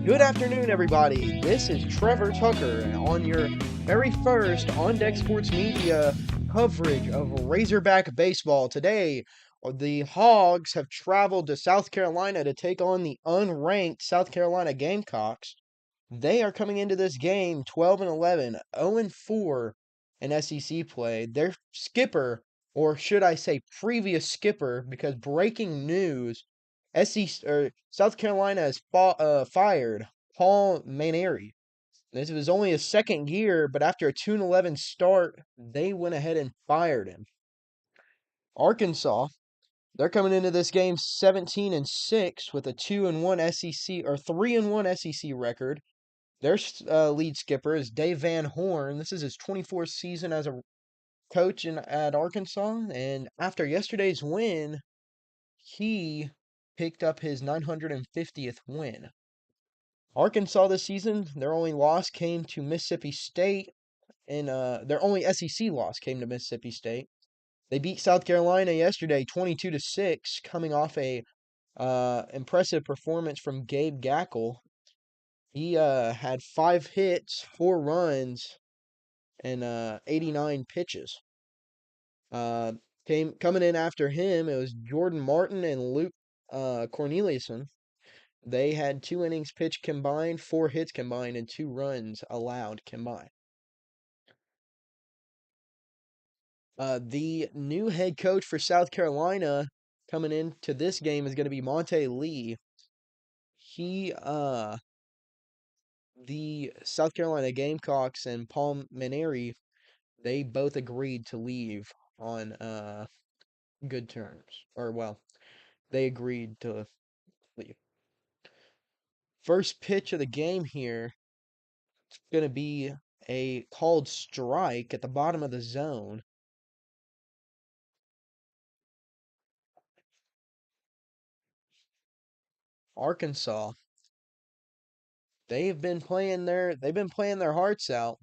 Good afternoon, everybody. This is Trevor Tucker on your very first On Deck Sports Media coverage of Razorback baseball. Today, the Hogs have traveled to South Carolina to take on the unranked South Carolina Gamecocks. They are coming into this game 12 and 11, 0 and 4 in SEC play. Their skipper, or should I say previous skipper, because breaking news, SEC or South Carolina has fired Paul Maneri. This was only his second year, but after a 2 and 11 start, they went ahead and fired him. Arkansas, they're coming into this game 17 and 6 with a 2 and 1 SEC or 3 and 1 SEC record. Their lead skipper is Dave Van Horn. This is his 24th season as a coach at Arkansas, and after yesterday's win, he picked up his 950th win. Arkansas this season, their only loss came to Mississippi State, and their only SEC loss came to Mississippi State. They beat South Carolina yesterday, 22-6, coming off a impressive performance from Gabe Gackle. He had 5 hits, 4 runs, and 89 pitches. Coming in after him, it was Jordan Martin and Luke Corneliuson. They had 2 innings pitched combined, 4 hits combined, and 2 runs allowed combined. The new head coach for South Carolina coming into this game is going to be Monte Lee. The South Carolina Gamecocks and Paul Maneri, they both agreed to leave on good terms. Or, well, they agreed to leave. First pitch of the game here, it's going to be a called strike at the bottom of the zone. Arkansas, they've been playing their hearts out.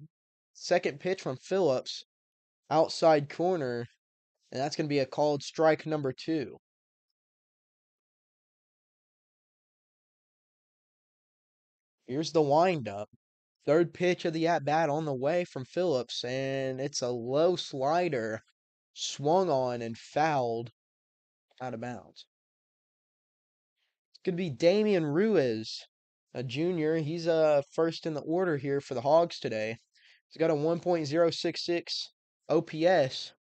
Second pitch from Phillips, outside corner, and that's going to be a called strike number 2. Here's the windup. Third pitch of the at bat on the way from Phillips, and it's a low slider swung on and fouled out of bounds. It's going to be Damian Ruiz, a junior. He's first in the order here for the Hogs today. He's got a 1.066 OPS,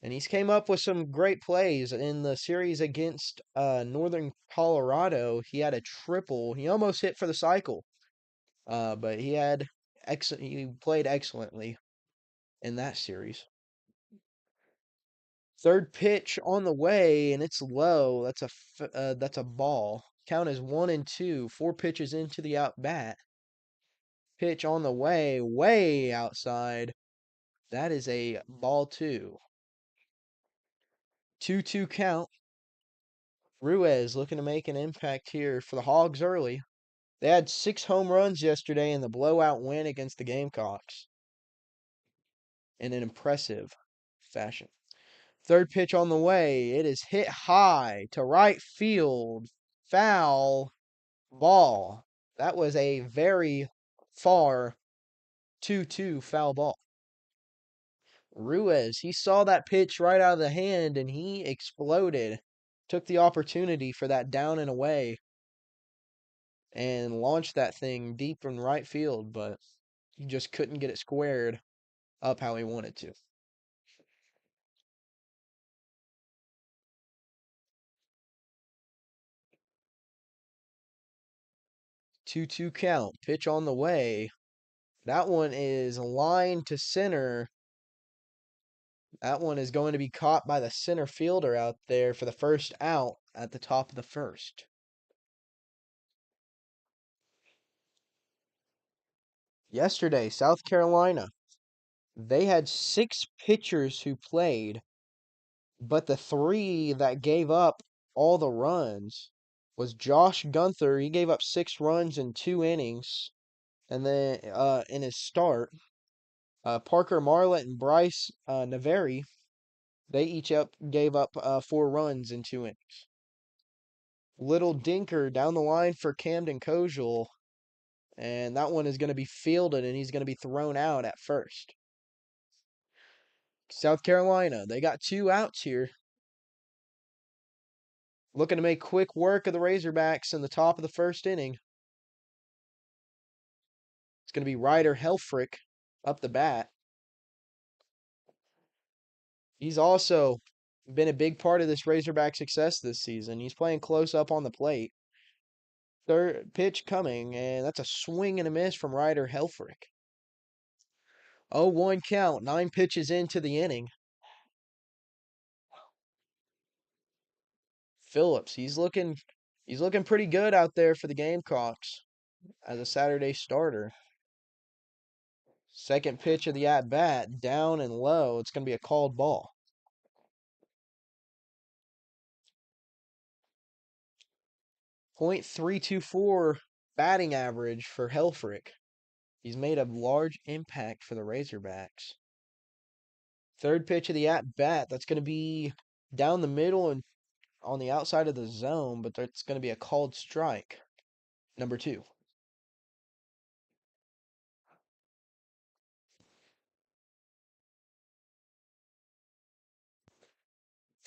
and he's came up with some great plays in the series against Northern Colorado. He had a triple. He almost hit for the cycle, but he played excellently in that series. Third pitch on the way, and it's low. That's a ball. Count is 1-2. 4 pitches into the out bat. Pitch on the way, way outside. That is a ball 2. 2-2 count. Ruiz looking to make an impact here for the Hogs early. They had 6 home runs yesterday in the blowout win against the Gamecocks in an impressive fashion. Third pitch on the way. It is hit high to right field. Foul ball. That was a very far 2-2 foul ball. Ruiz, he saw that pitch right out of the hand and he exploded. Took the opportunity for that down and away and launched that thing deep in right field, but he just couldn't get it squared up how he wanted to. 2-2 count. Pitch on the way. That one is lined to center. That one is going to be caught by the center fielder out there for the first out at the top of the first. Yesterday, South Carolina, they had 6 pitchers who played, but the 3 that gave up all the runs was Josh Gunther. He gave up 6 runs in 2 innings, and then in his start, Parker Marlett and Bryce Naveri, they each gave up 4 runs in 2 innings. Little dinker down the line for Camden Kojal. And that one is going to be fielded and he's going to be thrown out at first. South Carolina, they got 2 outs here. Looking to make quick work of the Razorbacks in the top of the first inning. It's going to be Ryder Helfrich up the bat. He's also been a big part of this Razorback success this season. He's playing close up on the plate. Third pitch coming, and that's a swing and a miss from Ryder Helfrich. 0-1 count, 9 pitches into the inning. Phillips, he's looking pretty good out there for the Gamecocks as a Saturday starter. Second pitch of the at bat, down and low. It's going to be a called ball. .324 batting average for Helfrich. He's made a large impact for the Razorbacks. Third pitch of the at bat, that's going to be down the middle and on the outside of the zone, but that's going to be a called strike. Number 2.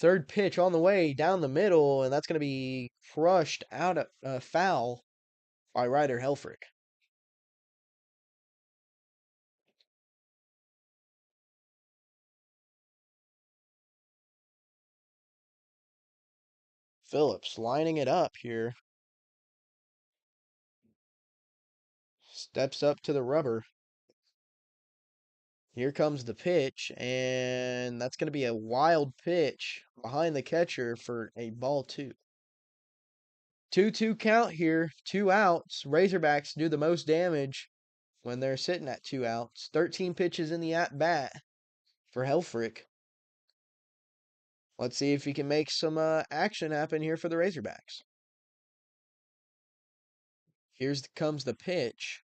Third pitch on the way down the middle, and that's going to be crushed out of foul by Ryder Helfrich. Phillips lining it up here. Steps up to the rubber. Here comes the pitch, and that's going to be a wild pitch behind the catcher for a ball 2. 2-2 count here, 2 outs. Razorbacks do the most damage when they're sitting at 2 outs. 13 pitches in the at bat for Helfrich. Let's see if he can make some action happen here for the Razorbacks. Comes the pitch.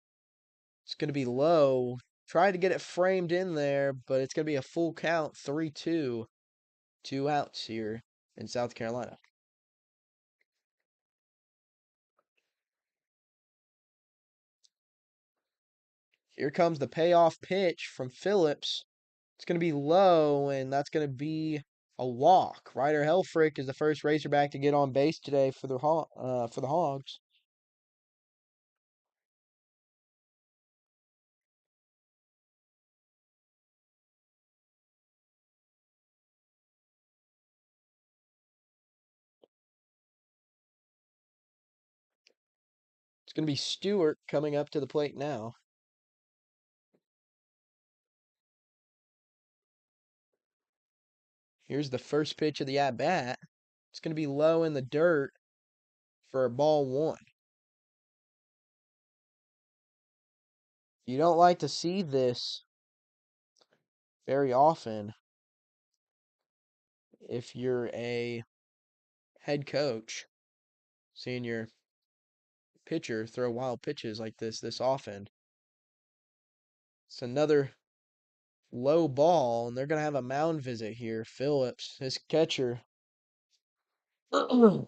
It's going to be low. Try to get it framed in there, but it's going to be a full count, 3-2. 2 outs here in South Carolina. Here comes the payoff pitch from Phillips. It's going to be low, and that's going to be a walk. Ryder Helfrich is the first Razorback to get on base today for the Hogs. It's going to be Stewart coming up to the plate now. Here's the first pitch of the at-bat. It's going to be low in the dirt for a ball 1. You don't like to see this very often if you're a head coach, seeing your pitcher throw wild pitches like this often. It's another low ball, and they're going to have a mound visit here. Phillips, his catcher, LaCroix,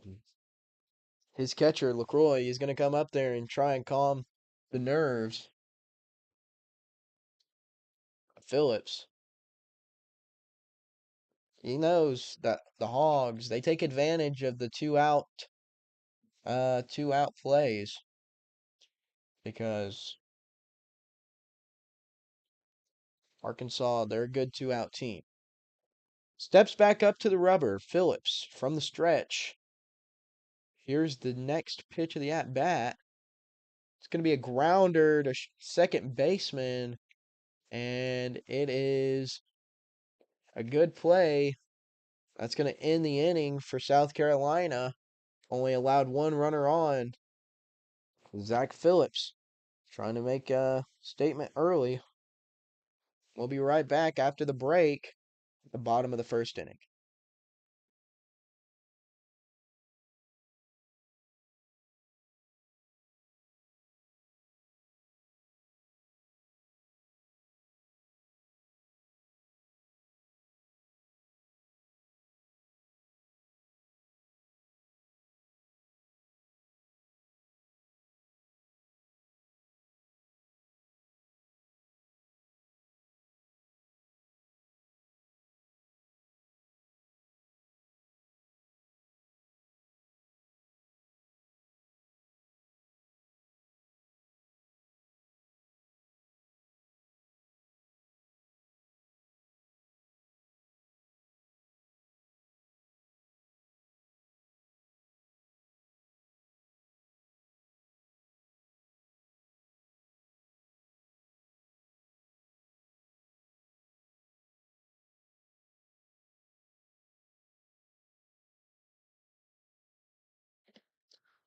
is going to come up there and try and calm the nerves. Phillips, he knows that the Hogs, they take advantage of the 2 out plays because Arkansas, they're a good 2 out team. Steps back up to the rubber. Phillips from the stretch. Here's the next pitch of the at bat. It's going to be a grounder to second baseman, and it is a good play. That's going to end the inning for South Carolina. Only allowed 1 runner on. Zach Phillips trying to make a statement early. We'll be right back after the break at the bottom of the first inning.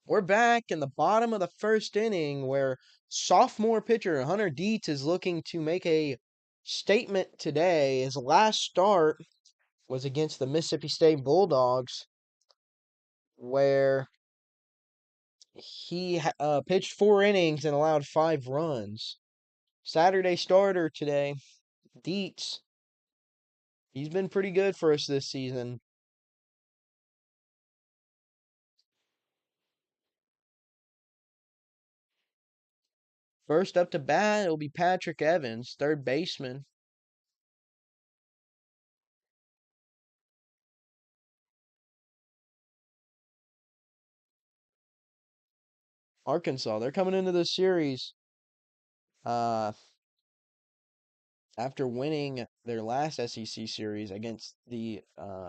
We're back in the bottom of the first inning where sophomore pitcher Hunter Dietz is looking to make a statement today. His last start was against the Mississippi State Bulldogs, where he pitched 4 innings and allowed 5 runs. Saturday starter today, Dietz. He's been pretty good for us this season. First up to bat, it'll be Patrick Evans, third baseman. Arkansas, they're coming into this series uh, after winning their last SEC series against the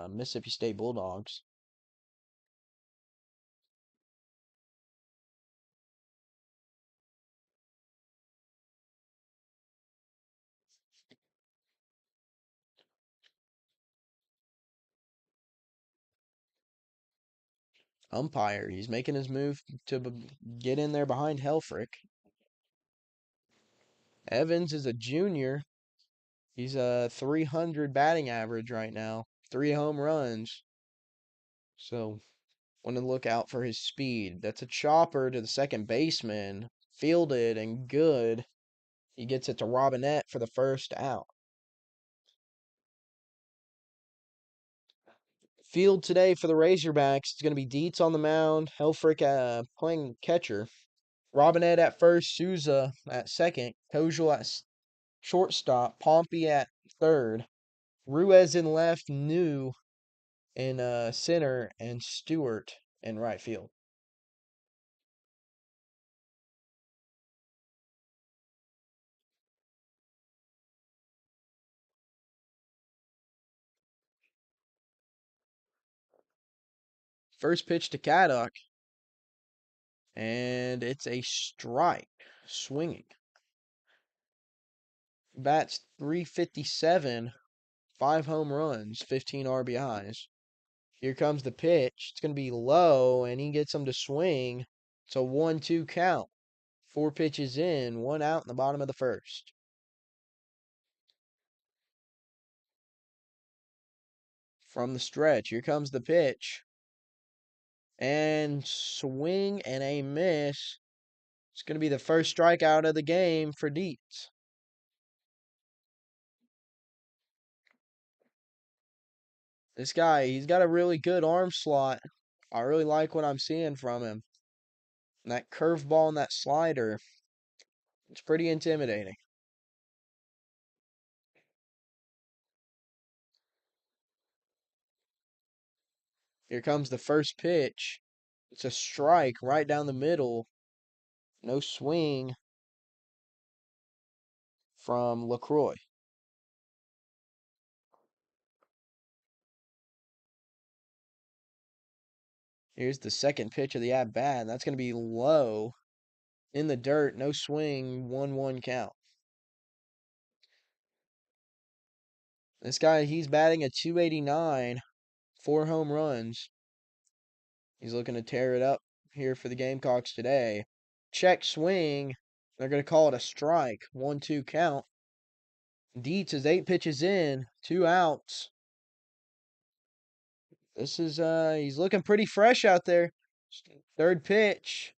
Mississippi State Bulldogs. Umpire, he's making his move to get in there behind Helfrich. Evans is a junior. He's a 300 batting average right now, 3 home runs. So, want to look out for his speed. That's a chopper to the second baseman, fielded and good. He gets it to Robinette for the first out. Field today for the Razorbacks. It's going to be Dietz on the mound, Helfrich playing catcher, Robinette at first, Souza at second, Kojal at shortstop, Pompey at third, Ruiz in left, New in center, and Stewart in right field. First pitch to Caddock, and it's a strike. Swinging. Bats 357, 5 home runs, 15 RBIs. Here comes the pitch. It's going to be low, and he gets him to swing. It's a 1-2 count. 4 pitches in, 1 out in the bottom of the first. From the stretch, here comes the pitch. And swing and a miss. It's going to be the first strikeout of the game for Dietz. This guy, he's got a really good arm slot. I really like what I'm seeing from him. And that curveball and that slider, it's pretty intimidating. Here comes the first pitch. It's a strike right down the middle. No swing from LaCroix. Here's the second pitch of the at bat. That's going to be low in the dirt. No swing. 1-1 count. This guy, he's batting a 289, 4 home runs. He's looking to tear it up here for the Gamecocks today. Check swing. They're going to call it a strike. 1-2 count. Dietz is 8 pitches in, 2 outs. This is he's looking pretty fresh out there. Third pitch,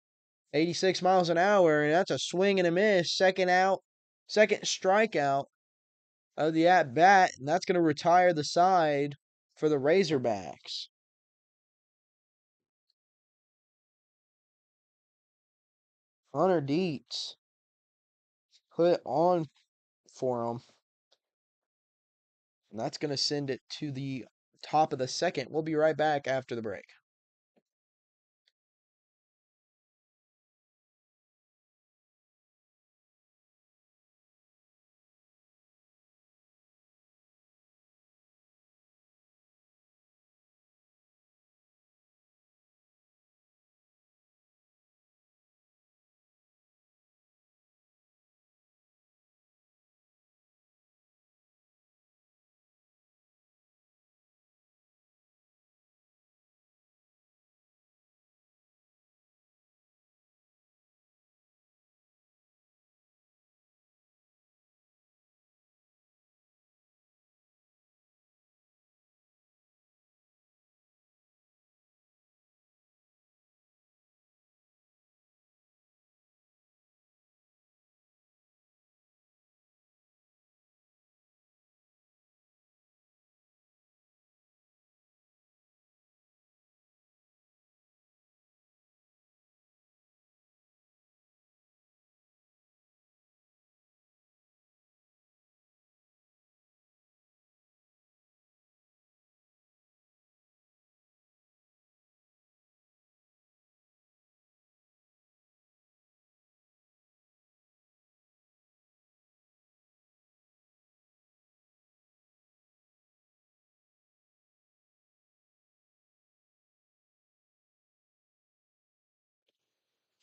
86 miles an hour, and that's a swing and a miss. Second out, second strikeout of the at bat, and that's going to retire the side for the Razorbacks. Hunter Dietz put it on for him, and that's going to send it to the top of the second. We'll be right back after the break.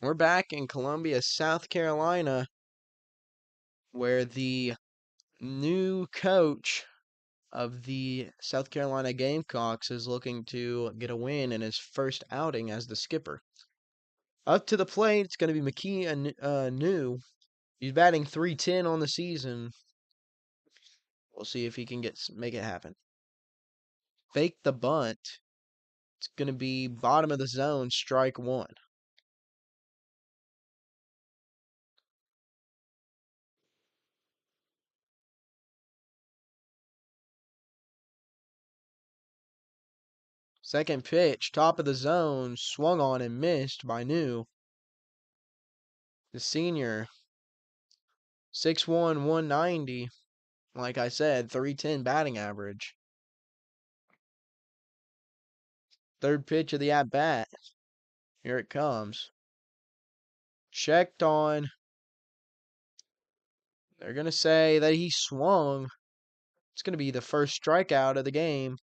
We're back in Columbia, South Carolina, where the new coach of the South Carolina Gamecocks is looking to get a win in his first outing as the skipper. Up to the plate, it's going to be McKee New. He's batting .310 on the season. We'll see if he can make it happen. Fake the bunt. It's going to be bottom of the zone, strike one. Second pitch, top of the zone, swung on and missed by New. The senior, 6'1", 190. Like I said, .310 batting average. Third pitch of the at bat. Here it comes. Checked on. They're going to say that he swung. It's going to be the first strikeout of the game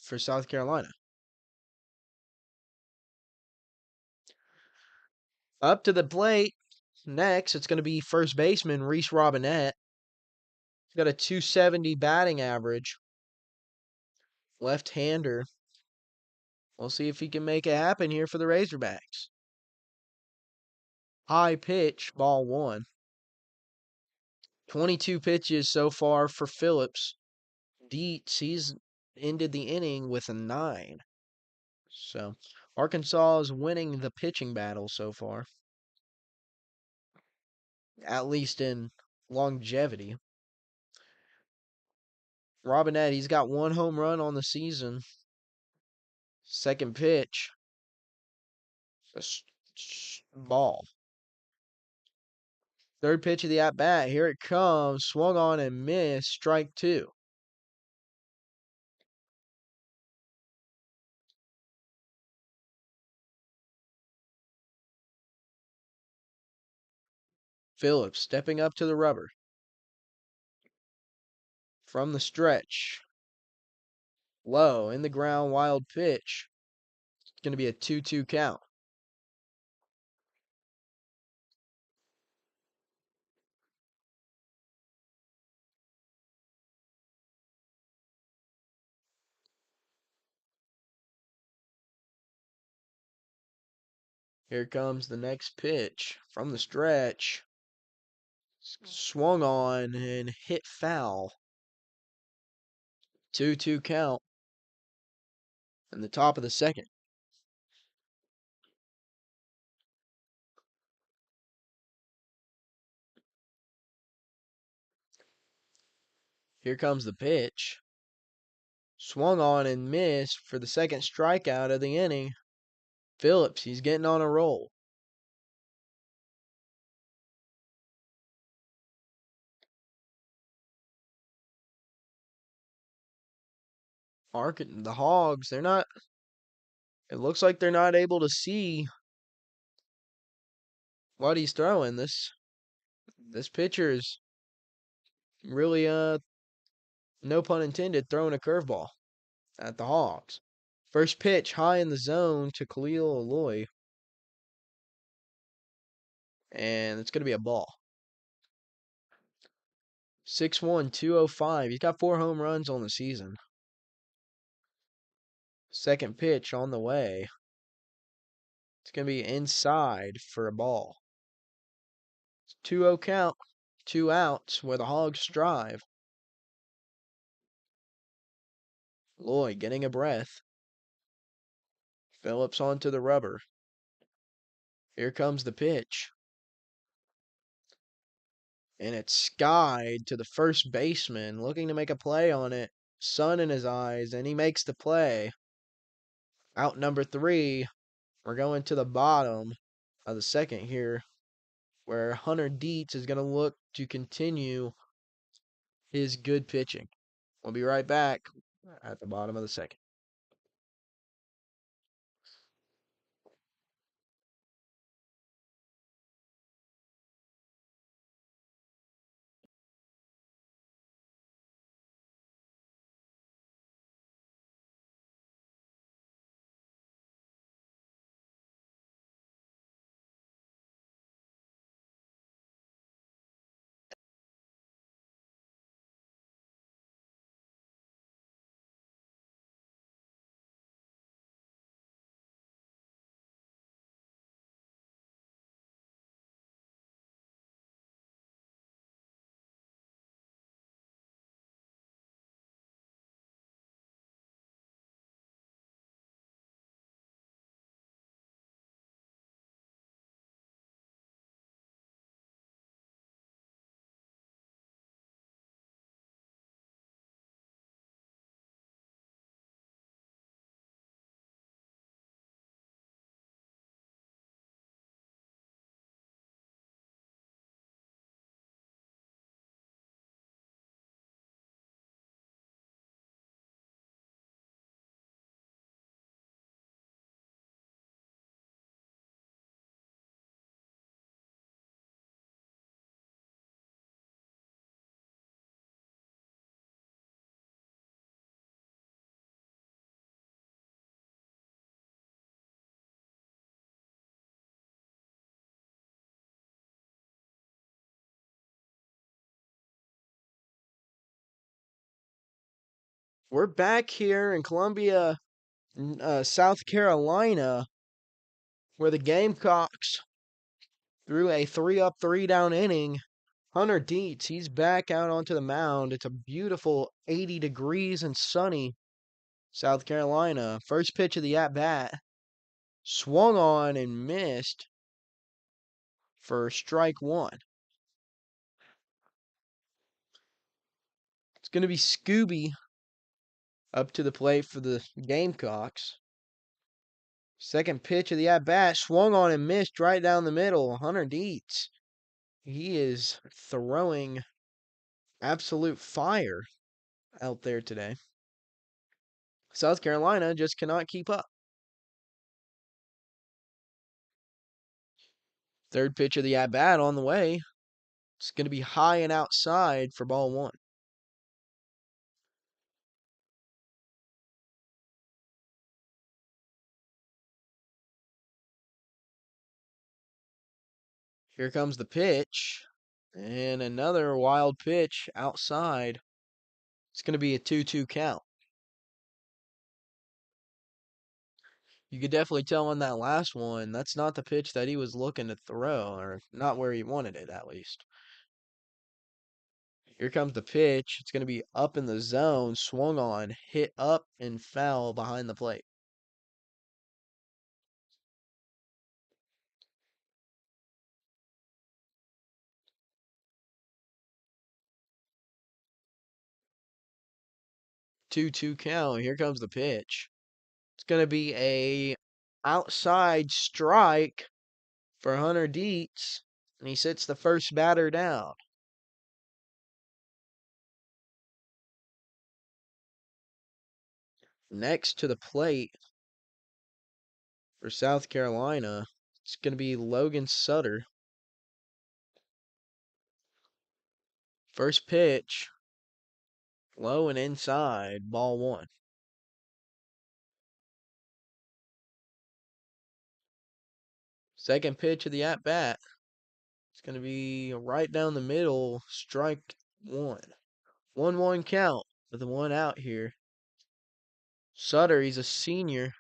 for South Carolina. Up to the plate. Next, it's going to be first baseman Reese Robinette. He's got a .270 batting average. Left-hander. We'll see if he can make it happen here for the Razorbacks. High pitch, ball one. 22 pitches so far for Phillips. Dietz, he's ended the inning with a 9. So, Arkansas is winning the pitching battle so far. At least in longevity. Robinette, he's got 1 home run on the season. Second pitch. Ball. Third pitch of the at-bat. Here it comes. Swung on and missed. Strike 2. Phillips stepping up to the rubber. From the stretch. Low, in the ground, wild pitch. It's going to be a 2-2 count. Here comes the next pitch from the stretch. Swung on and hit foul. 2-2 count. In the top of the second. Here comes the pitch. Swung on and missed for the second strikeout of the inning. Phillips, he's getting on a roll. The Hogs, they're not. It looks like they're not able to see what he's throwing. This pitcher is really no pun intended, throwing a curveball at the Hogs. First pitch high in the zone to Khalil Aloy. And it's going to be a ball. 6'1", 205. He's got 4 home runs on the season. Second pitch on the way. It's going to be inside for a ball. 2-0 count. 2 outs where the Hogs drive. Lloyd getting a breath. Phillips onto the rubber. Here comes the pitch. And it's skied to the first baseman, looking to make a play on it. Sun in his eyes, and he makes the play. Out number 3. We're going to the bottom of the second here, where Hunter Dietz is going to look to continue his good pitching. We'll be right back at the bottom of the second. We're back here in Columbia, South Carolina, where the Gamecocks threw a 3-up, 3-down inning. Hunter Dietz, he's back out onto the mound. It's a beautiful 80 degrees and sunny South Carolina. First pitch of the at-bat. Swung on and missed for strike one. It's going to be Scooby up to the plate for the Gamecocks. Second pitch of the at-bat. Swung on and missed right down the middle. Hunter Dietz, he is throwing absolute fire out there today. South Carolina just cannot keep up. Third pitch of the at bat on the way. It's going to be high and outside for ball one. Here comes the pitch. And another wild pitch outside. It's going to be a 2-2 count. You could definitely tell on that last one, that's not the pitch that he was looking to throw, or not where he wanted it at least. Here comes the pitch. It's going to be up in the zone, swung on, hit up and foul behind the plate. Two count. Here comes the pitch. It's going to be a outside strike for Hunter Dietz, and he sits the first batter down. Next to the plate for South Carolina, it's going to be Logan Sutter. First pitch, low and inside, ball one. Second pitch of the at bat. It's going to be right down the middle, strike one. 1-1 count with the one out here. Sutter, he's a senior.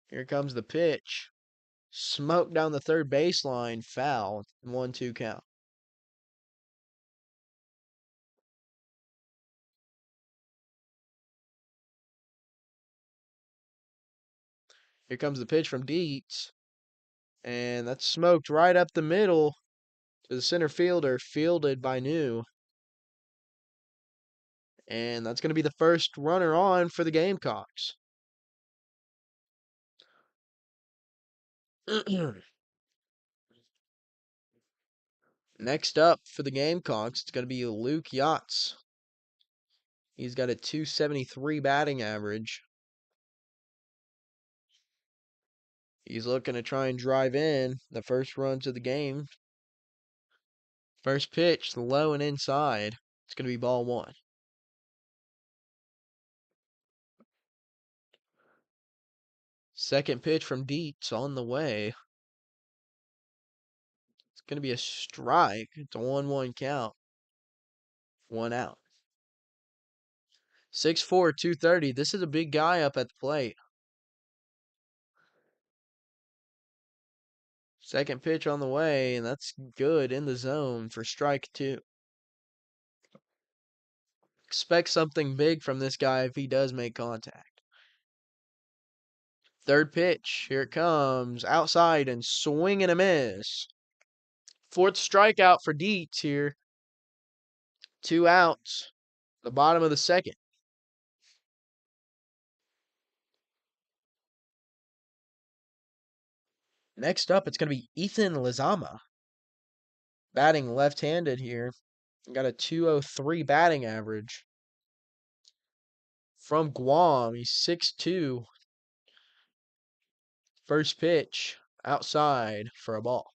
Here comes the pitch. Smoke down the third baseline, foul. 1-2 count. Here comes the pitch from Dietz. And that's smoked right up the middle to the center fielder, fielded by New. And that's going to be the first runner on for the Gamecocks. Next up for the Gamecocks, it's going to be Luke Yachts. He's got a 273 batting average. He's looking to try and drive in the first runs of the game. First pitch, low and inside. It's going to be ball one. Second pitch from Dietz on the way. It's going to be a strike. It's a 1-1 count. One out. 6'4", 230. This is a big guy up at the plate. Second pitch on the way, and that's good in the zone for strike two. Expect something big from this guy if he does make contact. Third pitch, here it comes, outside and swing and a miss. Fourth strikeout for Dietz here. 2 outs, the bottom of the second. Next up, it's going to be Ethan Lizama. Batting left-handed here. Got a 203 batting average. From Guam, he's 6'2". First pitch, outside for a ball.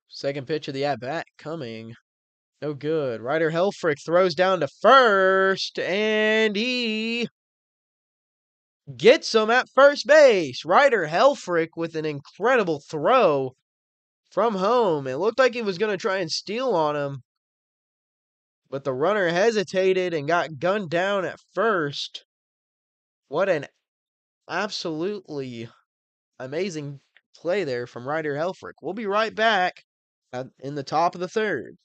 Second pitch of the at-bat coming. No good. Ryder Helfrich throws down to first, and he Gets him at first base. Ryder Helfrich with an incredible throw from home. It looked like he was going to try and steal on him, but the runner hesitated and got gunned down at first. What an absolutely amazing play there from Ryder Helfrich. We'll be right back in the top of the third.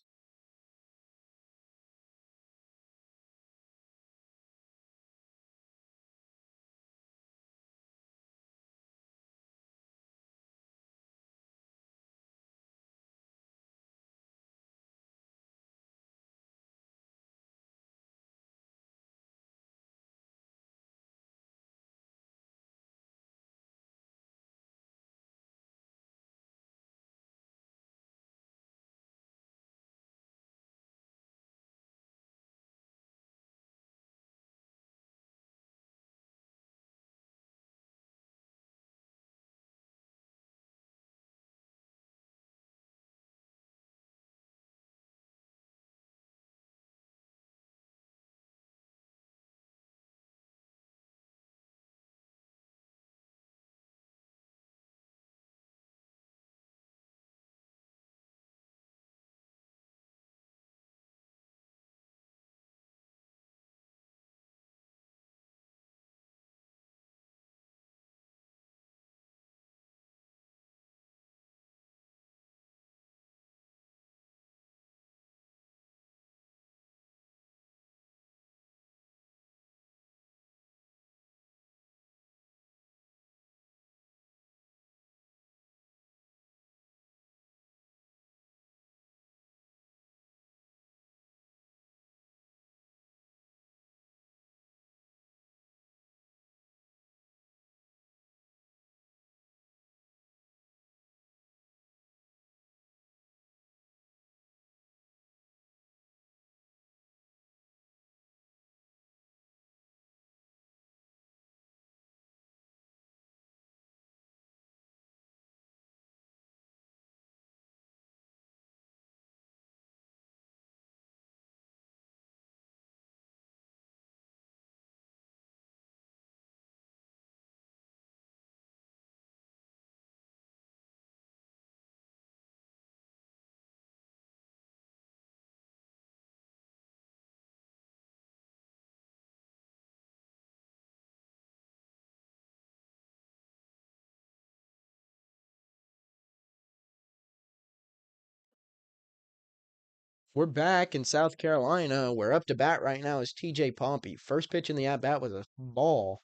We're back in South Carolina. We're up to bat right now is TJ Pompey. First pitch in the at bat was a ball.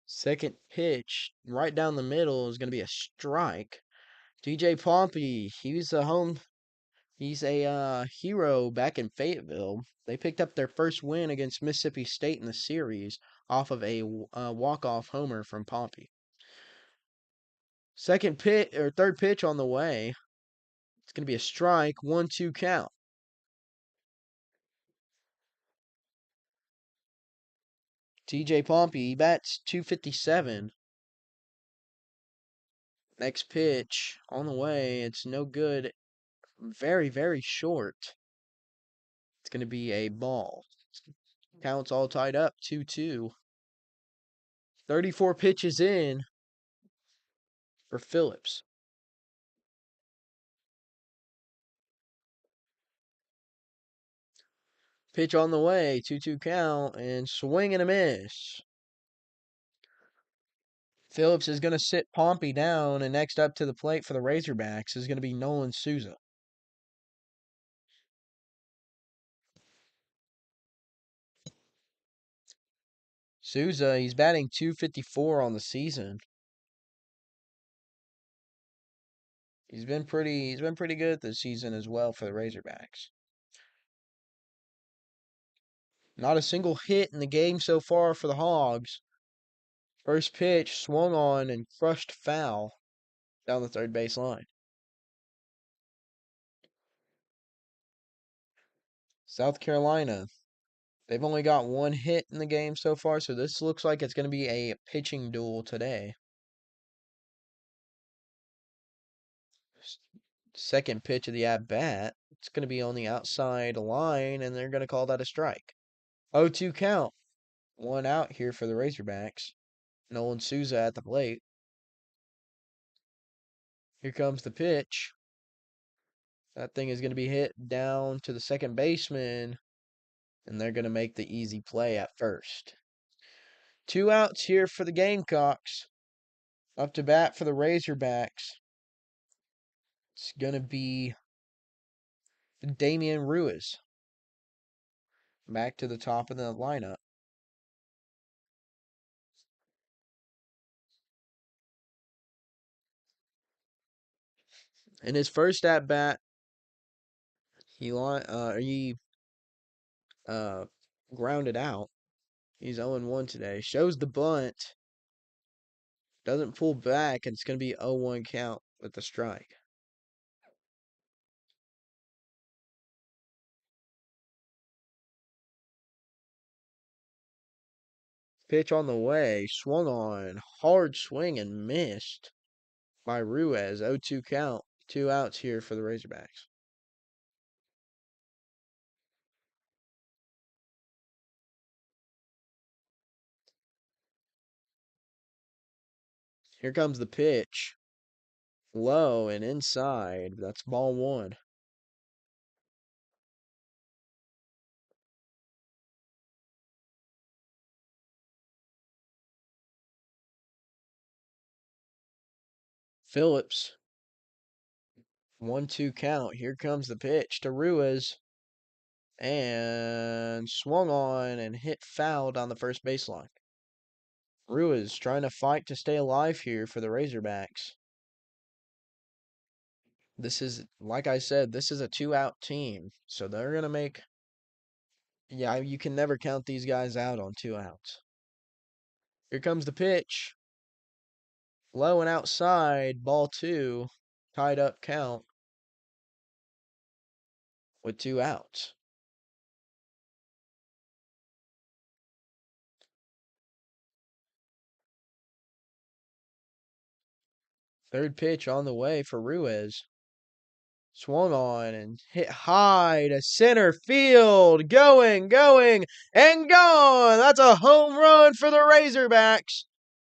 Second pitch, right down the middle, is going to be a strike. TJ Pompey, he's a hero back in Fayetteville. They picked up their first win against Mississippi State in the series off of a walk-off homer from Pompey. Second pitch or third pitch on the way. It's going to be a strike, 1-2 count. TJ Pompey, he bats 257. Next pitch on the way. It's no good. Very, very short. It's going to be a ball. Counts all tied up 2-2. 34 pitches in for Phillips. Pitch on the way, 2-2 count, and swing and a miss. Phillips is going to sit Pompey down, and next up to the plate for the Razorbacks is going to be Nolan Souza. Souza, he's batting 254 on the season. He's been pretty good this season as well for the Razorbacks. Not a single hit in the game so far for the Hogs. First pitch swung on and crushed foul down the third base line. South Carolina, they've only got one hit in the game so far, so this looks like it's going to be a pitching duel today. Second pitch of the at bat, it's going to be on the outside line, and they're going to call that a strike. 0-2 count. One out here for the Razorbacks. Nolan Souza at the plate. Here comes the pitch. That thing is going to be hit down to the second baseman, and they're going to make the easy play at first. 2 outs here for the Gamecocks. Up to bat for the Razorbacks. It's going to be Damian Ruiz. Back to the top of the lineup. In his first at bat, he grounded out. He's 0-1 today. Shows the bunt. Doesn't pull back, and it's going to be 0-1 count with the strike. Pitch on the way. Swung on. Hard swing and missed by Ruiz. 0-2 count. 2 outs here for the Razorbacks. Here comes the pitch. Low and inside. That's ball 1. Phillips. 1-2 count. Here comes the pitch to Ruiz. And swung on and hit foul down the first baseline. Ruiz trying to fight to stay alive here for the Razorbacks. This is, like I said, this is a 2-out team. So they're going to make, yeah, you can never count these guys out on 2 outs. Here comes the pitch. Low and outside, ball 2, tied up count with 2 outs. Third pitch on the way for Ruiz. Swung on and hit high to center field. Going, and gone. That's a home run for the Razorbacks.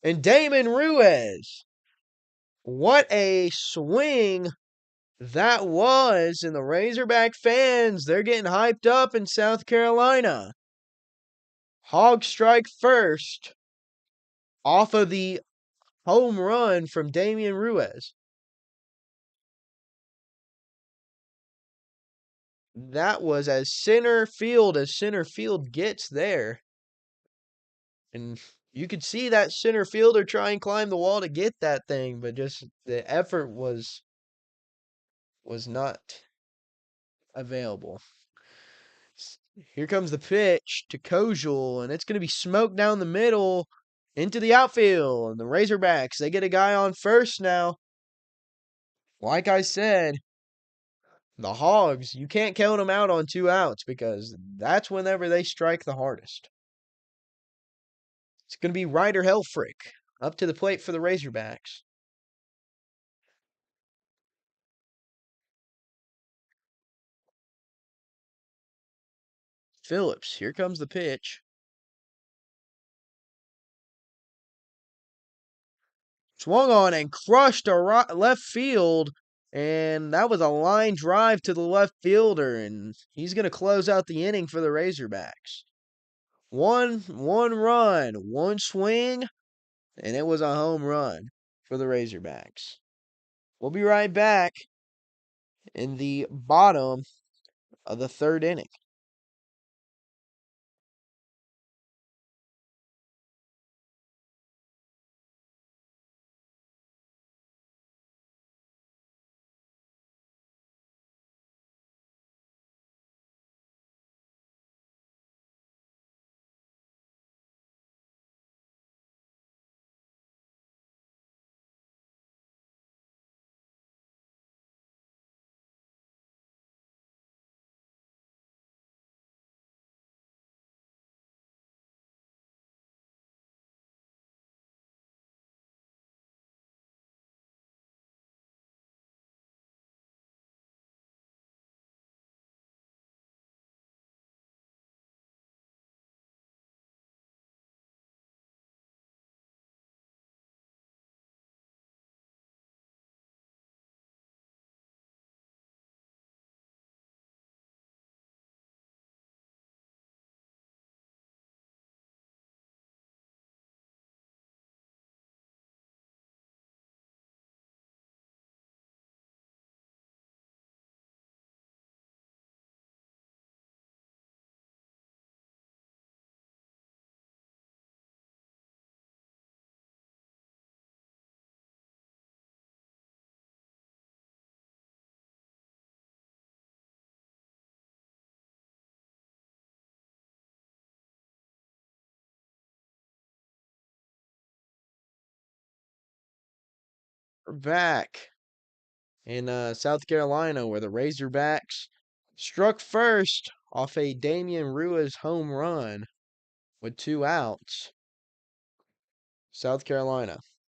And Damon Ruiz. What a swing that was. And the Razorback fans, they're getting hyped up in South Carolina. Hog strike first off of the home run from Damian Ruiz. That was as center field gets there. And you could see that center fielder try and climb the wall to get that thing, but just the effort was not available. Here comes the pitch to Kojul, and it's going to be smoked down the middle into the outfield. And the Razorbacks, they get a guy on first now. Like I said, the Hogs, you can't count them out on 2 outs because that's whenever they strike the hardest. It's going to be Ryder Helfrich up to the plate for the Razorbacks. Phillips, here comes the pitch. Swung on and crushed a left field, and that was a line drive to the left fielder, and he's going to close out the inning for the Razorbacks. One run, one swing, and it was a home run for the Razorbacks. We'll be right back in the bottom of the 3rd inning. We're back in South Carolina where the Razorbacks struck first off a Damian Ruiz home run with 2 outs. South Carolina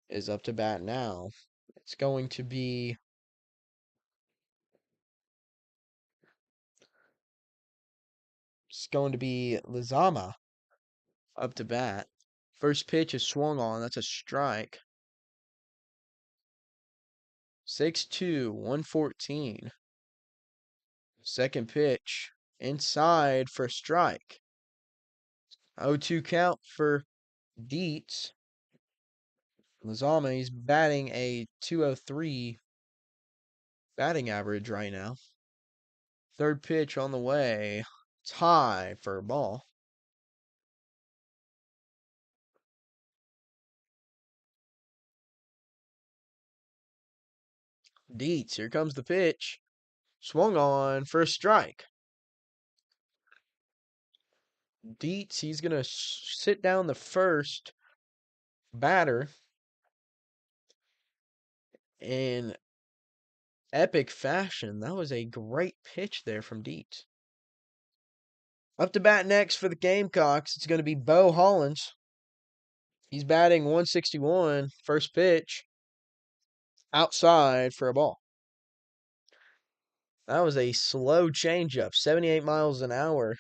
is up to bat now. It's going to be Lizama up to bat. First pitch is swung on. That's a strike. 6-2, 114. Second pitch inside for a strike. 0-2 count for Dietz. Lizama, he's batting a 203 batting average right now. Third pitch on the way. It's high for a ball. Dietz, here comes the pitch. Swung on for a strike. Dietz, he's going to sit down the first batter in epic fashion. That was a great pitch there from Dietz. Up to bat next for the Gamecocks, it's going to be Bo Hollins. He's batting 161. First pitch outside for a ball. That was a slow changeup, 78 miles an hour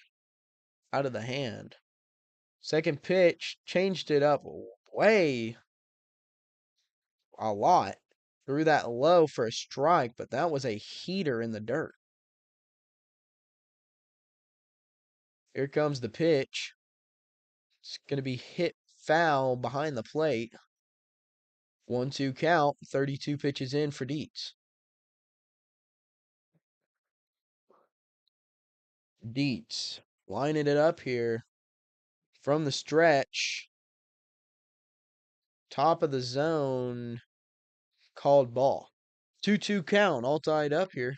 out of the hand. Second pitch changed it up way a lot. Threw that low for a strike, but that was a heater in the dirt. Here comes the pitch. It's going to be hit foul behind the plate. 1-2 count, 32 pitches in for Dietz. Dietz lining it up here from the stretch. Top of the zone, called ball. 2-2 count, all tied up here.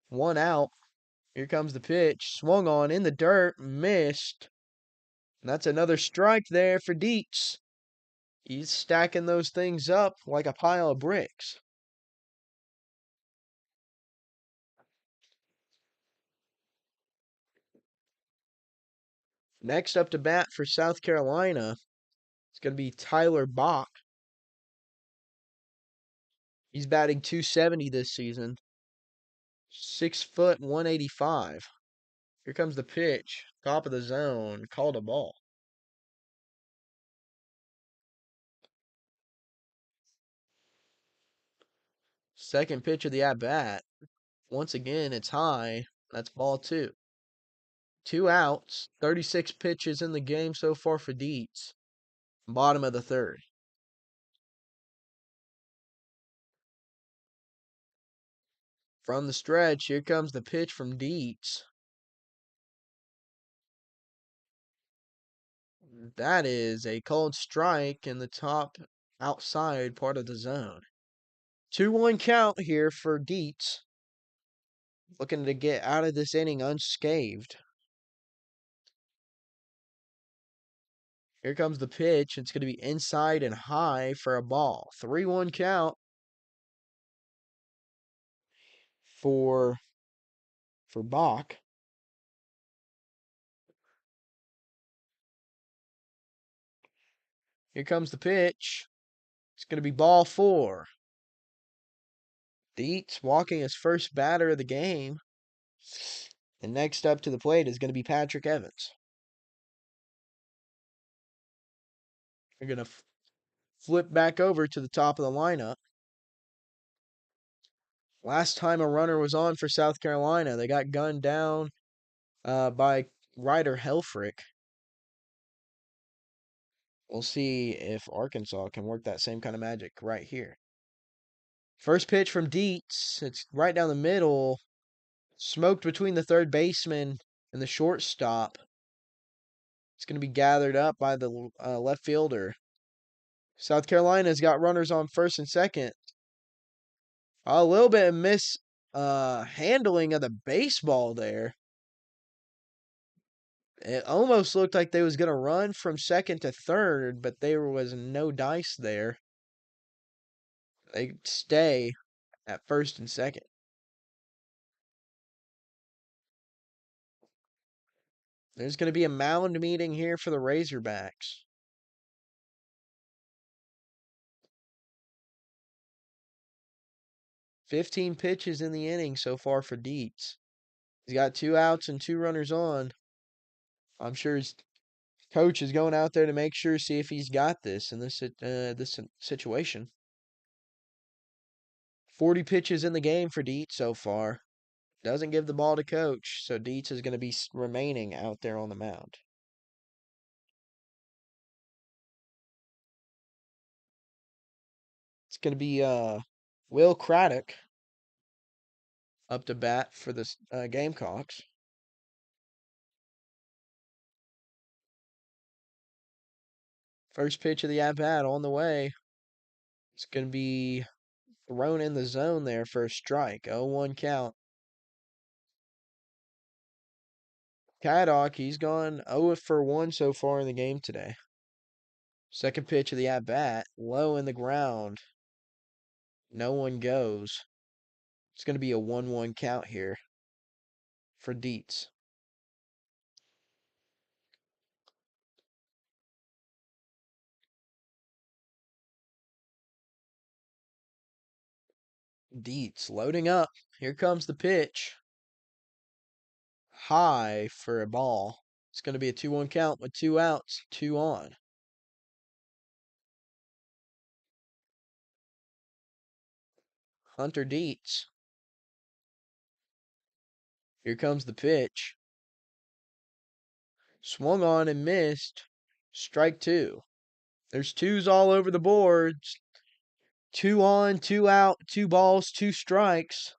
1 out. Here comes the pitch. Swung on in the dirt, missed. And that's another strike there for Dietz. He's stacking those things up like a pile of bricks. Next up to bat for South Carolina, it's going to be Tyler Bach. He's batting 270 this season. 6 foot, 185. Here comes the pitch. Top of the zone. Called a ball. Second pitch of the at bat. Once again, it's high. That's ball two. 2 outs. 36 pitches in the game so far for Dietz. Bottom of the third. From the stretch, here comes the pitch from Dietz. That is a cold strike in the top outside part of the zone. 2-1 count here for Dietz. Looking to get out of this inning unscathed. Here comes the pitch. It's going to be inside and high for a ball. 3-1 count for Bach. Here comes the pitch. It's going to be ball four. Dietz walking his first batter of the game. And next up to the plate is going to be Patrick Evans. We're going to flip back over to the top of the lineup. Last time a runner was on for South Carolina, they got gunned down by Ryder Helfrich. We'll see if Arkansas can work that same kind of magic right here. First pitch from Dietz. It's right down the middle. Smoked between the third baseman and the shortstop. It's going to be gathered up by the left fielder. South Carolina's got runners on first and second. A little bit of handling of the baseball there. It almost looked like they was gonna run from second to third, but there was no dice there. They stay at first and second. There's gonna be a mound meeting here for the Razorbacks. 15 pitches in the inning so far for Dietz. He's got 2 outs and 2 runners on. I'm sure his coach is going out there to make sure, see if he's got this in this situation. 40 pitches in the game for Dietz so far. Doesn't give the ball to coach, so Dietz is going to be remaining out there on the mound. It's going to be Will Craddock up to bat for the Gamecocks. First pitch of the at bat on the way. It's going to be thrown in the zone there for a strike. 0-1 count. Caddock, he's gone 0 for 1 so far in the game today. Second pitch of the at bat, low in the ground. No one goes. It's going to be a 1-1 count here for Dietz. Dietz loading up. Here comes the pitch. High for a ball. It's going to be a 2-1 count with 2 outs, 2 on. Hunter Dietz. Here comes the pitch. Swung on and missed. Strike 2. There's 2s all over the boards. 2 on, 2 out, 2 balls, 2 strikes.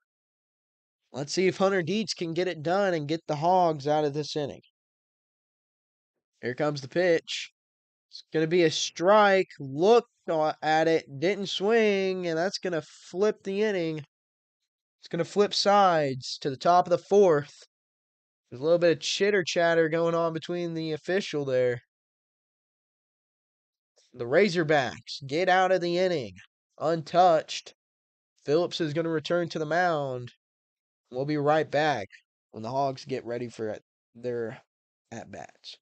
Let's see if Hunter Dietz can get it done and get the Hogs out of this inning. Here comes the pitch. It's going to be a strike. Looked at it, didn't swing, and that's going to flip the inning. It's going to flip sides to the top of the fourth. There's a little bit of chitter chatter going on between the official there. The Razorbacks get out of the inning untouched. Phillips is going to return to the mound. We'll be right back when the Hogs get ready for their at-bats.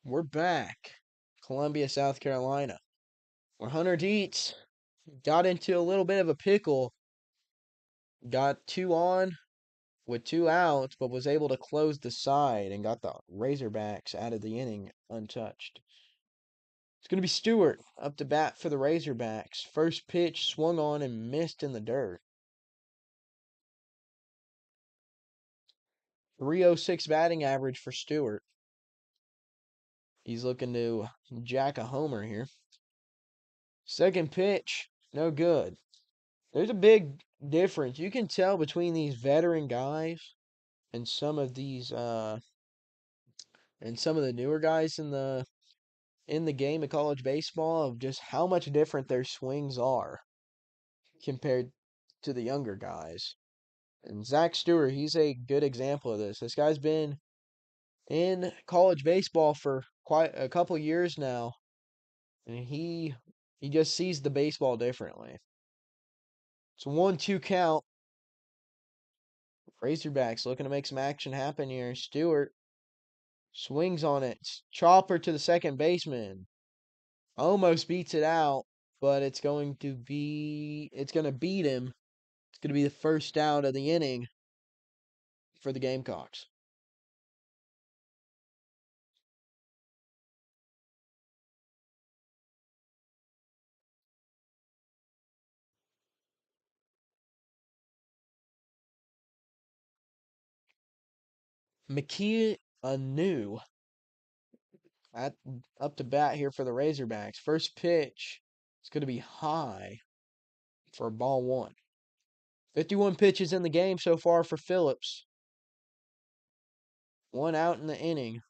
We're back. Columbia, South Carolina, where Hunter Dietz got into a little bit of a pickle. Got 2 on with 2 outs, but was able to close the side and got the Razorbacks out of the inning untouched. It's going to be Stewart up to bat for the Razorbacks. First pitch swung on and missed in the dirt. 306 batting average for Stewart. He's looking to jack a homer here. Second pitch, no good. There's a big difference. You can tell between these veteran guys and some of these and some of the newer guys in the game of college baseball of just how much different their swings are compared to the younger guys. And Zach Stewart, he's a good example of this. This guy's been in college baseball for quite a couple years now, and he just sees the baseball differently. It's a 1-2 count. Razorbacks looking to make some action happen here. Stewart swings on it. Chopper to the second baseman. Almost beats it out, but it's going to beat him. It's going to be the first out of the inning for the Gamecocks. McKee anew at up to bat here for the Razorbacks. First pitch, it's going to be high for ball one. 51 pitches in the game so far for Phillips. One out in the inning.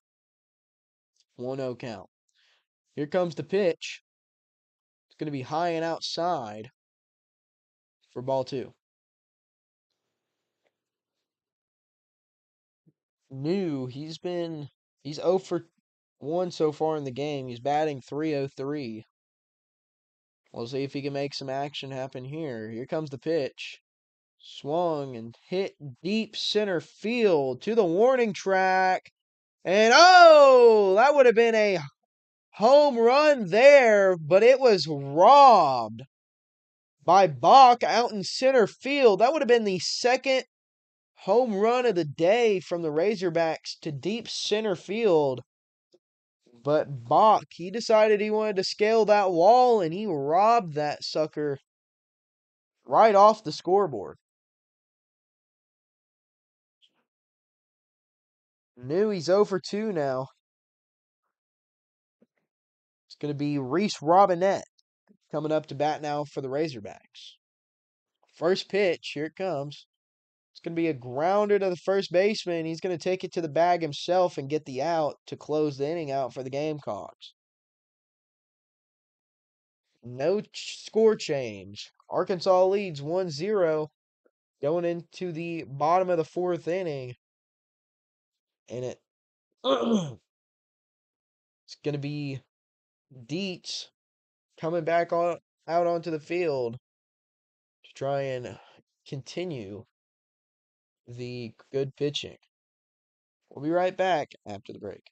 1-0 count. Here comes the pitch. It's going to be high and outside for ball two. New, he's 0 for 1 so far in the game. He's batting .303. We'll see if he can make some action happen here. Here comes the pitch. Swung and hit deep center field to the warning track. And oh, that would have been a home run there, but it was robbed by Bach out in center field. That would have been the second home run of the day from the Razorbacks to deep center field. But Bach, he decided he wanted to scale that wall, and he robbed that sucker right off the scoreboard. New, he's 0 for 2 now. It's going to be Reese Robinette coming up to bat now for the Razorbacks. First pitch, here it comes. It's going to be a grounder to the first baseman. He's going to take it to the bag himself and get the out to close the inning out for the Gamecocks. No score change. Arkansas leads 1-0 going into the bottom of the fourth inning. And it's going to be Dietz coming back out onto the field to try and continue the good pitching. We'll be right back after the break.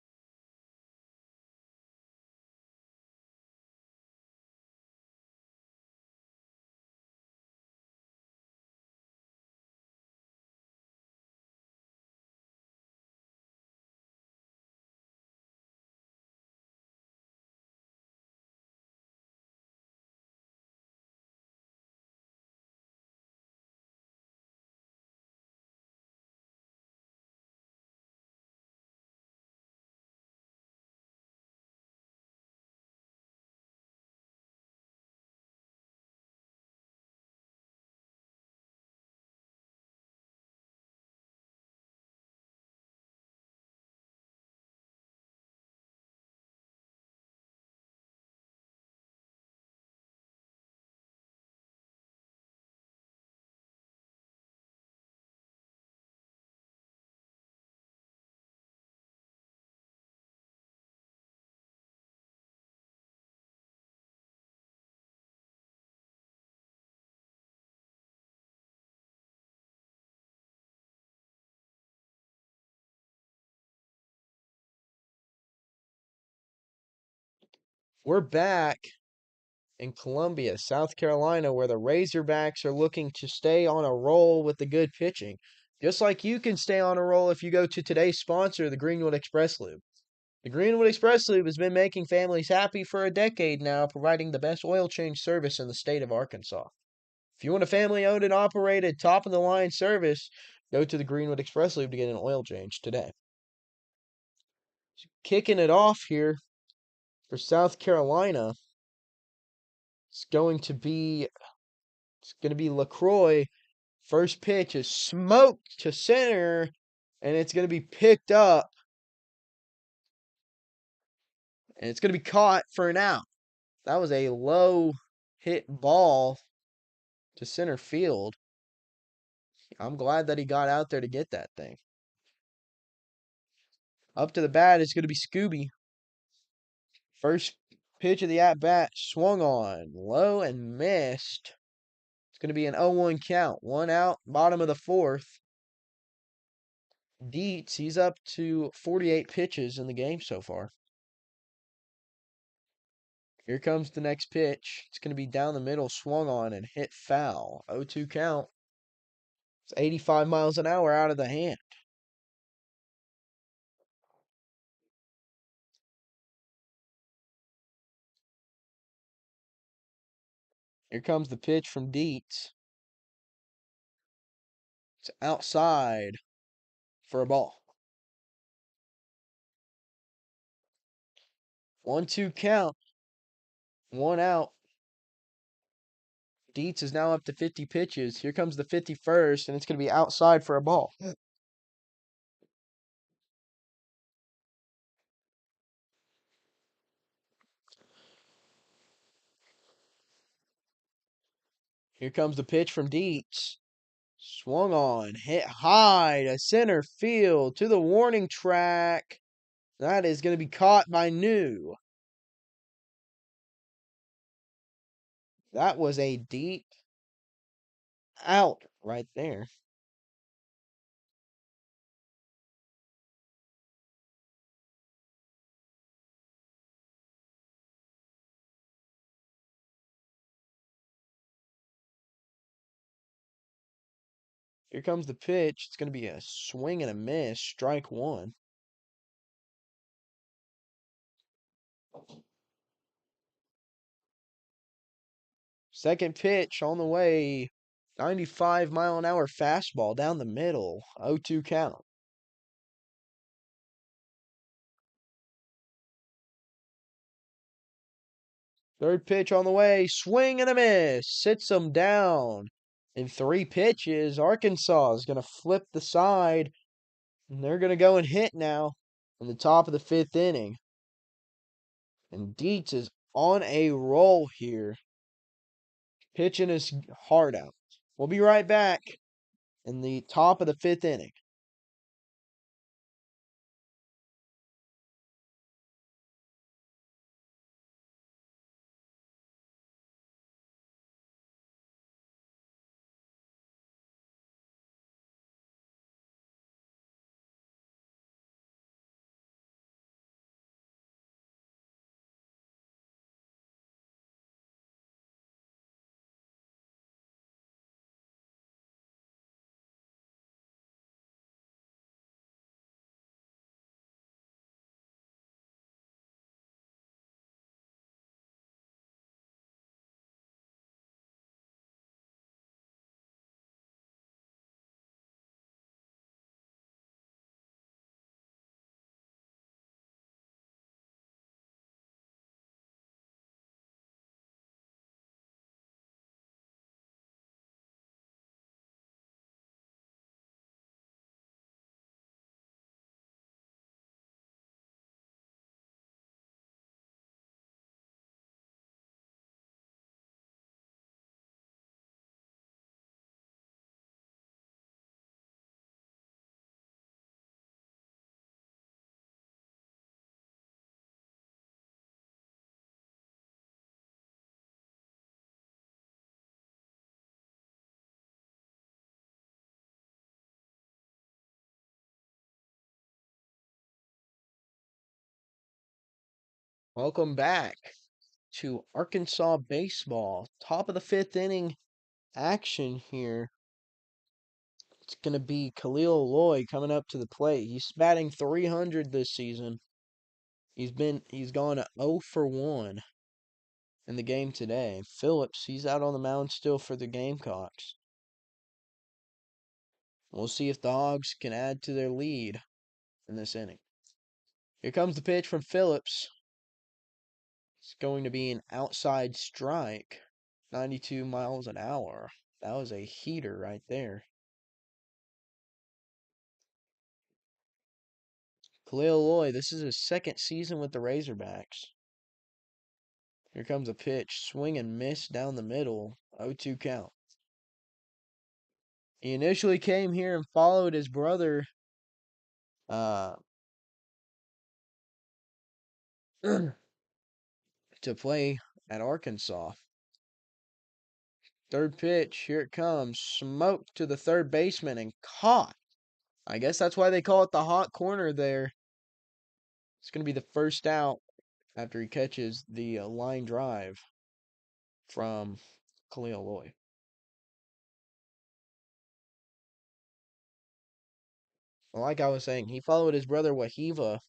We're back in Columbia, South Carolina, where the Razorbacks are looking to stay on a roll with the good pitching. Just like you can stay on a roll if you go to today's sponsor, the Greenwood Express Lube. The Greenwood Express Lube has been making families happy for a decade now, providing the best oil change service in the state of Arkansas. If you want a family owned and operated, top of the line service, go to the Greenwood Express Lube to get an oil change today. Kicking it off here for South Carolina, it's going to be LaCroix. First pitch is smoked to center, and it's going to be picked up And it's going to be caught for an out. That was a low hit ball to center field. I'm glad that he got out there to get that thing. Up to the bat is going to be Scooby. First pitch of the at bat swung on, low and missed. It's going to be an 0-1 count. One out, bottom of the fourth. Dietz, he's up to 48 pitches in the game so far. Here comes the next pitch. It's going to be down the middle, swung on and hit foul. 0-2 count. It's 85 miles an hour out of the hand. Here comes the pitch from Dietz. It's outside for a ball. 1-2 count. One out. Dietz is now up to 50 pitches. Here comes the 51st, and it's going to be outside for a ball. Here comes the pitch from Dietz. Swung on, hit high to center field to the warning track. That is going to be caught by New. That was a deep out right there. Here comes the pitch. It's going to be a swing and a miss. Strike one. Second pitch on the way. 95-mile-an-hour fastball down the middle. 0-2 count. Third pitch on the way. Swing and a miss. Sits them down. In three pitches, Arkansas is going to flip the side. And they're going to go and hit now in the top of the fifth inning. And Dietz is on a roll here. Pitching his heart out. We'll be right back in the top of the fifth inning. Welcome back to Arkansas baseball. Top of the fifth inning action here. It's going to be Khalil Lloyd coming up to the plate. He's batting 300 this season. He's gone 0 for 1 in the game today. Phillips, he's out on the mound still for the Gamecocks. We'll see if the Hogs can add to their lead in this inning. Here comes the pitch from Phillips. It's going to be an outside strike. 92 miles an hour. That was a heater right there. Khalil Lloyd, this is his second season with the Razorbacks. Here comes a pitch. Swing and miss down the middle. 0-2 count. He initially came here and followed his brother uh, to play at Arkansas. Third pitch. Here it comes. Smoked to the third baseman and caught. I guess that's why they call it the hot corner there. It's going to be the first out after he catches the line drive from Khalil Lloyd. Like I was saying, he followed his brother Wahiva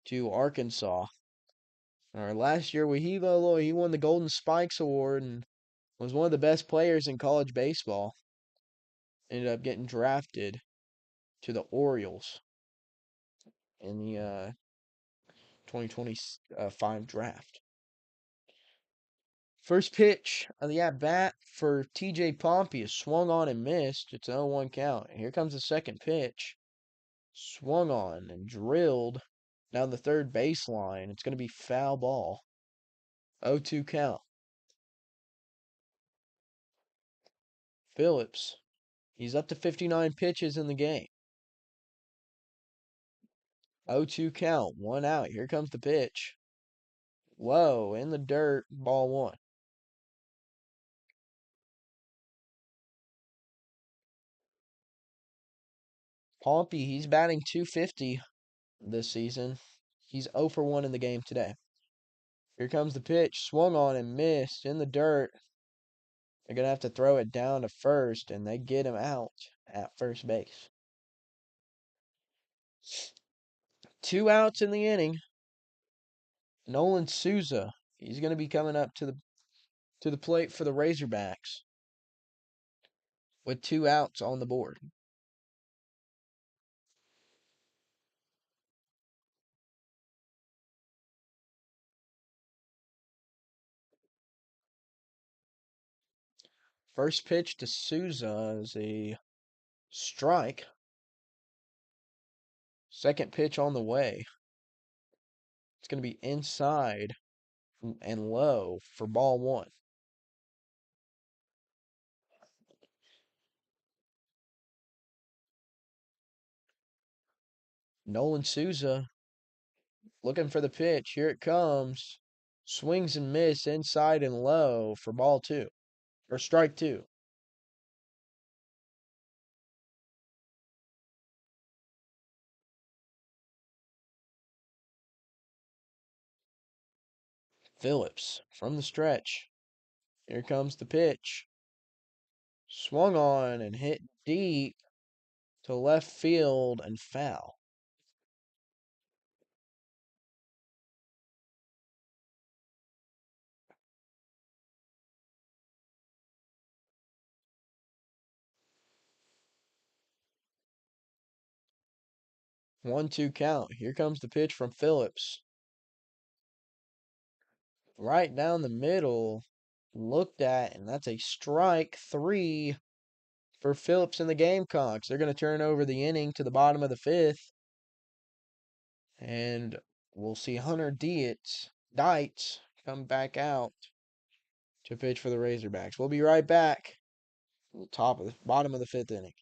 to Arkansas. Last year, Wahiva Lloyd, he won the Golden Spikes Award and was one of the best players in college baseball. Ended up getting drafted to the Orioles in the 2025 draft. First pitch of the at bat for TJ Pompey is swung on and missed. It's an 0-1 count. And here comes the second pitch. Swung on and drilled down the third baseline. It's going to be foul ball. 0-2 count. Phillips. He's up to 59 pitches in the game. 0-2 count. One out. Here comes the pitch. Whoa, in the dirt. Ball one. Pompey, he's batting .250 this season. He's 0 for 1 in the game today. Here comes the pitch. Swung on and missed in the dirt. They're going to have to throw it down to first, and they get him out at first base. 2 outs in the inning. Nolan Souza, he's going to be coming up to the plate for the Razorbacks with 2 outs on the board. First pitch to Souza is a strike. Second pitch on the way. It's going to be inside and low for ball one. Nolan Souza looking for the pitch. Here it comes. Swings and miss inside and low for ball two. Or strike two. Phillips from the stretch. Here comes the pitch. Swung on and hit deep to left field and foul. One, two count. Here comes the pitch from Phillips. Right down the middle. Looked at, and that's a strike three for Phillips and the Gamecocks. They're going to turn over the inning to the bottom of the fifth. And we'll see Hunter Dietz come back out to pitch for the Razorbacks. We'll be right back. Bottom of the fifth inning.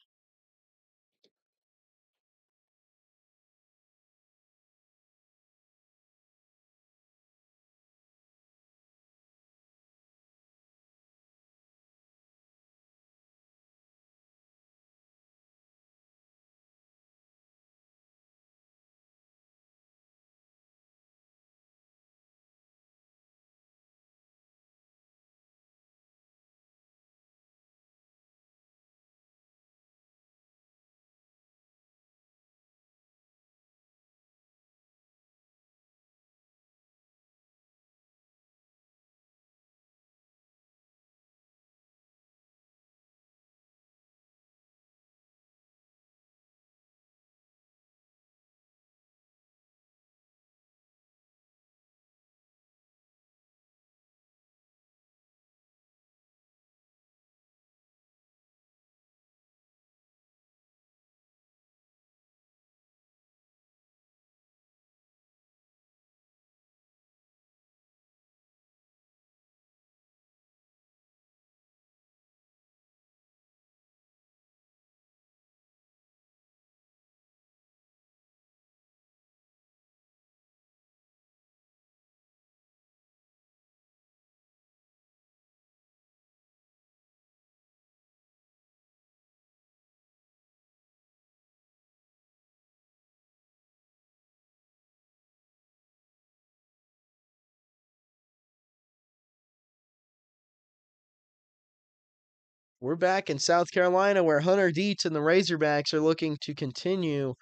We're back in South Carolina where Hunter Dietz and the Razorbacks are looking to continue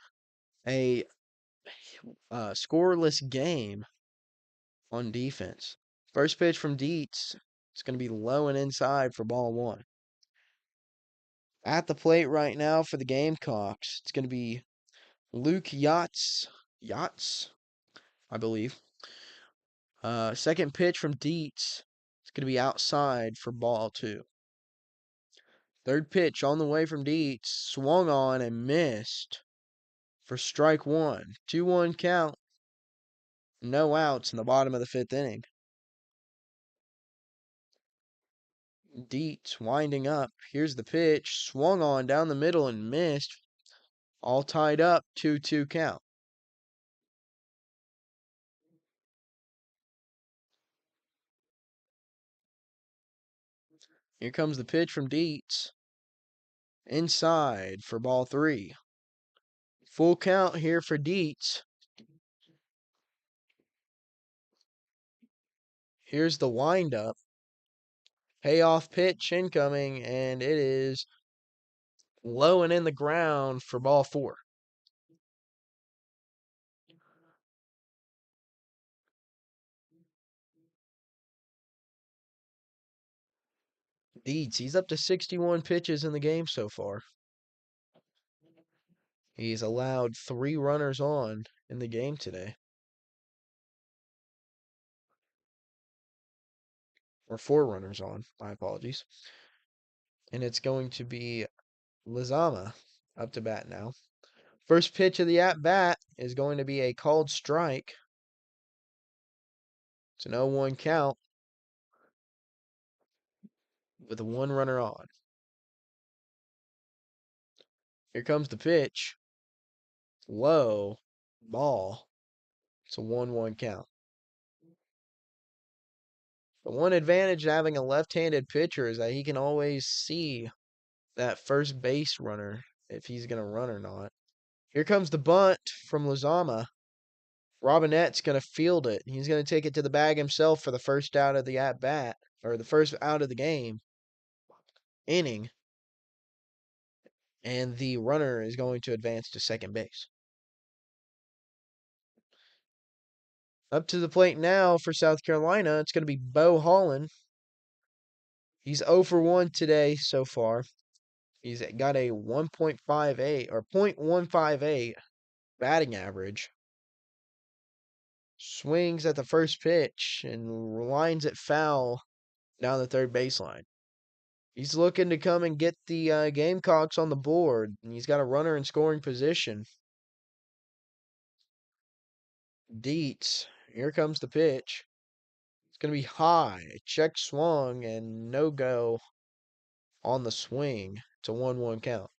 a scoreless game on defense. First pitch from Dietz. It's going to be low and inside for ball one. At the plate right now for the Gamecocks, it's going to be Luke Yachts, I believe. Second pitch from Dietz. It's going to be outside for ball two. Third pitch on the way from Dietz. Swung on and missed for strike one. 2-1 count. No outs in the bottom of the fifth inning. Dietz winding up. Here's the pitch. Swung on down the middle and missed. All tied up. 2-2 count. Here comes the pitch from Dietz. Inside for ball three. Full count here for Dietz. Here's the windup. Payoff pitch incoming, and it is low and in the ground for ball four. Dietz, he's up to 61 pitches in the game so far. He's allowed 3 runners on in the game today. Or 4 runners on, my apologies. And it's going to be Lizama up to bat now. First pitch of the at-bat is going to be a called strike. It's an 0-1 count with a 1 runner on. Here comes the pitch. Low. Ball. It's a 1-1 count. The one advantage of having a left-handed pitcher is that he can always see that first base runner if he's going to run or not. Here comes the bunt from Lizama. Robinette's going to field it. He's going to take it to the bag himself for the first out of the at-bat, or the first out of the game, inning. And the runner is going to advance to second base. Up to the plate now for South Carolina, it's going to be Bo Holland. He's 0 for 1 today so far. He's got a 1.58 or .158 batting average. Swings at the first pitch and lines it foul down the third baseline. He's looking to come and get the Gamecocks on the board, and he's got a runner in scoring position. Dietz, here comes the pitch. It's going to be high, check swung, and no go on the swing. It's a 1-1 count.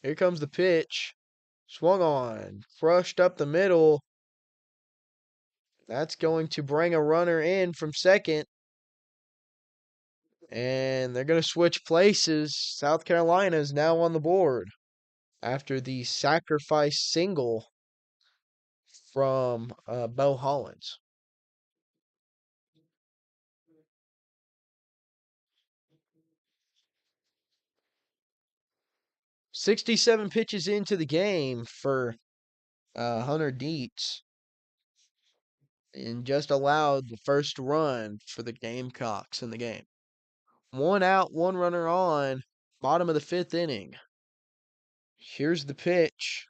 Here comes the pitch. Swung on, crushed up the middle. That's going to bring a runner in from second. And they're going to switch places. South Carolina is now on the board after the sacrifice single from Bo Hollins. "67 pitches into the game for Hunter Dietz, and just allowed the first run for the Gamecocks in the game. 1 out, 1 runner on, bottom of the fifth inning. Here's the pitch.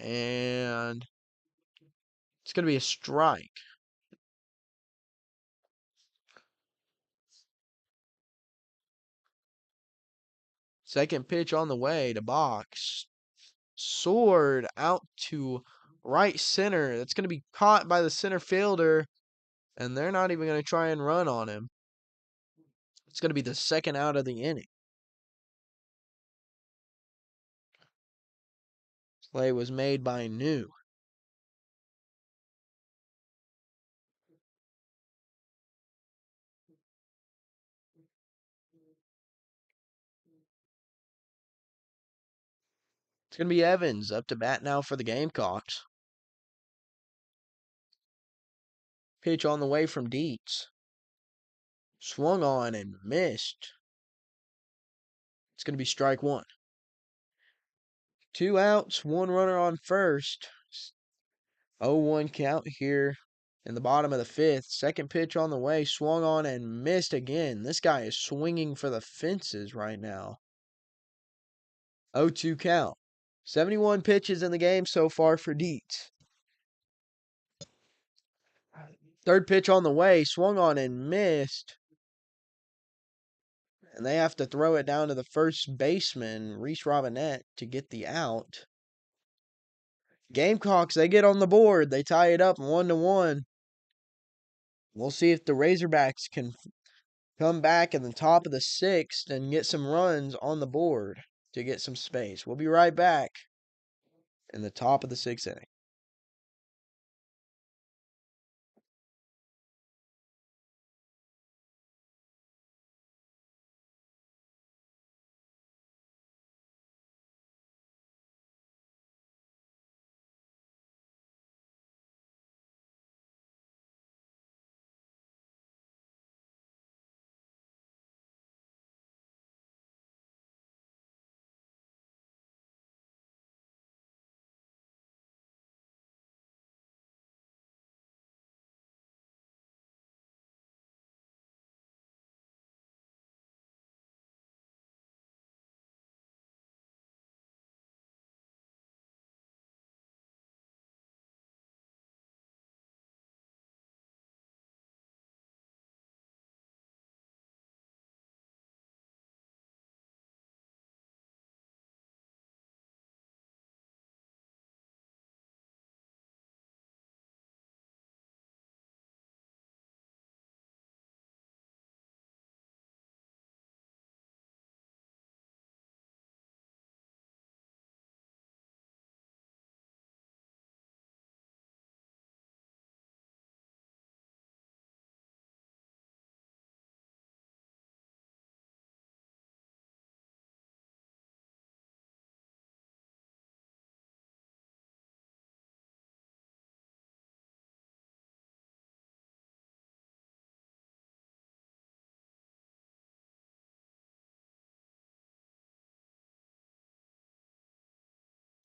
And it's going to be a strike. Second pitch on the way to box. Soared out to right center. That's going to be caught by the center fielder, and they're not even going to try and run on him. It's going to be the second out of the inning. Play was made by New. It's going to be Evans up to bat now for the Gamecocks. Pitch on the way from Dietz. Swung on and missed. It's going to be strike one. 2 outs, 1 runner on first. 0-1 count here in the bottom of the fifth. Second pitch on the way, swung on and missed again. This guy is swinging for the fences right now. 0-2 count. 71 pitches in the game so far for Dietz. Third pitch on the way, swung on and missed. And they have to throw it down to the first baseman, Reese Robinette, to get the out. Gamecocks, they get on the board. They tie it up 1-1. We'll see if the Razorbacks can come back in the top of the sixth and get some runs on the board to get some space. We'll be right back in the top of the sixth inning.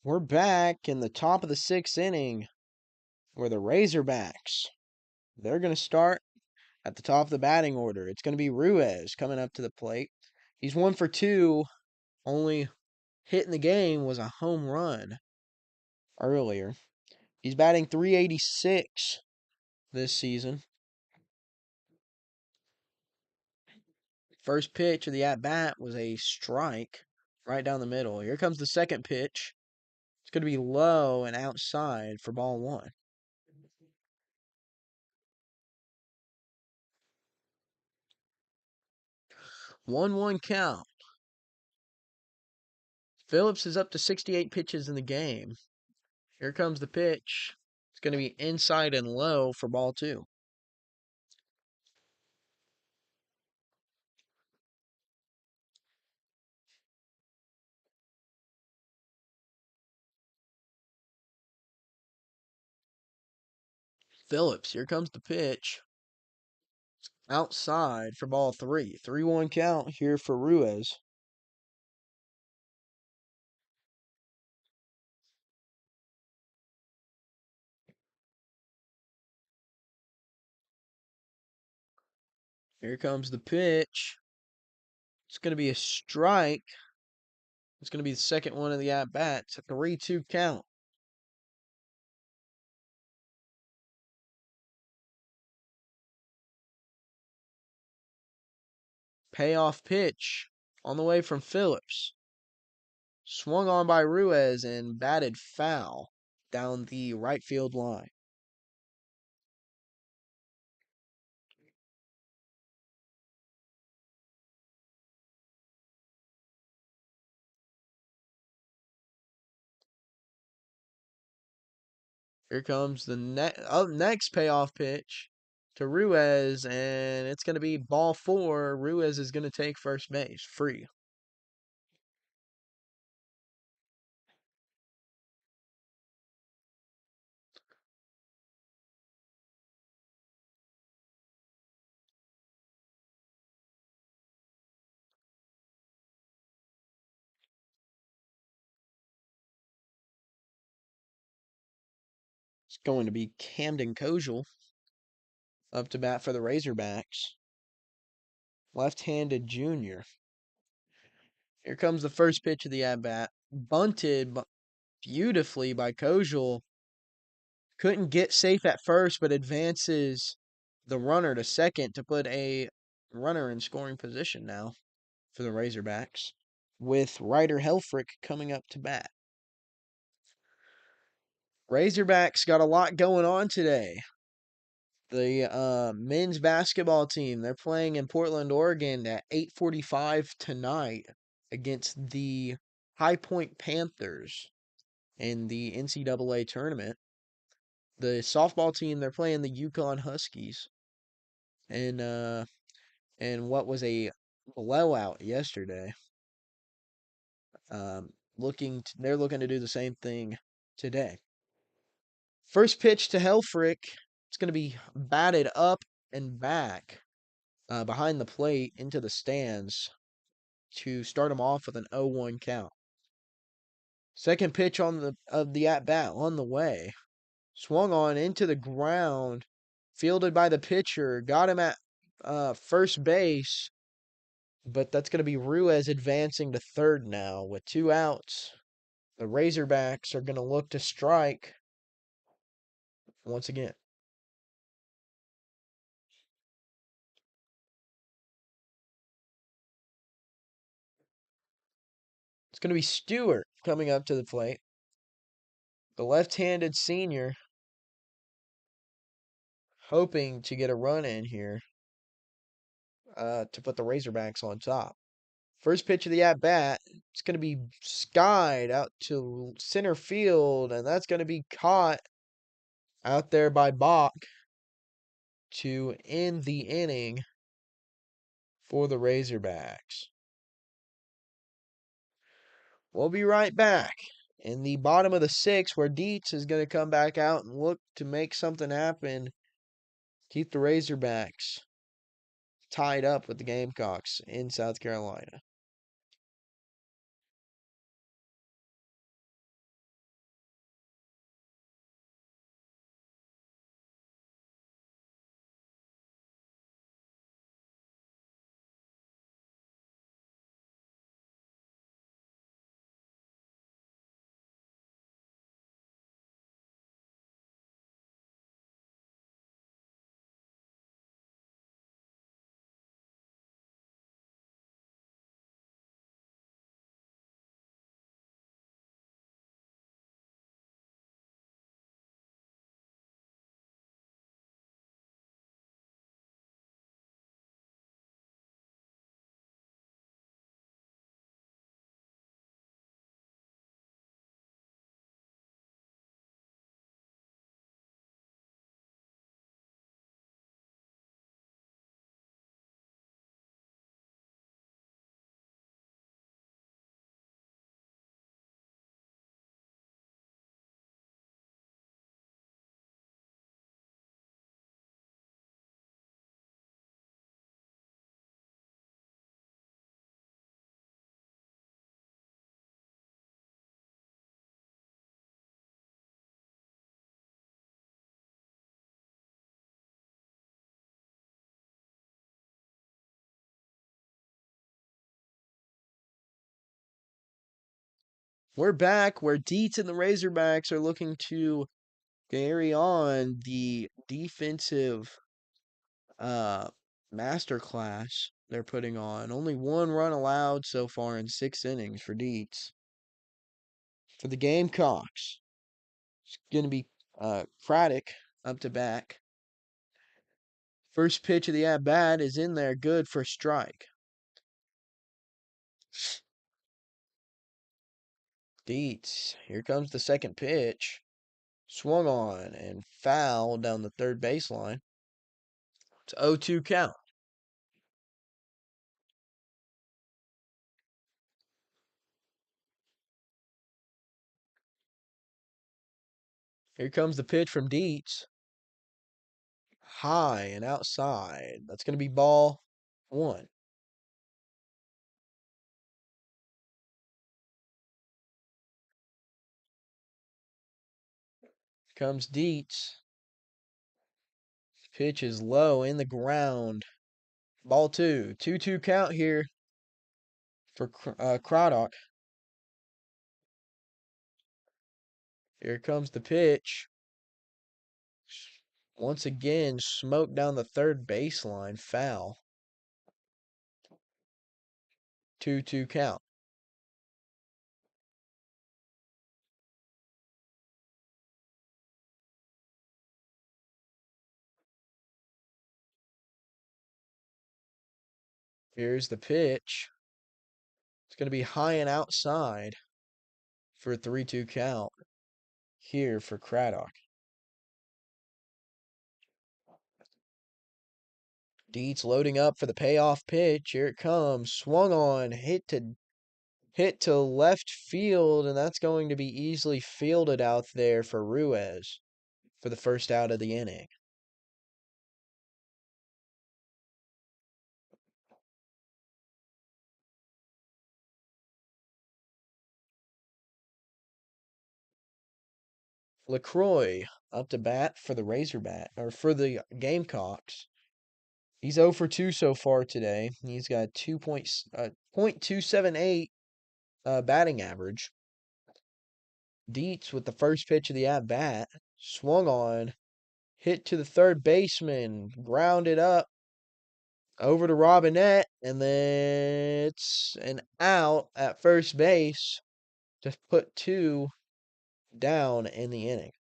We're back in the top of the sixth inning where the Razorbacks, they're going to start at the top of the batting order. It's going to be Ruiz coming up to the plate. He's 1 for 2. Only hit in the game was a home run earlier. He's batting .386 this season. First pitch of the at-bat was a strike right down the middle. Here comes the second pitch. It's going to be low and outside for ball one. 1-1 count. Phillips is up to 68 pitches in the game. Here comes the pitch. It's going to be inside and low for ball two. Phillips, here comes the pitch. Outside for ball three. 3-1 count here for Ruiz. Here comes the pitch. It's going to be a strike. It's going to be the second one of the at-bat. It's a 3-2 count. Payoff pitch on the way from Phillips. Swung on by Ruiz and batted foul down the right field line. Here comes the next payoff pitch to Ruiz, and it's going to be ball four. Ruiz is going to take first base free. It's going to be Camden Kojal up to bat for the Razorbacks. Left-handed junior. Here comes the first pitch of the at-bat. Bunted beautifully by Kojal. Couldn't get safe at first, but advances the runner to second to put a runner in scoring position now for the Razorbacks, with Ryder Helfrich coming up to bat. Razorbacks got a lot going on today. The men's basketball team, they're playing in Portland, Oregon at 8:45 tonight against the High Point Panthers in the NCAA tournament. The softball team, they're playing the Yukon Huskies in what was a blowout yesterday. They're looking to do the same thing today. First pitch to Helfrich. It's going to be batted up and back behind the plate into the stands to start him off with an 0-1 count. Second pitch of the at bat on the way. Swung on into the ground, fielded by the pitcher, got him at first base, but that's going to be Ruiz advancing to third now with 2 outs. The Razorbacks are going to look to strike once again. It's going to be Stewart coming up to the plate. The left-handed senior hoping to get a run in here to put the Razorbacks on top. First pitch of the at-bat, it's going to be skied out to center field, and that's going to be caught out there by Bach to end the inning for the Razorbacks. We'll be right back in the bottom of the 6th, where Dietz is going to come back out and look to make something happen, keep the Razorbacks tied up with the Gamecocks in South Carolina. We're back where Dietz and the Razorbacks are looking to carry on the defensive uh masterclass they're putting on. Only 1 run allowed so far in 6 innings for Dietz. For the Gamecocks, it's going to be Craddock up to back. First pitch of the at bat is in there, good for strike. Dietz, here comes the second pitch. Swung on and fouled down the third baseline. It's 0-2 count. Here comes the pitch from Dietz. High and outside. That's going to be ball 1. Comes Dietz. Pitch is low in the ground. Ball two. 2-2 count here for Craddock. Here comes the pitch. Once again, smoked down the third baseline. Foul. 2-2 count. Here's the pitch. It's going to be high and outside for a 3-2 count here for Craddock. Dietz loading up for the payoff pitch. Here it comes. Swung on. Hit to left field, and that's going to be easily fielded out there for Ruiz for the first out of the inning. LaCroix up to bat for the Razorback or for the Gamecocks. He's 0 for 2 so far today. He's got .278 batting average. Dietz with the first pitch of the at bat, swung on, hit to the third baseman, grounded up over to Robinette, and then it's an out at first base to put two down in the inning.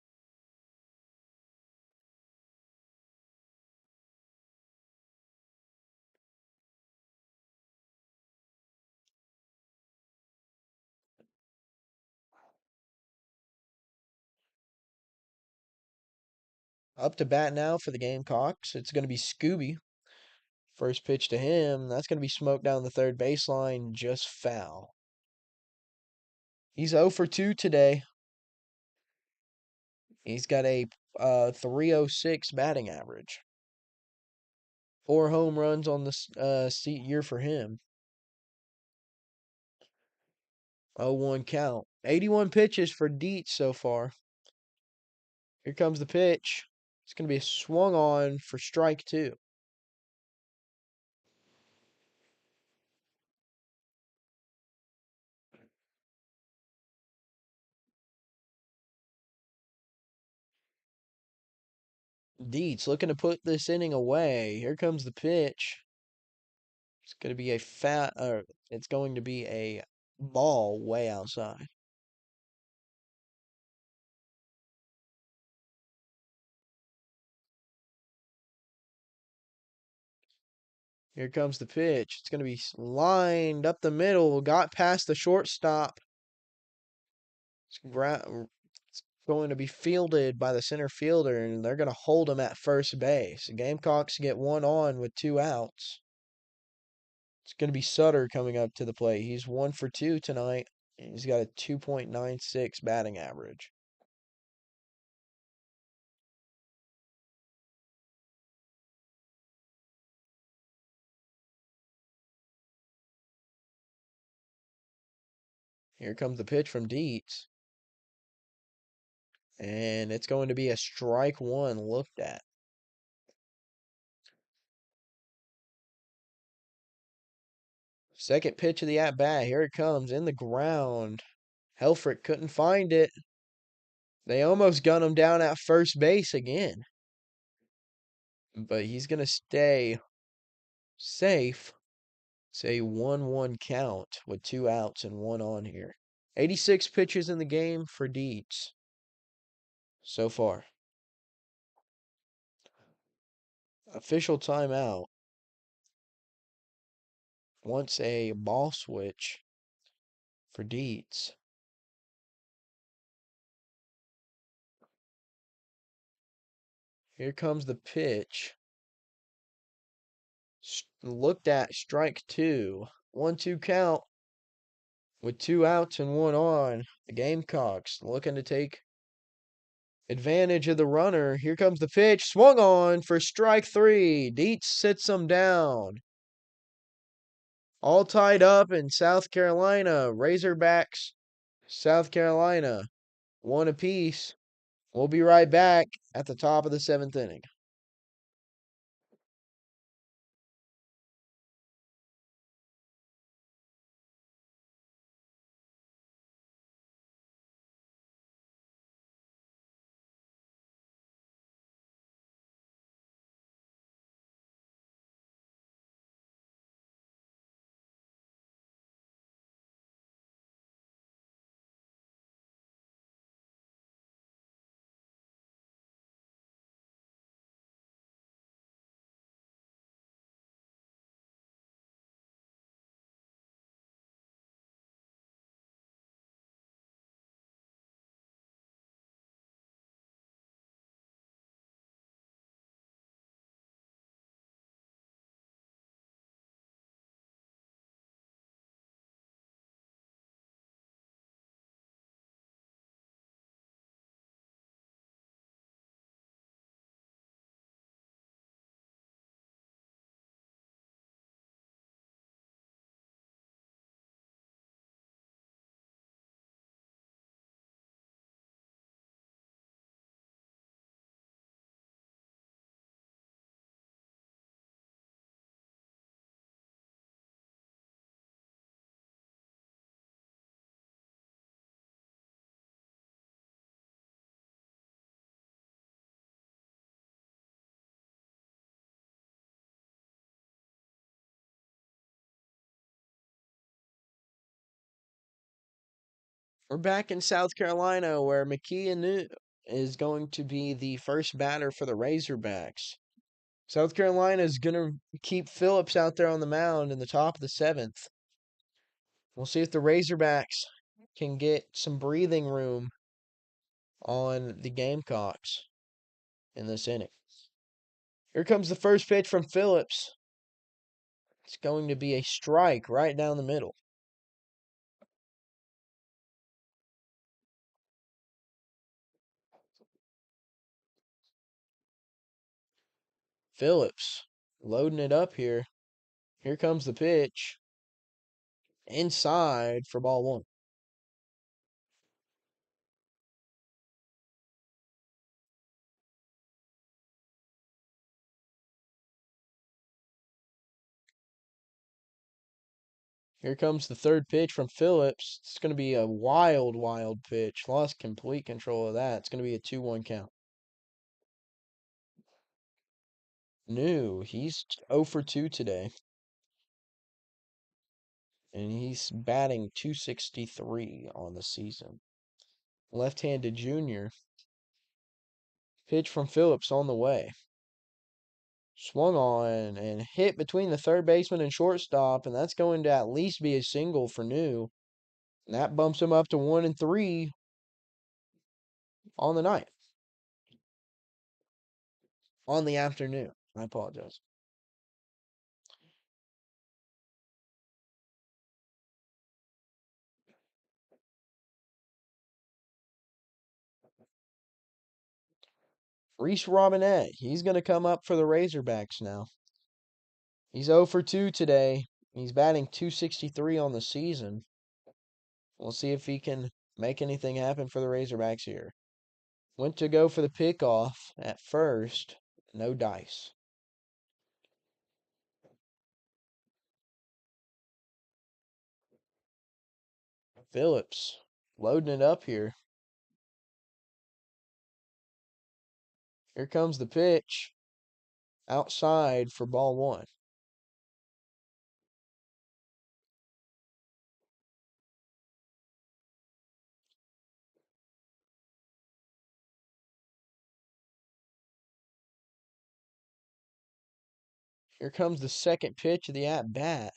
Up to bat now for the Gamecocks. It's going to be Scooby. First pitch to him. That's going to be smoked down the third baseline. Just foul. He's 0 for 2 today. He's got a .306 batting average. 4 home runs on the year for him. 0-1 count. 81 pitches for Dietz so far. Here comes the pitch. It's going to be swung on for strike two. Dietz looking to put this inning away. Here comes the pitch. It's going to be it's going to be a ball way outside. Here comes the pitch. It's going to be lined up the middle. Got past the shortstop. It's going to be fielded by the center fielder, and they're going to hold him at first base. The Gamecocks get one on with 2 outs. It's going to be Sutter coming up to the plate. He's 1 for 2 tonight. He's got a .296 batting average. Here comes the pitch from Dietz. And it's going to be a strike one looked at. Second pitch of the at bat. Here it comes in the ground. Helfrich couldn't find it. They almost gunned him down at first base again. But he's going to stay safe. It's a 1-1 count with 2 outs and 1 on here. 86 pitches in the game for Dietz so far. Official timeout. Wants a ball switch for Dietz. Here comes the pitch. Looked at strike two. 1-2 count with 2 outs and 1 on. The Gamecocks looking to take advantage of the runner. Here comes the pitch. Swung on for strike 3. Dietz sits him down. All tied up in South Carolina. Razorbacks, South Carolina. 1 apiece. We'll be right back at the top of the seventh inning. We're back in South Carolina where McKee is going to be the first batter for the Razorbacks. South Carolina is going to keep Phillips out there on the mound in the top of the seventh. We'll see if the Razorbacks can get some breathing room on the Gamecocks in this inning. Here comes the first pitch from Phillips. It's going to be a strike right down the middle. Phillips loading it up here. Here comes the pitch. Inside for ball one. Here comes the third pitch from Phillips. It's going to be a wild, wild pitch. Lost complete control of that. It's going to be a 2-1 count. New, he's 0 for 2 today. And he's batting 263 on the season. Left-handed junior. Pitch from Phillips on the way. Swung on and hit between the third baseman and shortstop, and that's going to at least be a single for New. And that bumps him up to 1-3 on the night. On the afternoon. I apologize. Reese Robinette, he's going to come up for the Razorbacks now. He's 0 for 2 today. He's batting 263 on the season. We'll see if he can make anything happen for the Razorbacks here. Went to go for the pickoff at first. No dice. Phillips loading it up here. Here comes the pitch. Outside for ball one. Here comes the second pitch of the at-bat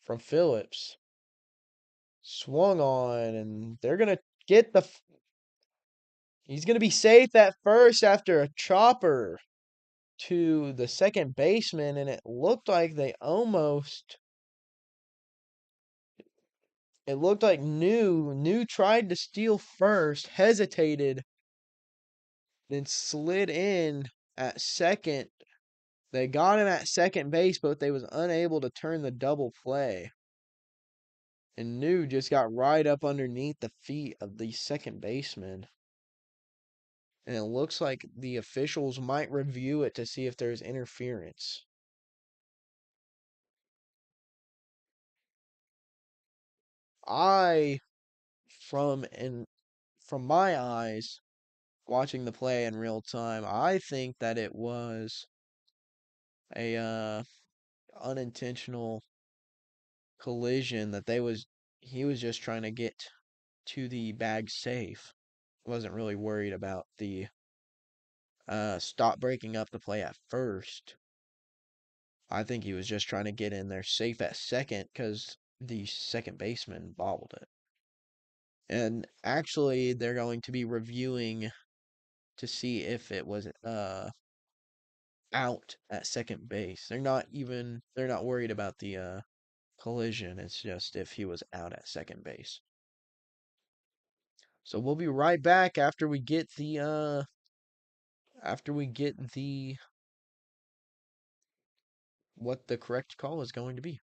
from Phillips. Swung on, and they're going to get the... He's going to be safe at first after a chopper to the second baseman, and it looked like they almost... It looked like New tried to steal first, hesitated, then slid in at second. They got him at second base, but they was unable to turn the double play. And New just got right up underneath the feet of the second baseman and it looks like the officials might review it to see if there's interference. I, from my eyes, watching the play in real time, I think that it was a unintentional collision that he was just trying to get to the bag safe. Wasn't really worried about the stop breaking up the play at first. I think he was just trying to get in there safe at second because the second baseman bobbled it. And actually, they're going to be reviewing to see if it was out at second base. They're not worried about the collision. It's just if he was out at second base. So we'll be right back after we get the what the correct call is going to be.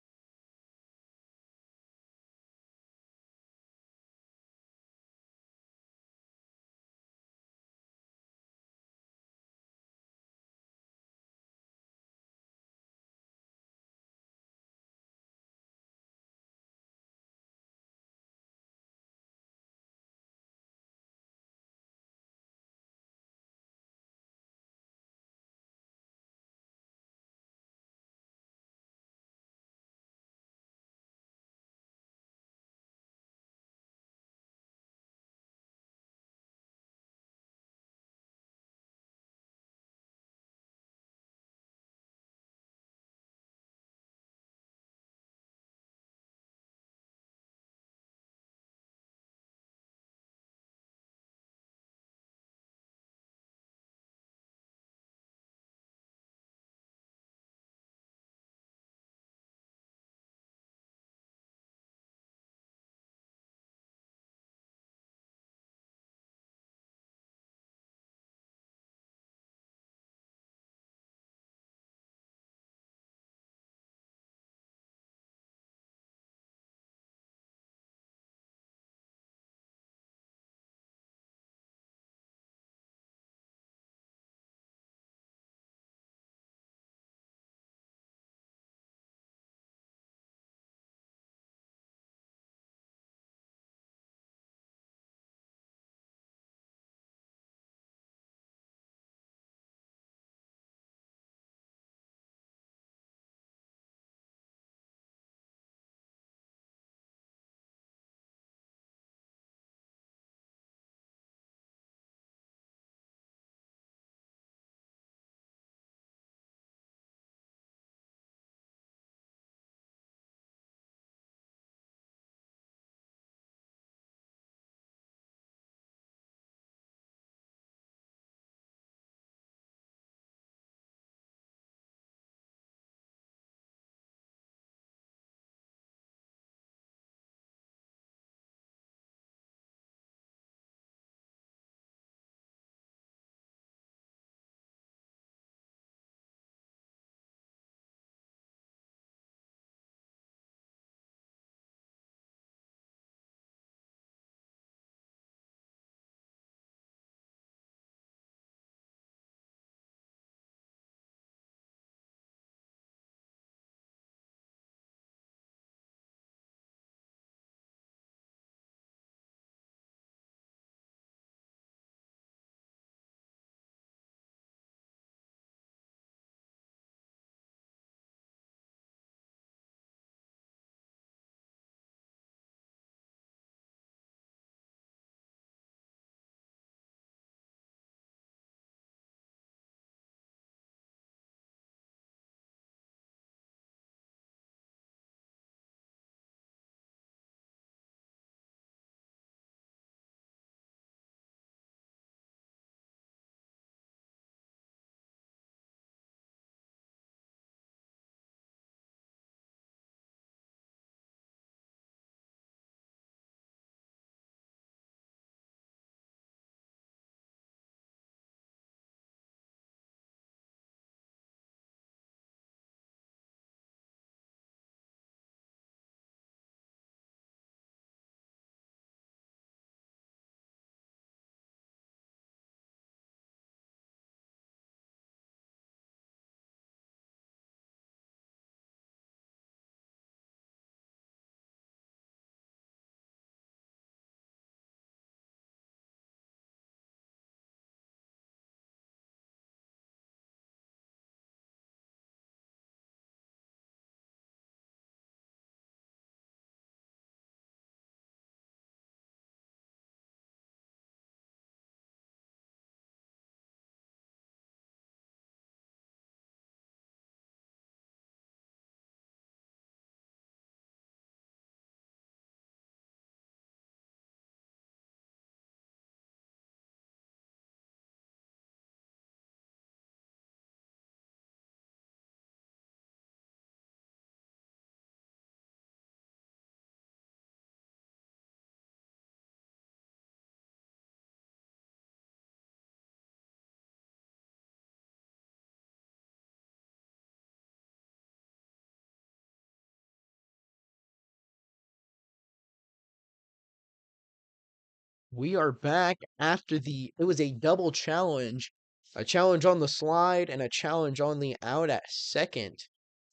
We are back after it was a double challenge, a challenge on the slide and a challenge on the out at second.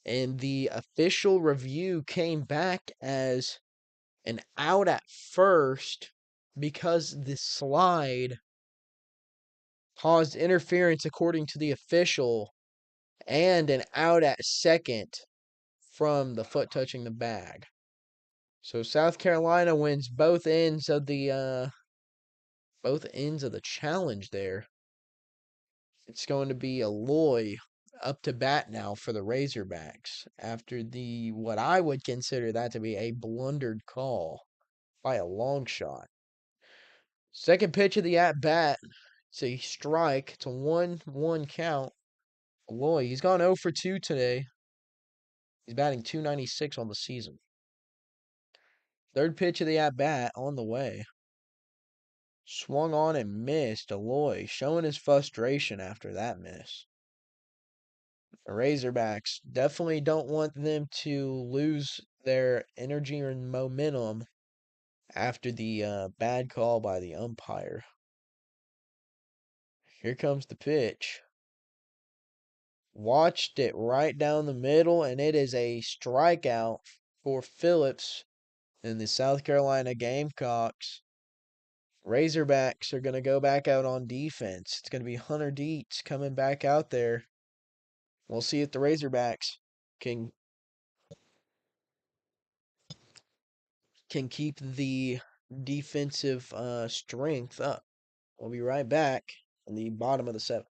And the official review came back as an out at first because the slide caused interference according to the official, and an out at second from the foot touching the bag. So South Carolina wins both ends of the challenge there. It's going to be Aloy up to bat now for the Razorbacks after the what I would consider that to be a blundered call by a long shot. Second pitch of the at bat. It's a strike. It's a 1-1 count. Aloy, he's gone 0 for 2 today. He's batting .296 on the season. Third pitch of the at bat on the way. Swung on and missed. Aloy showing his frustration after that miss. The Razorbacks definitely don't want them to lose their energy and momentum after the bad call by the umpire. Here comes the pitch. Watched it right down the middle, and it is a strikeout for Phillips and the South Carolina Gamecocks. Razorbacks are going to go back out on defense. It's going to be Hunter Dietz coming back out there. We'll see if the Razorbacks can keep the defensive strength up. We'll be right back in the bottom of the seventh.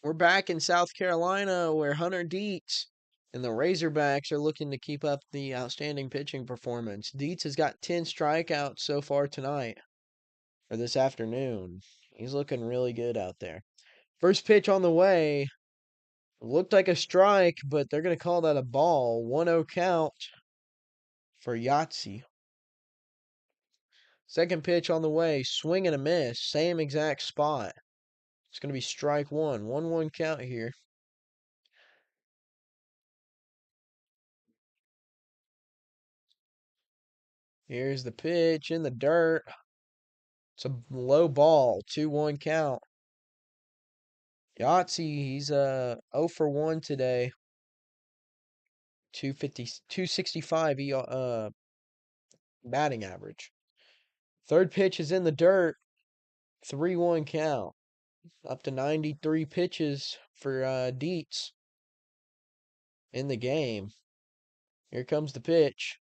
We're back in South Carolina where Hunter Dietz and the Razorbacks are looking to keep up the outstanding pitching performance. Dietz has got 10 strikeouts so far tonight, or this afternoon. He's looking really good out there. First pitch on the way. Looked like a strike, but they're going to call that a ball. 1-0 count for Yahtzee. Second pitch on the way. Swing and a miss. Same exact spot. It's going to be strike one. 1-1 count here. Here's the pitch in the dirt. It's a low ball. 2-1 count. Yahtzee, he's 0 for 1 today. 265 batting average. Third pitch is in the dirt. 3-1 count. Up to 93 pitches for Dietz in the game. Here comes the pitch.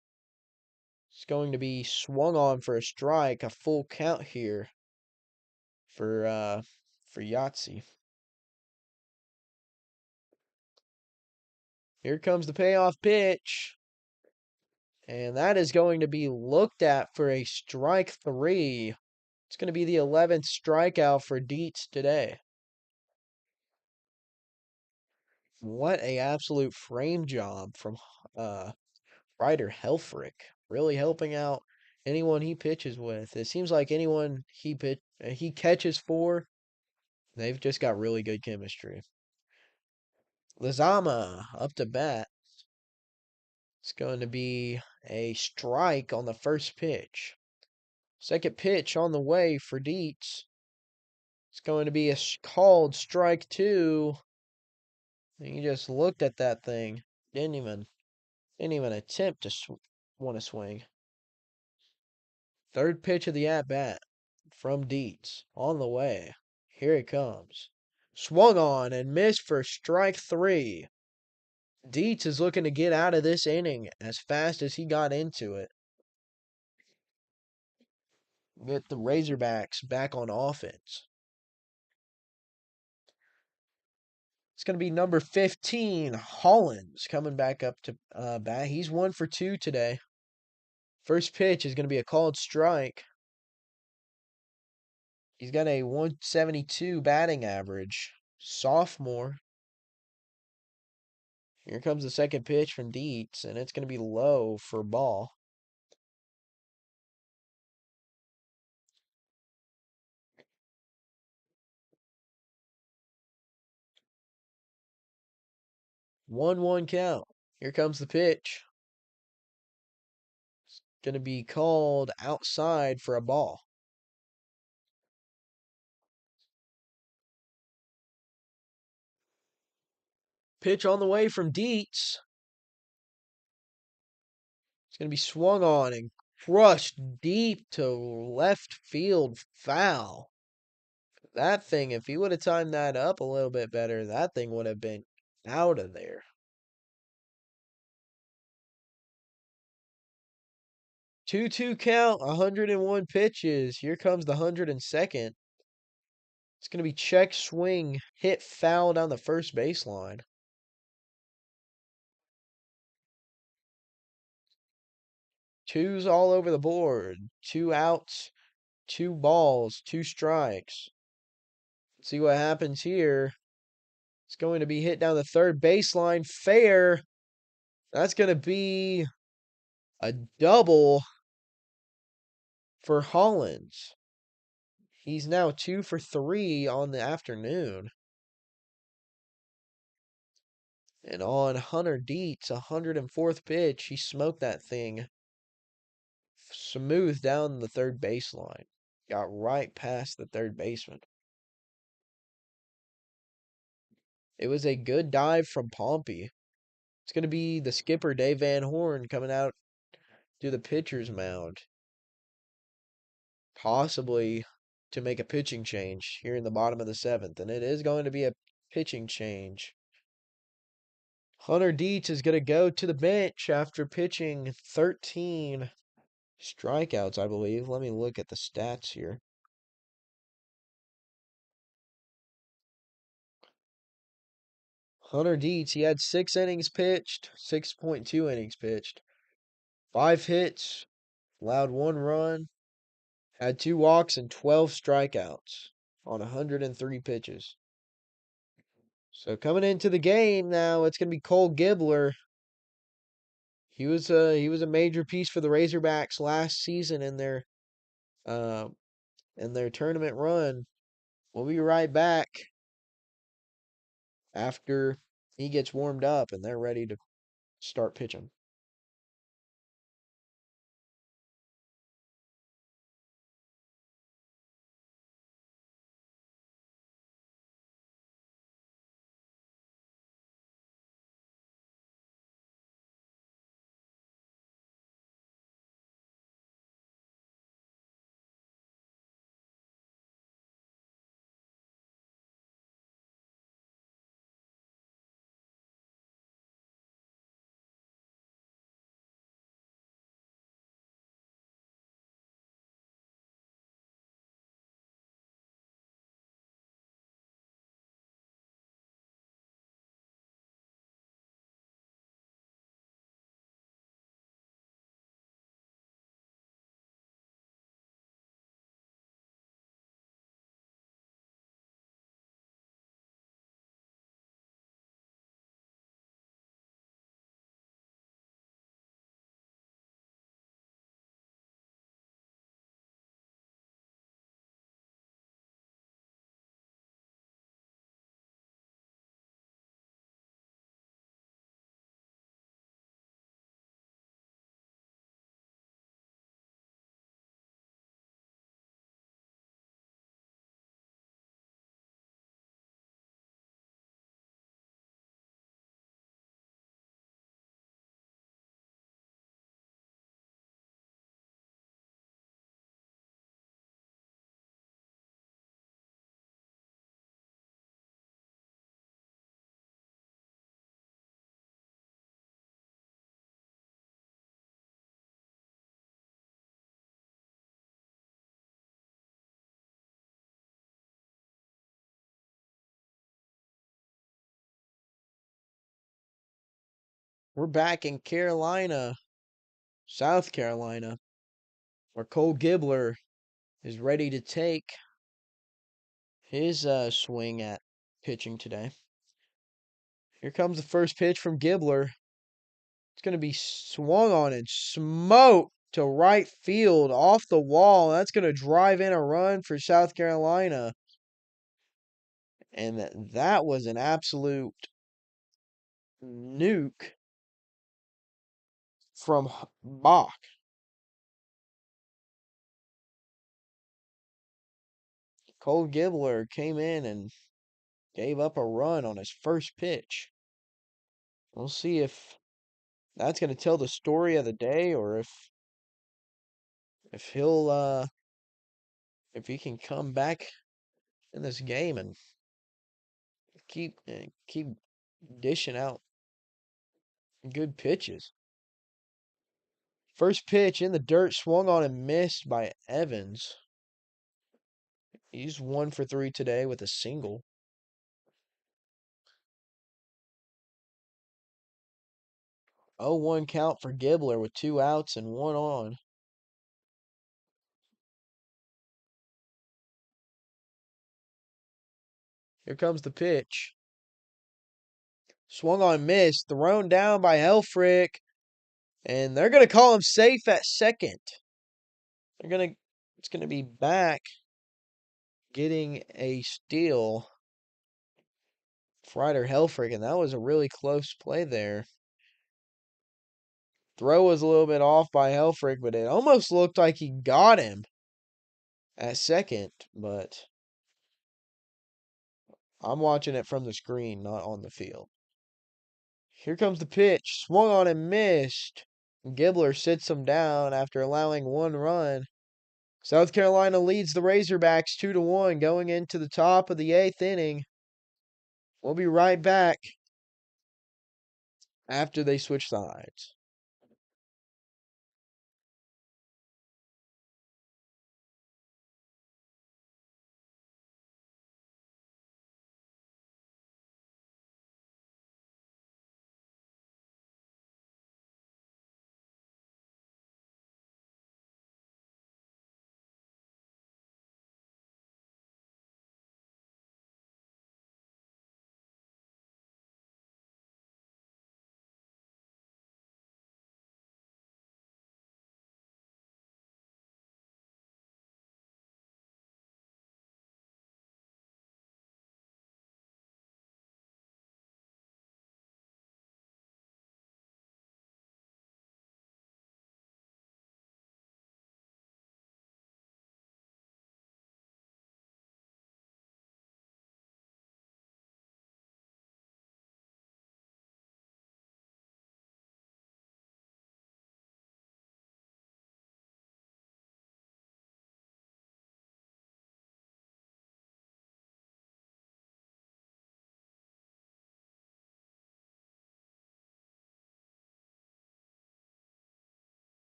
It's going to be swung on for a strike, a full count here for Yahtzee. Here comes the payoff pitch. And that is going to be looked at for a strike 3. It's going to be the 11th strikeout for Dietz today. What a absolute frame job from Ryder Helfrich really helping out anyone he pitches with. It seems like anyone he catches for, they've just got really good chemistry. Lizama up to bat. It's going to be a strike on the first pitch. Second pitch on the way for Dietz. It's going to be a called strike two. He just looked at that thing. Didn't even attempt to want to swing. Third pitch of the at bat from Dietz on the way. Here it comes. Swung on and missed for strike three. Dietz is looking to get out of this inning as fast as he got into it. Get the Razorbacks back on offense. It's going to be number 15, Hollins, coming back up to bat. He's 1 for 2 today. First pitch is going to be a called strike. He's got a 172 batting average. Sophomore. Here comes the second pitch from Dietz, and it's going to be low for ball. One count. Here comes the pitch. It's going to be called outside for a ball. Pitch on the way from Dietz. It's going to be swung on and crushed deep to left field foul. That thing, if he would have timed that up a little bit better, that thing would have been out of there. 2-2 count, 101 pitches. Here comes the 102nd. It's going to be check swing, hit foul down the first baseline. Twos all over the board. 2 outs, 2 balls, 2 strikes. Let's see what happens here. It's going to be hit down the third baseline. Fair. That's going to be a double for Hollins. He's now 2 for 3 on the afternoon. And on Hunter Dietz, 104th pitch, he smoked that thing smooth down the third baseline. Got right past the third baseman. It was a good dive from Pompey. It's going to be the skipper, Dave Van Horn, coming out to the pitcher's mound. Possibly to make a pitching change here in the bottom of the 7th. And it is going to be a pitching change. Hunter Dietz is going to go to the bench after pitching 13 strikeouts, I believe. Let me look at the stats here. Hunter Dietz, he had 6 innings pitched, 6.2 innings pitched, 5 hits, allowed 1 run, had 2 walks and 12 strikeouts on 103 pitches. So coming into the game now, it's going to be Cole Gibbler. He was a major piece for the Razorbacks last season in their tournament run. We'll be right back after he gets warmed up and they're ready to start pitching. We're back in Carolina, South Carolina, where Cole Gibbler is ready to take his swing at pitching today. Here comes the first pitch from Gibbler. It's going to be swung on and smoked to right field off the wall. That's going to drive in a run for South Carolina. And that was an absolute nuke from Bach. Cole Gibbler came in and gave up a run on his first pitch. We'll see if that's going to tell the story of the day, or if he'll if he can come back in this game and keep dishing out good pitches. First pitch in the dirt, swung on and missed by Evans. He's 1 for 3 today with a single. 0-1 count for Gibbler with 2 outs and 1 on. Here comes the pitch. Swung on, missed, thrown down by Helfrich, and they're gonna call him safe at second. It's gonna be back getting a steal. Ryder Helfrich, and that was a really close play there. Throw was a little bit off by Helfrich, but it almost looked like he got him at second, but I'm watching it from the screen, not on the field. Here comes the pitch. Swung on and missed. Gibbler sits him down after allowing 1 run. South Carolina leads the Razorbacks 2-1 going into the top of the 8th inning. We'll be right back after they switch sides.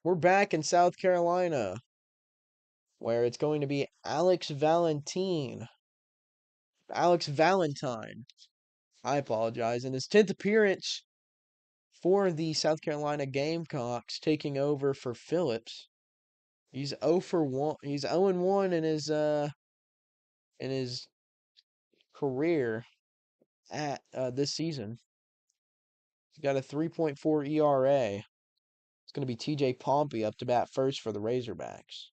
We're back in South Carolina, where it's going to be Alex Valentine. Alex Valentine. I apologize. In his 10th appearance for the South Carolina Gamecocks, taking over for Phillips. He's 0 for 1. He's 0 and 1 in his career at this season. He's got a 3.4 ERA. It's going to be TJ Pompey up to bat first for the Razorbacks.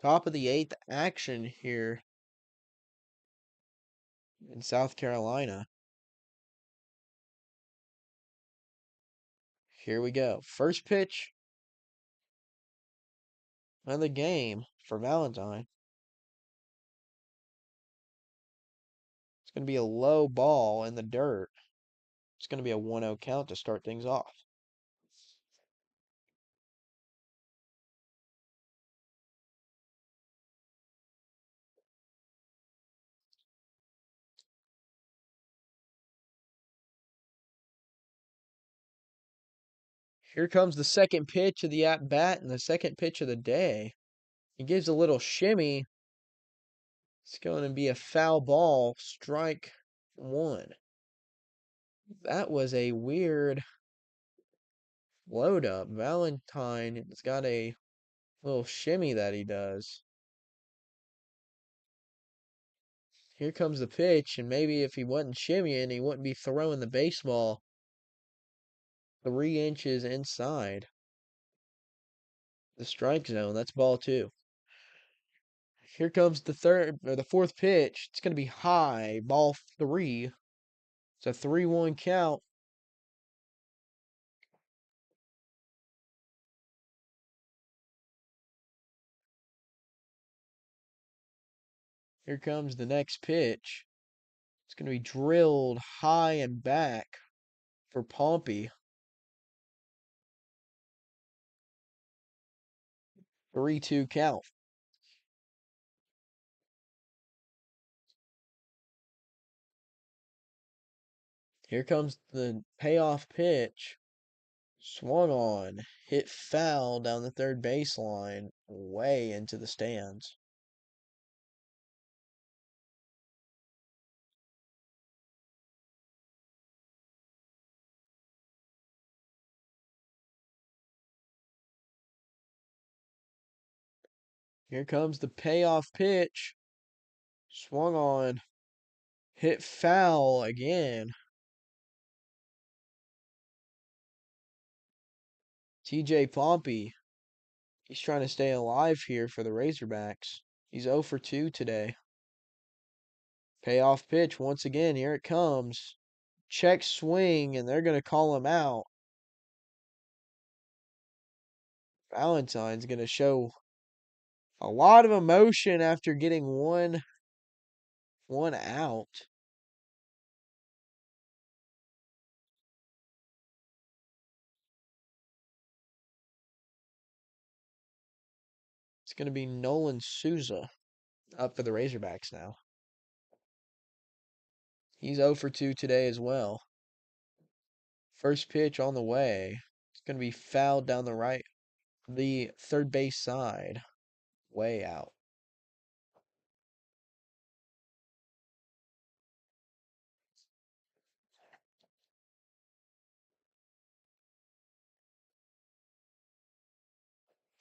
Top of the 8th action here in South Carolina. Here we go. First pitch of the game for Valentine. It's going to be a low ball in the dirt. It's going to be a 1-0 count to start things off. Here comes the second pitch of the at bat and the second pitch of the day. He gives a little shimmy. It's going to be a foul ball, strike one. That was a weird load up. Valentine has got a little shimmy that he does. Here comes the pitch, and maybe if he wasn't shimmying, he wouldn't be throwing the baseball 3 inches inside the strike zone. That's ball two. Here comes the third or the fourth pitch. It's going to be high, ball three. It's a 3-1 count. Here comes the next pitch. It's going to be drilled high and back for Pompey. 3-2 count. Here comes the payoff pitch. Swung on, hit foul down the third baseline, way into the stands. Here comes the payoff pitch. Swung on, hit foul again. TJ Pompey, he's trying to stay alive here for the Razorbacks. He's 0 for 2 today. Payoff pitch once again. Here it comes. Check swing, and they're going to call him out. Valentine's going to show a lot of emotion after getting one out. It's going to be Nolan Souza up for the Razorbacks now. He's 0 for 2 today as well. First pitch on the way. It's going to be fouled down the third base side. Way out.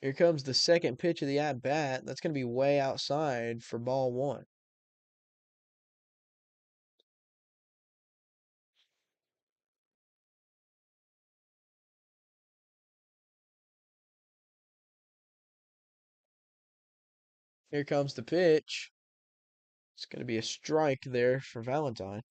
Here comes the second pitch of the at bat. That's going to be way outside for ball one. Here comes the pitch. It's going to be a strike there for Valentine.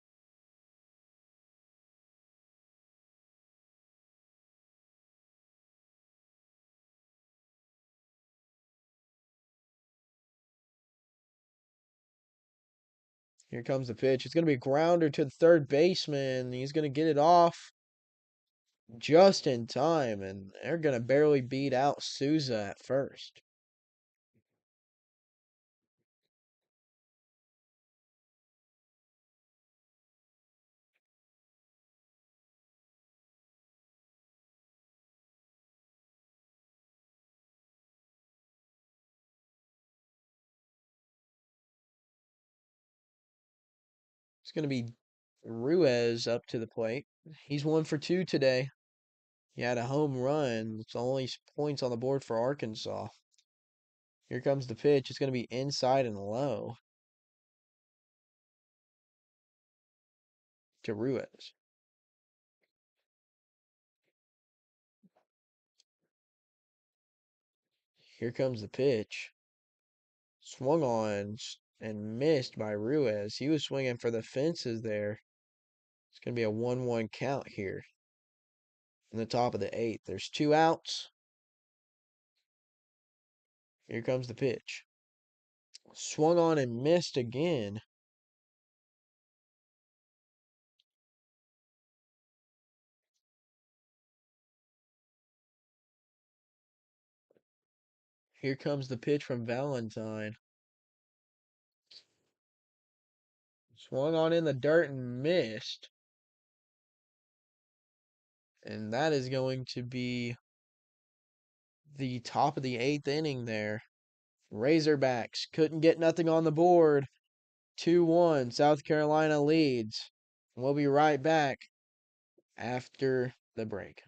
Here comes the pitch. It's going to be a grounder to the third baseman. He's going to get it off just in time, and they're going to barely beat out Souza at first. It's going to be Ruiz up to the plate. He's 1 for 2 today. He had a home run. It's only points on the board for Arkansas. Here comes the pitch. It's going to be inside and low to Ruiz. Here comes the pitch. Swung on and missed by Ruiz. He was swinging for the fences there. It's going to be a 1-1 count here. in the top of the eighth. There's 2 outs. Here comes the pitch. Swung on and missed again. Here comes the pitch from Valentine. Swung on in the dirt and missed. And that is going to be the top of the eighth inning there. Razorbacks couldn't get nothing on the board. 2-1, South Carolina leads. We'll be right back after the break.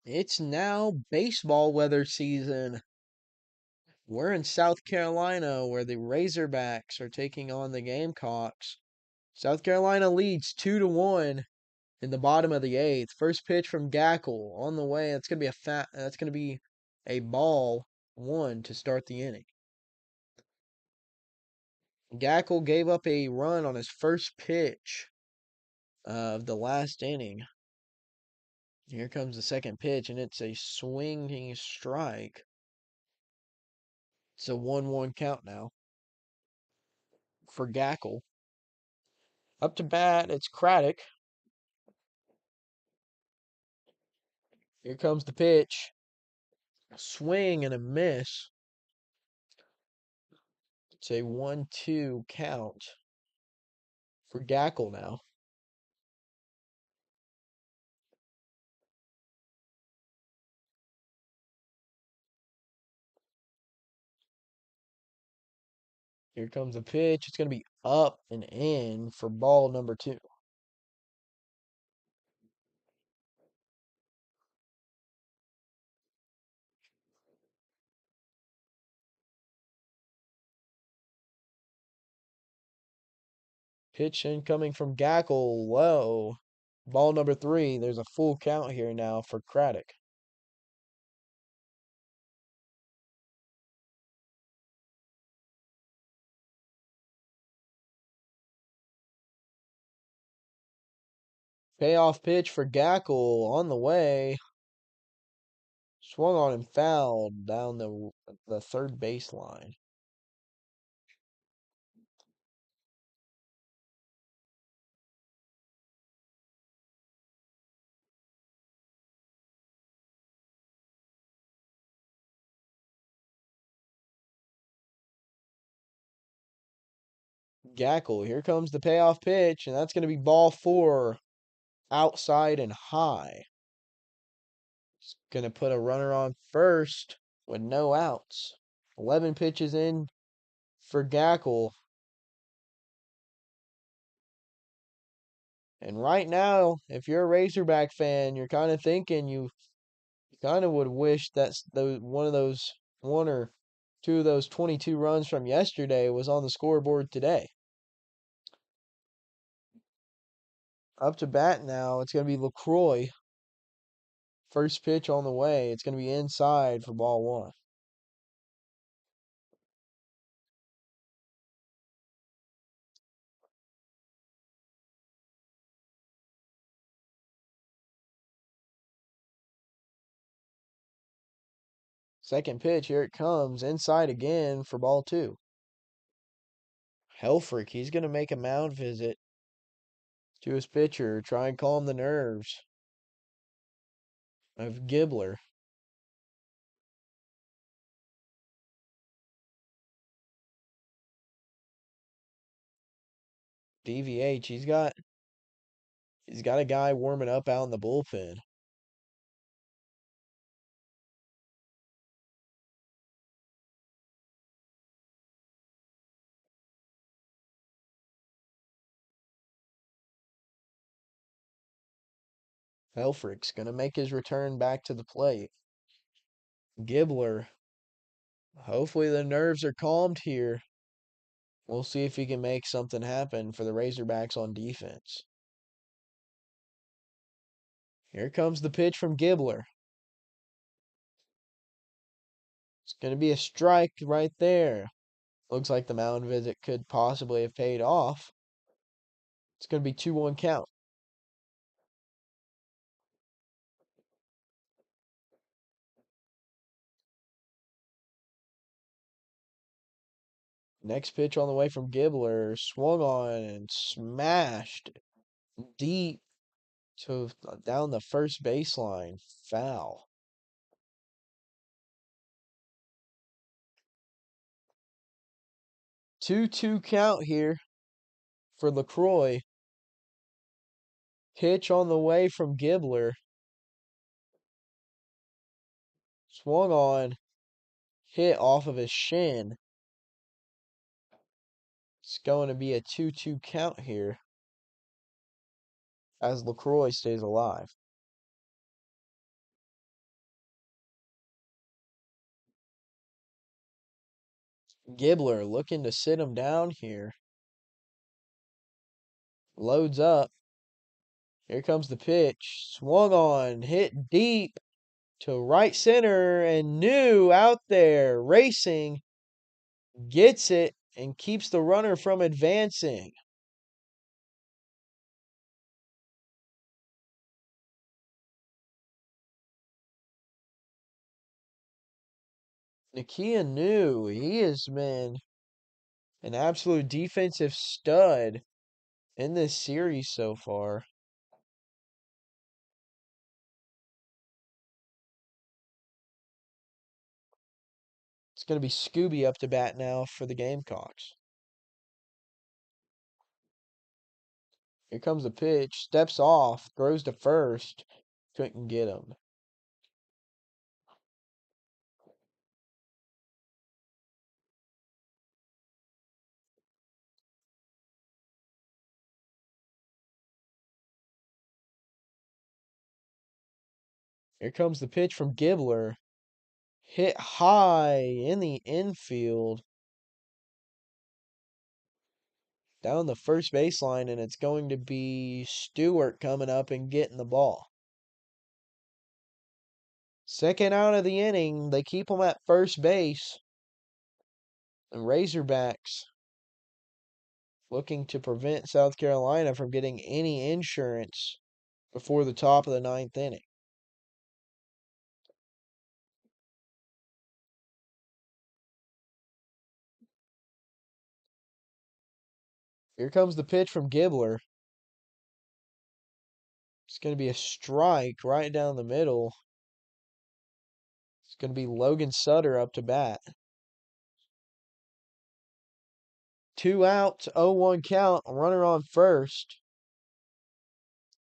It's now baseball weather season. We're in South Carolina where the Razorbacks are taking on the Gamecocks. South Carolina leads 2-1 in the bottom of the eighth. First pitch from Gackle on the way. That's gonna be a ball one to start the inning. Gackle gave up a run on his first pitch of the last inning. Here comes the second pitch, and it's a swinging strike. It's a 1-1 count now for Gackle. Up to bat, it's Craddock. Here comes the pitch. A swing and a miss. It's a 1-2 count for Gackle now. Here comes the pitch. It's going to be up and in for ball number 2. Pitch incoming from Gackle, low. Ball number 3. There's a full count here now for Craddock. Payoff pitch for Gackle on the way. Swung on and fouled down the third baseline. Gackle, here comes the payoff pitch, and that's going to be ball 4, outside and high. It's going to put a runner on first with no outs. 11 pitches in for Gackle. And right now, if you're a Razorback fan, you're kind of thinking you Kind of would wish that's one of those one or two of those 22 runs from yesterday was on the scoreboard today. Up to bat now, it's going to be LaCroix. First pitch on the way. It's going to be inside for ball one. Second pitch, here it comes. Inside again for ball two. Helfrich, he's going to make a mound visit to his pitcher, try and calm the nerves of Gibbler. DVH, he's got a guy warming up out in the bullpen. Helfrich's going to make his return back to the plate. Gibbler, hopefully the nerves are calmed here. We'll see if he can make something happen for the Razorbacks on defense. Here comes the pitch from Gibbler. It's going to be a strike right there. Looks like the mound visit could possibly have paid off. It's going to be 2-1 count. Next pitch on the way from Gibbler. Swung on and smashed deep to down the first baseline. Foul. 2-2 count here for LaCroix. Pitch on the way from Gibbler. Swung on. Hit off of his shin. It's going to be a 2-2 count here as LaCroix stays alive. Gibbler looking to sit him down here. Loads up. Here comes the pitch. Swung on. Hit deep to right center. And New out there racing. Gets it and keeps the runner from advancing. Nakia New, he has been an absolute defensive stud in this series so far. It's going to be Scooby up to bat now for the Gamecocks. Here comes the pitch. Steps off. Throws to first. Couldn't get him. Here comes the pitch from Gibbler. Hit high in the infield. Down the first baseline, and it's going to be Stewart coming up and getting the ball. Second out of the inning, they keep him at first base. The Razorbacks looking to prevent South Carolina from getting any insurance before the top of the ninth inning. Here comes the pitch from Gibbler. It's going to be a strike right down the middle. It's going to be Logan Sutter up to bat. 2 outs, 0-1 count, runner on first.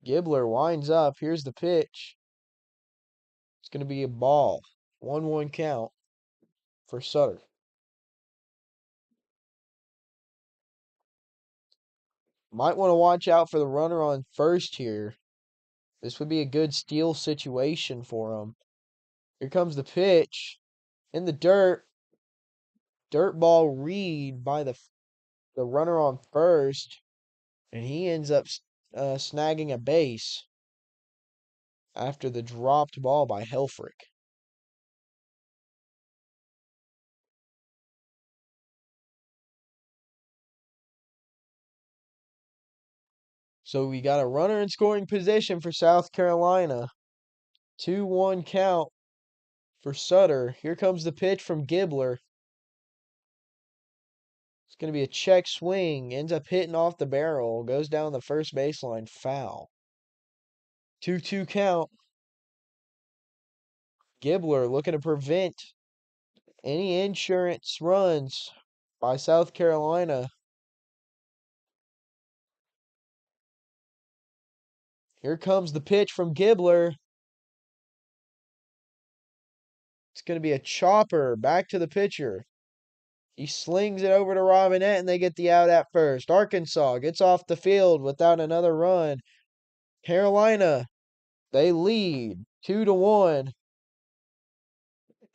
Gibbler winds up. Here's the pitch. It's going to be a ball. 1-1 count for Sutter. Might want to watch out for the runner on first here. This would be a good steal situation for him. Here comes the pitch in the dirt. Dirt ball read by the runner on first, and he ends up snagging a base after the dropped ball by Helfrich. So we got a runner in scoring position for South Carolina. 2-1 count for Sutter. Here comes the pitch from Gibbler. It's going to be a check swing. Ends up hitting off the barrel. Goes down the first baseline. Foul. 2-2 count. Gibbler looking to prevent any insurance runs by South Carolina. Here comes the pitch from Gibbler. It's going to be a chopper back to the pitcher. He slings it over to Robinette, and they get the out at first. Arkansas gets off the field without another run. Carolina, they lead 2-1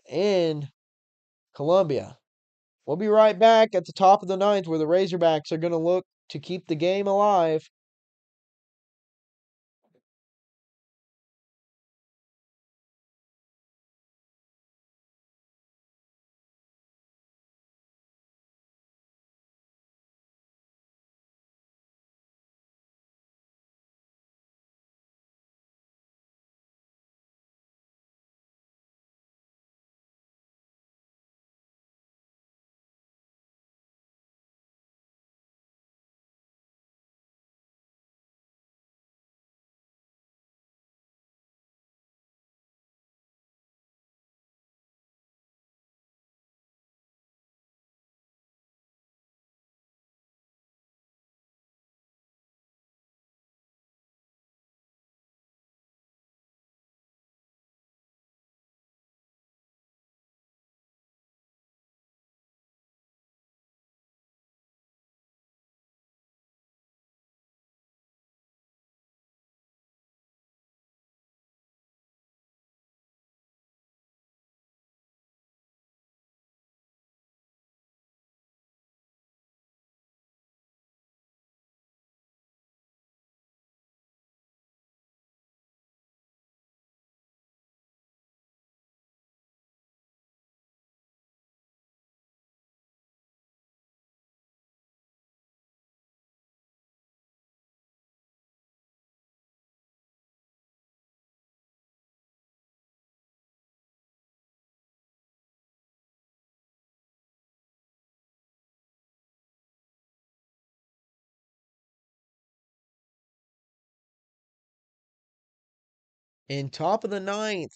in Columbia. We'll be right back at the top of the ninth where the Razorbacks are going to look to keep the game alive. In top of the ninth,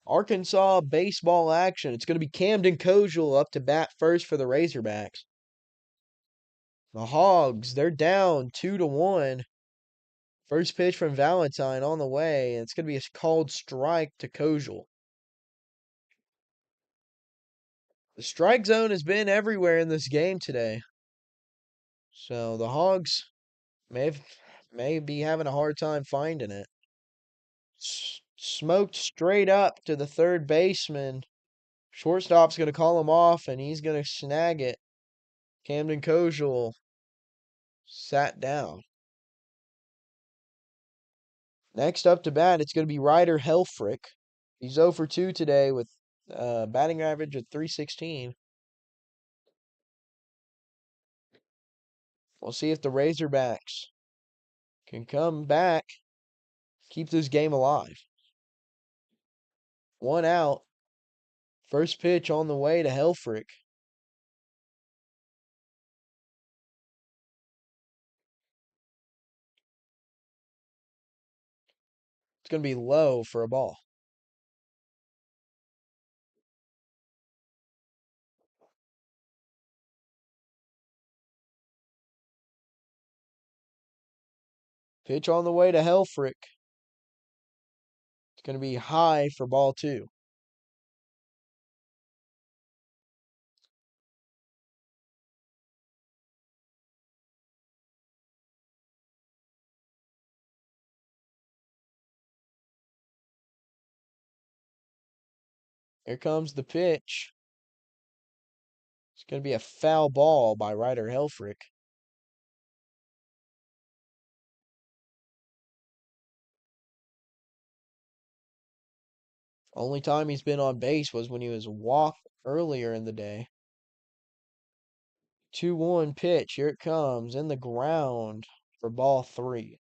Arkansas baseball action. It's going to be Camden Kojal up to bat first for the Razorbacks. The Hogs, they're down 2-1. First pitch from Valentine on the way. And it's going to be a called strike to Kojal. The strike zone has been everywhere in this game today. So the Hogs may be having a hard time finding it. Smoked straight up to the third baseman. Shortstop's going to call him off, and he's going to snag it. Camden Kojal sat down. Next up to bat, it's going to be Ryder Helfrich. He's 0 for 2 today with batting average of .316. We'll see if the Razorbacks can come back, keep this game alive. 1 out. First pitch on the way to Helfrich. It's going to be low for a ball. Pitch on the way to Helfrich. It's going to be high for ball 2. Here comes the pitch. It's going to be a foul ball by Ryder Helfrich. Only time he's been on base was when he was walked earlier in the day. 2-1 pitch. Here it comes in the ground for ball three.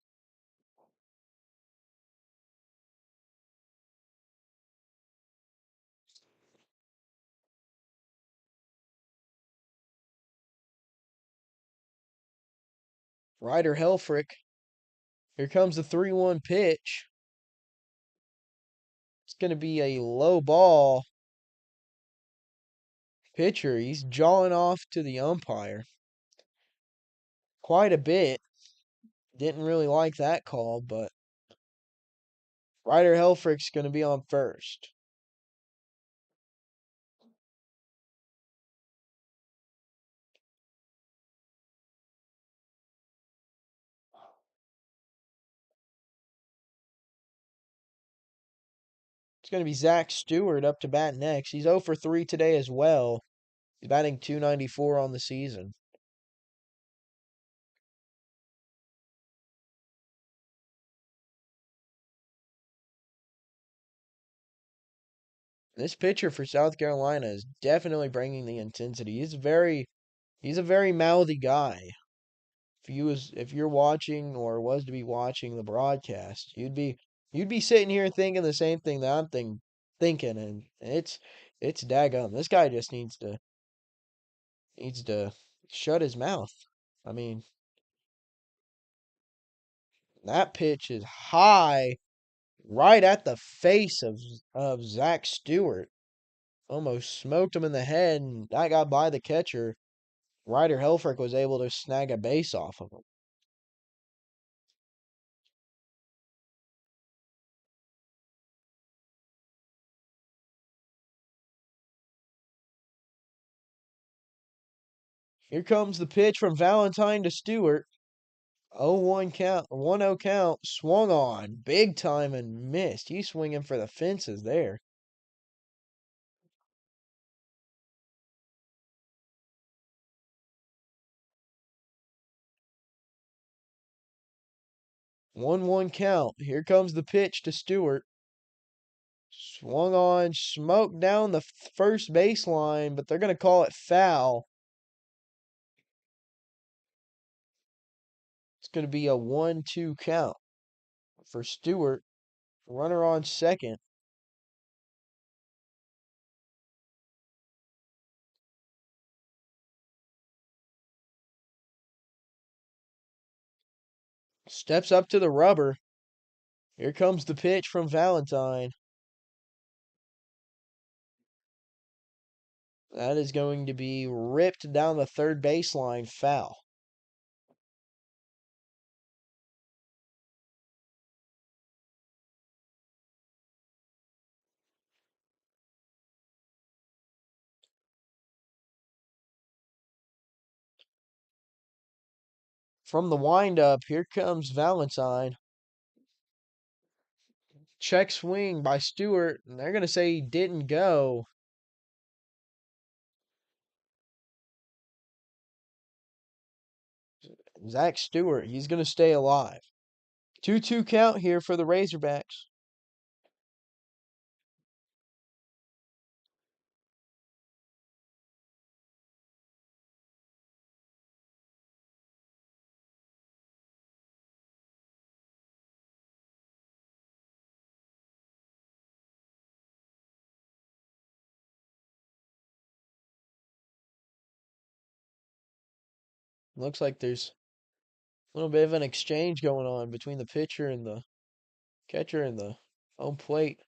Ryder Helfrich. Here comes the 3-1 pitch. It's going to be a low ball. Pitcher, he's jawing off to the umpire quite a bit. Didn't really like that call, but Ryder Helfrich's going to be on first. It's going to be Zach Stewart up to bat next. He's 0 for 3 today as well. He's batting .294 on the season. This pitcher for South Carolina is definitely bringing the intensity. He's a very mouthy guy. If you're watching or was to be watching the broadcast, you'd be sitting here thinking the same thing that thinking, and it's daggum. This guy just needs to shut his mouth. I mean, that pitch is high, right at the face of Zach Stewart. Almost smoked him in the head, and that got by the catcher. Ryder Helfrich was able to snag a base off of him. Here comes the pitch from Valentine to Stewart. 0-1 count, 1-0 count, swung on big time and missed. He's swinging for the fences there. One count. Here comes the pitch to Stewart. Swung on, smoked down the first baseline, but they're going to call it foul. It's going to be a 1-2 count for Stewart. Runner on second. Steps up to the rubber. Here comes the pitch from Valentine. That is going to be ripped down the third baseline, foul. From the windup, here comes Valentine. Check swing by Stewart, and they're going to say he didn't go. Zach Stewart, he's going to stay alive. 2-2 count here for the Razorbacks. Looks like there's a little bit of an exchange going on between the pitcher and the catcher and the home plate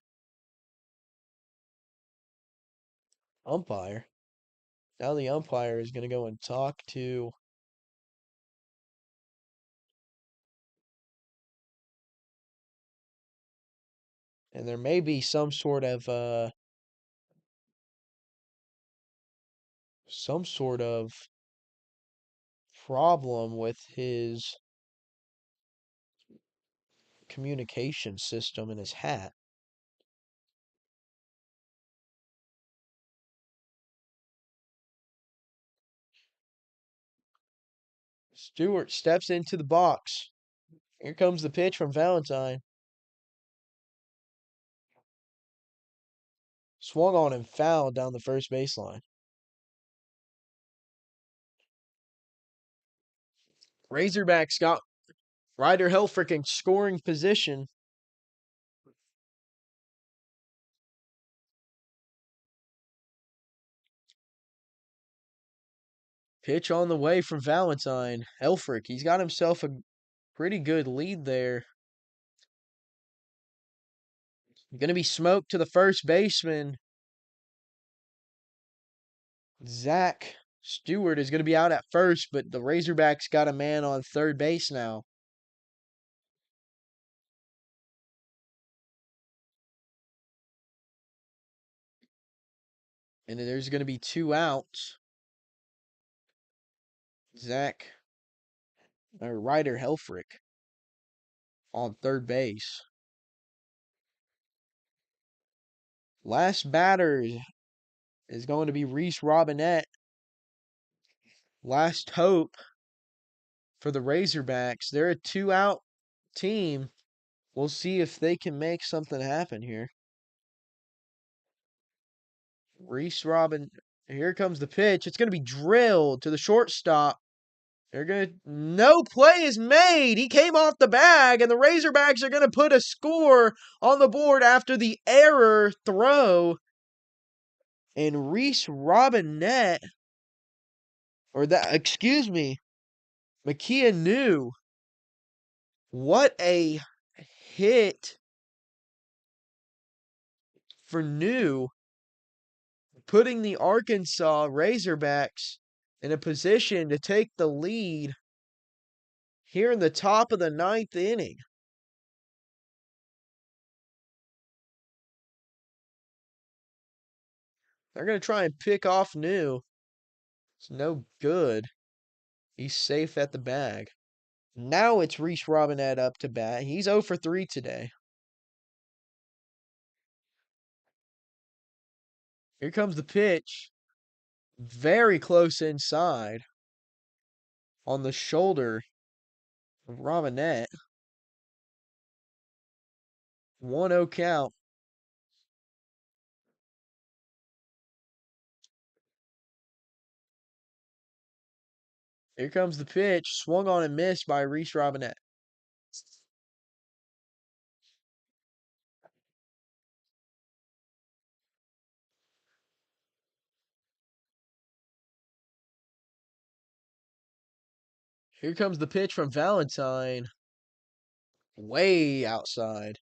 umpire. Now the umpire is going to go and talk to, and there may be some sort of problem with his communication system in his hat. Stewart steps into the box. Here comes the pitch from Valentine. Swung on and fouled down the first baseline. Razorbacks got Ryder Helfrich in scoring position. Pitch on the way from Valentine. Helfrich, he's got himself a pretty good lead there. Going to be smoked to the first baseman. Zach Stewart is going to be out at first, but the Razorbacks got a man on third base now. And there's going to be 2 outs. Ryder Helfrich on third base. Last batter is going to be Reese Robinette. Last hope for the Razorbacks. They're a 2-out team. We'll see if they can make something happen here. Reese Robin, here comes the pitch. It's going to be drilled to the shortstop. No play is made. He came off the bag, and the Razorbacks are going to put a score on the board after the error throw. And Reese Robinette, Makia New. What a hit for New, putting the Arkansas Razorbacks in a position to take the lead here in the top of the 9th inning. They're going to try and pick off New. It's no good. He's safe at the bag. Now it's Reese Robinette up to bat. He's 0 for 3 today. Here comes the pitch. Very close inside. On the shoulder of Robinette. 1-0 count. Here comes the pitch. Swung on and missed by Reese Robinette. Here comes the pitch from Valentine. Way outside.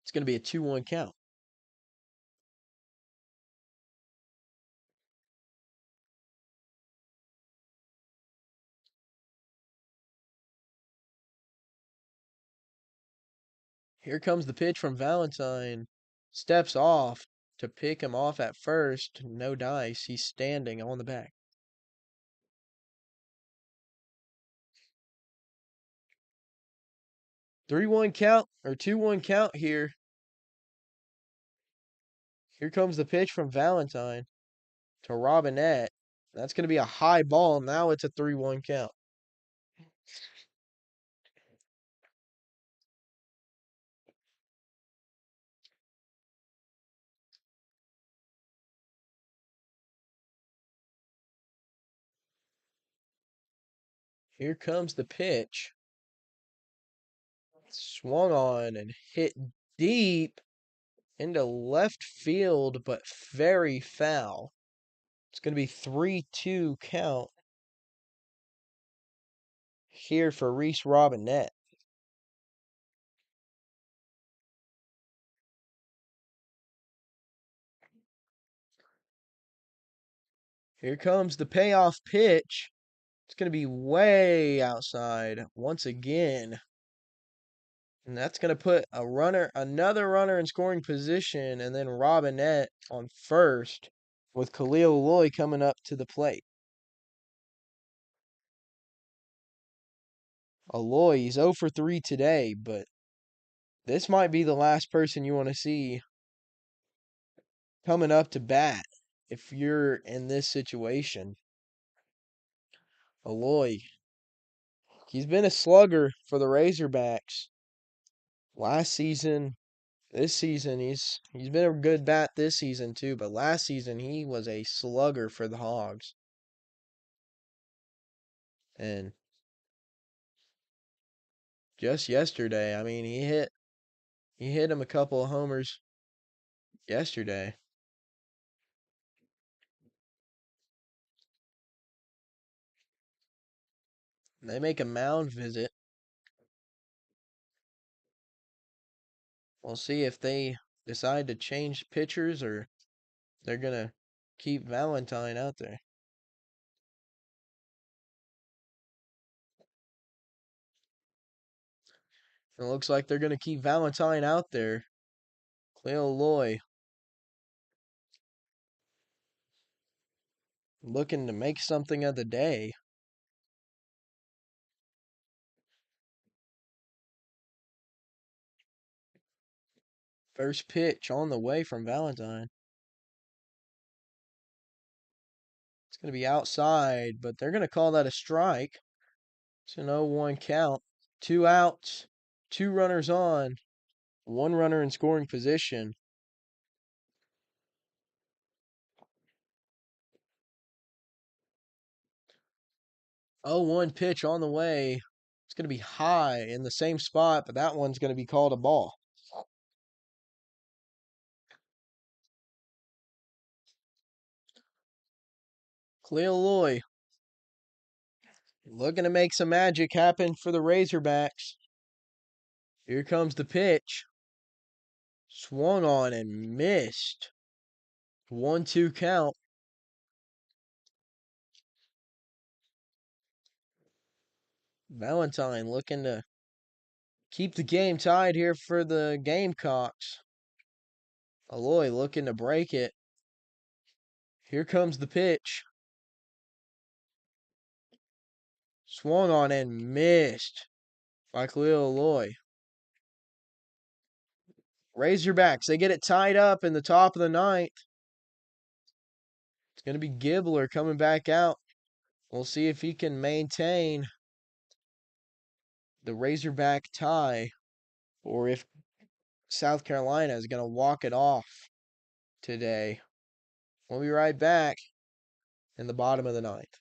It's going to be a 2-1 count. Here comes the pitch from Valentine. Steps off to pick him off at first. No dice. He's standing on the back. 3-1 count or 2-1 count here. Here comes the pitch from Valentine to Robinette. That's going to be a high ball. Now it's a 3-1 count. Here comes the pitch. Swung on and hit deep into left field, but very foul. It's going to be 3-2 count here for Reese Robinette. Here comes the payoff pitch. It's going to be way outside once again. And that's going to put another runner in scoring position, and then Robinette on first with Khalil Loy coming up to the plate. Aloy, he's 0 for 3 today, but this might be the last person you want to see coming up to bat if you're in this situation. Aloy. He's been a slugger for the Razorbacks. Last season, this season, he's been a good bat this season too, but last season he was a slugger for the Hogs. And just yesterday, I mean, he hit him a couple of homers yesterday. They make a mound visit. We'll see if they decide to change pitchers or they're gonna keep Valentine out there. It looks like they're gonna keep Valentine out there. Cleo Loy looking to make something of the day. First pitch on the way from Valentine. It's going to be outside, but they're going to call that a strike. It's an 0-1 count. Two outs, two runners on, one runner in scoring position. 0-1 pitch on the way. It's going to be high in the same spot, but that one's going to be called a ball. Cleo Loy looking to make some magic happen for the Razorbacks. Here comes the pitch. Swung on and missed. 1-2 count. Valentine looking to keep the game tied here for the Gamecocks. Aloy looking to break it. Here comes the pitch. Swung on and missed by Khalil Aloy. Razorbacks, they get it tied up in the top of the ninth. It's going to be Gibbler coming back out. We'll see if he can maintain the Razorback tie or if South Carolina is going to walk it off today. We'll be right back in the bottom of the ninth.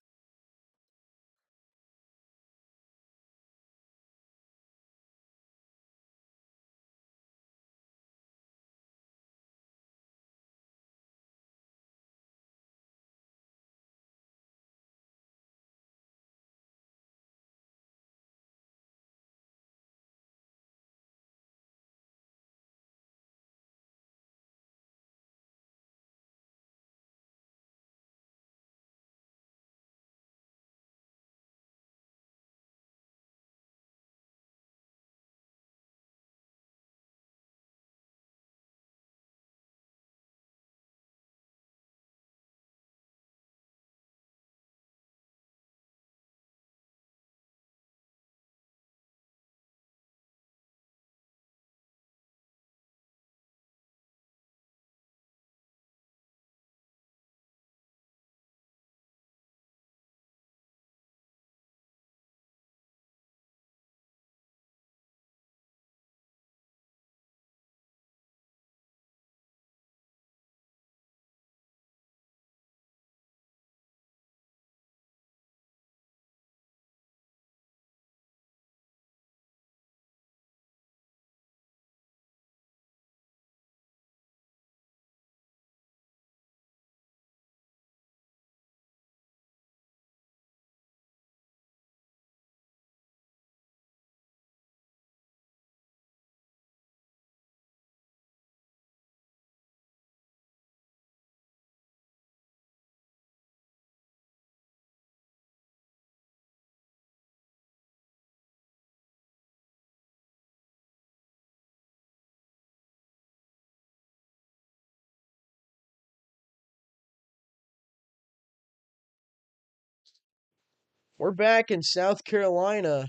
We're back in South Carolina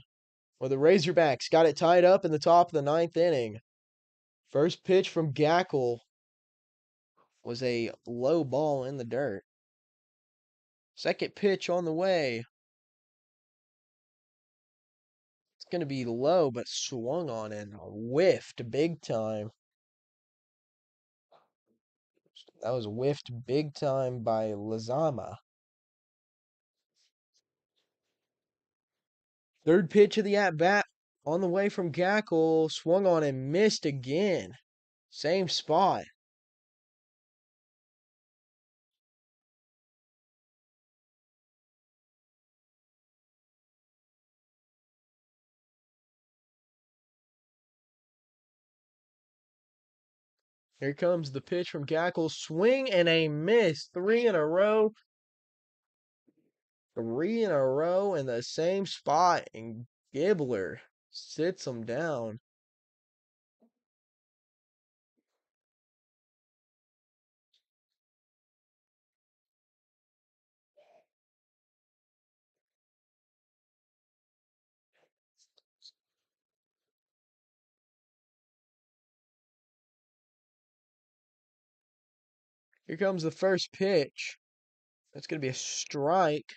where the Razorbacks got it tied up in the top of the ninth inning. First pitch from Gackle was a low ball in the dirt. Second pitch on the way. going to be low, but swung on and whiffed big time. That was whiffed big time by Lazama. Third pitch of the at bat on the way from Gackle, swung on and missed again. Same spot. Here comes the pitch from Gackle, swing and a miss. Three in a row. Three in a row in the same spot, and Gibbler sits him down. Here comes the first pitch. That's going to be a strike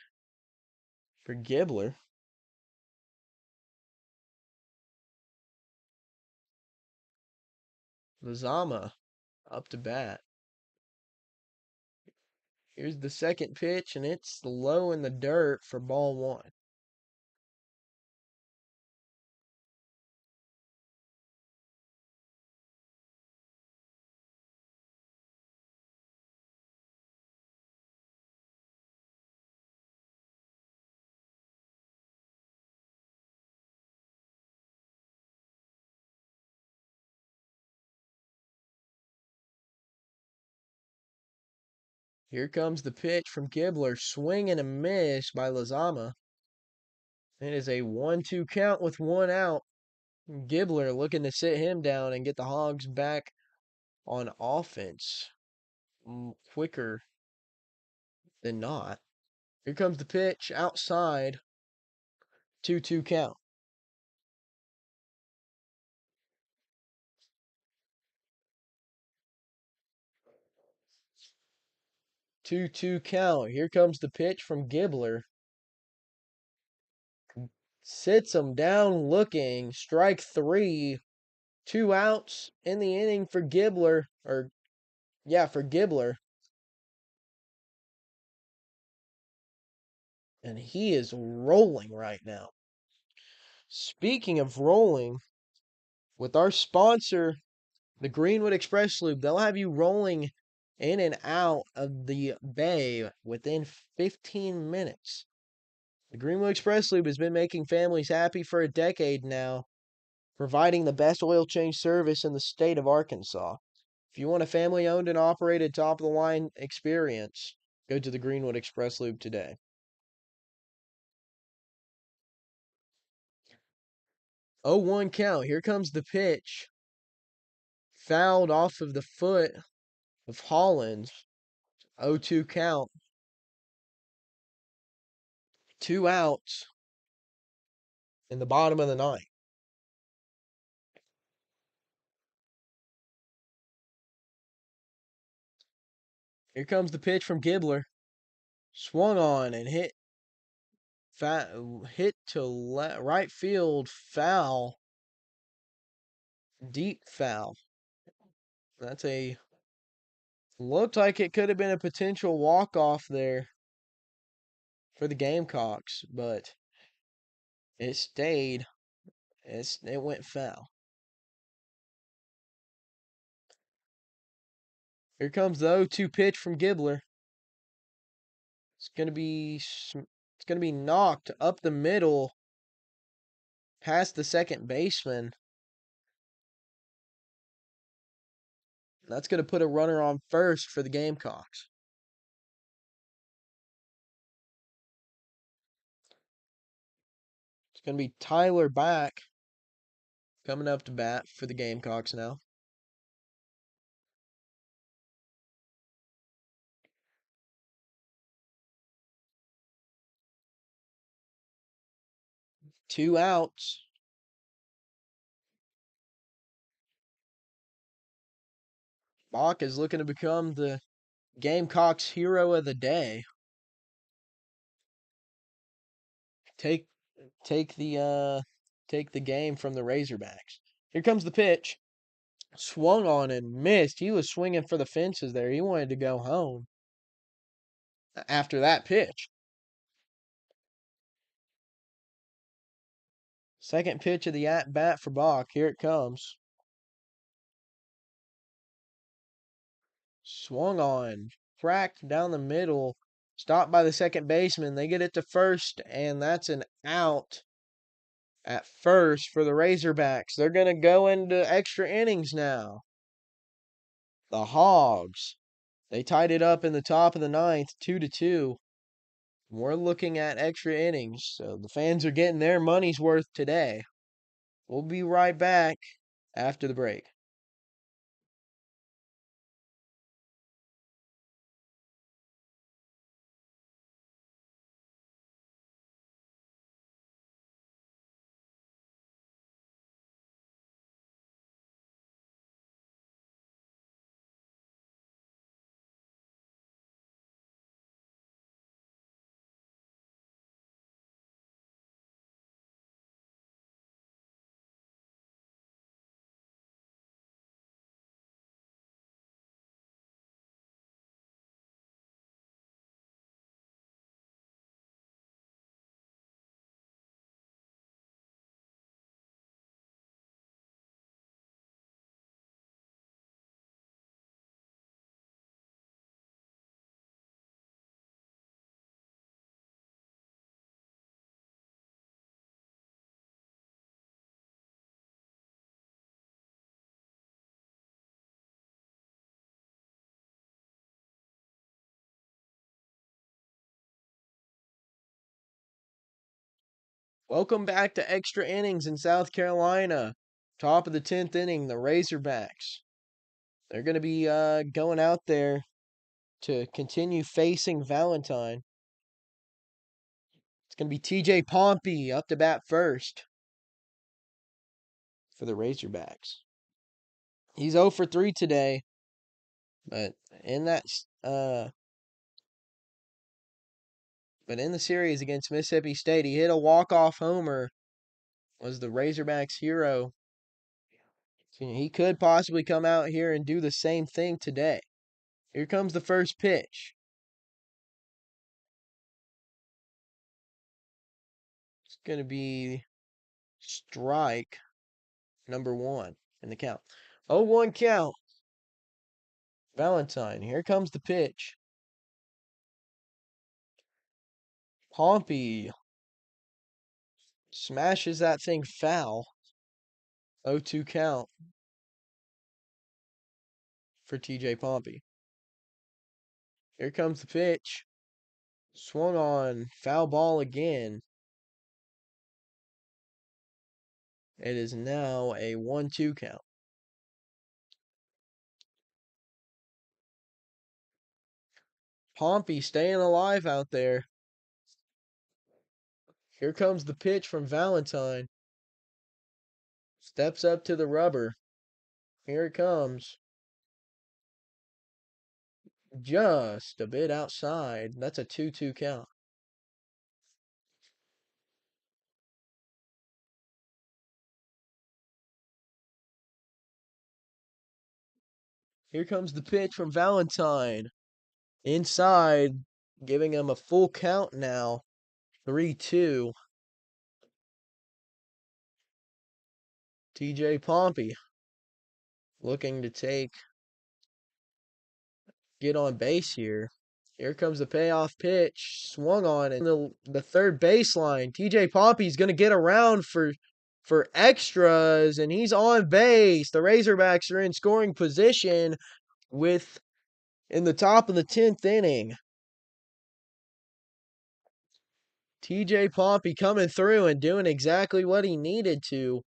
for Gibbler. Lazama up to bat. Here's the second pitch, and it's low in the dirt for ball one. Here comes the pitch from Gibbler. Swing and a miss by Lazama. It is a 1-2 count with one out. Gibbler looking to sit him down and get the Hogs back on offense quicker than not. Here comes the pitch outside. 2-2 count. 2-2 count. Here comes the pitch from Gibbler. Sits him down looking. Strike three. Two outs in the inning for Gibbler. For Gibbler. And he is rolling right now. Speaking of rolling, with our sponsor, the Greenwood Express Loop, they'll have you rolling in and out of the bay within 15 minutes. The Greenwood Express Loop has been making families happy for a decade now, providing the best oil change service in the state of Arkansas. If you want a family owned and operated top of the line experience, go to the Greenwood Express Loop today. 0-1 count. Here comes the pitch. Fouled off of the foot of Hollins. 0-2 count. Two outs in the bottom of the ninth. Here comes the pitch from Gibbler. Swung on and hit to right field, foul. Deep foul. Looked like it could have been a potential walk-off there for the Gamecocks, but it stayed. It went foul. Here comes the 0-2 pitch from Gibbler. It's gonna be knocked up the middle past the second baseman. That's gonna put a runner on first for the Gamecocks. It's gonna be Tyler back coming up to bat for the Gamecocks now. Two outs. Bach is looking to become the Gamecocks hero of the day. Take the take the game from the Razorbacks. Here comes the pitch. Swung on and missed. He was swinging for the fences there. He wanted to go home after that pitch. Second pitch of the at bat for Bach. Here it comes. Swung on. Cracked down the middle. Stopped by the second baseman. They get it to first, and that's an out at first for the Razorbacks. They're going to go into extra innings now. The Hogs, they tied it up in the top of the ninth, 2-2. We're looking at extra innings, so the fans are getting their money's worth today. We'll be right back after the break. Welcome back to extra innings in South Carolina. Top of the 10th inning, the Razorbacks. They're going to be going out there to continue facing Valentine. It's going to be TJ Pompey up to bat first for the Razorbacks. He's 0 for 3 today, but in that but in the series against Mississippi State, he hit a walk-off homer. Was the Razorbacks' hero. He could possibly come out here and do the same thing today. Here comes the first pitch. It's going to be strike number 1 in the count. 0-1 count. Valentine. Here comes the pitch. Pompey smashes that thing foul. 0-2 count for TJ Pompey. Here comes the pitch. Swung on. Foul ball again. It is now a 1-2 count. Pompey staying alive out there. Here comes the pitch from Valentine. Steps up to the rubber. Here it comes. Just a bit outside. That's a 2-2 count. Here comes the pitch from Valentine. Inside, giving him a full count now. 3-2. TJ Pompey looking to get on base here. Here comes the payoff pitch. Swung on in the third baseline. TJ Pompey's going to get around for extras, and he's on base. The Razorbacks are in scoring position in the top of the 10th inning. TJ Pompey coming through and doing exactly what he needed to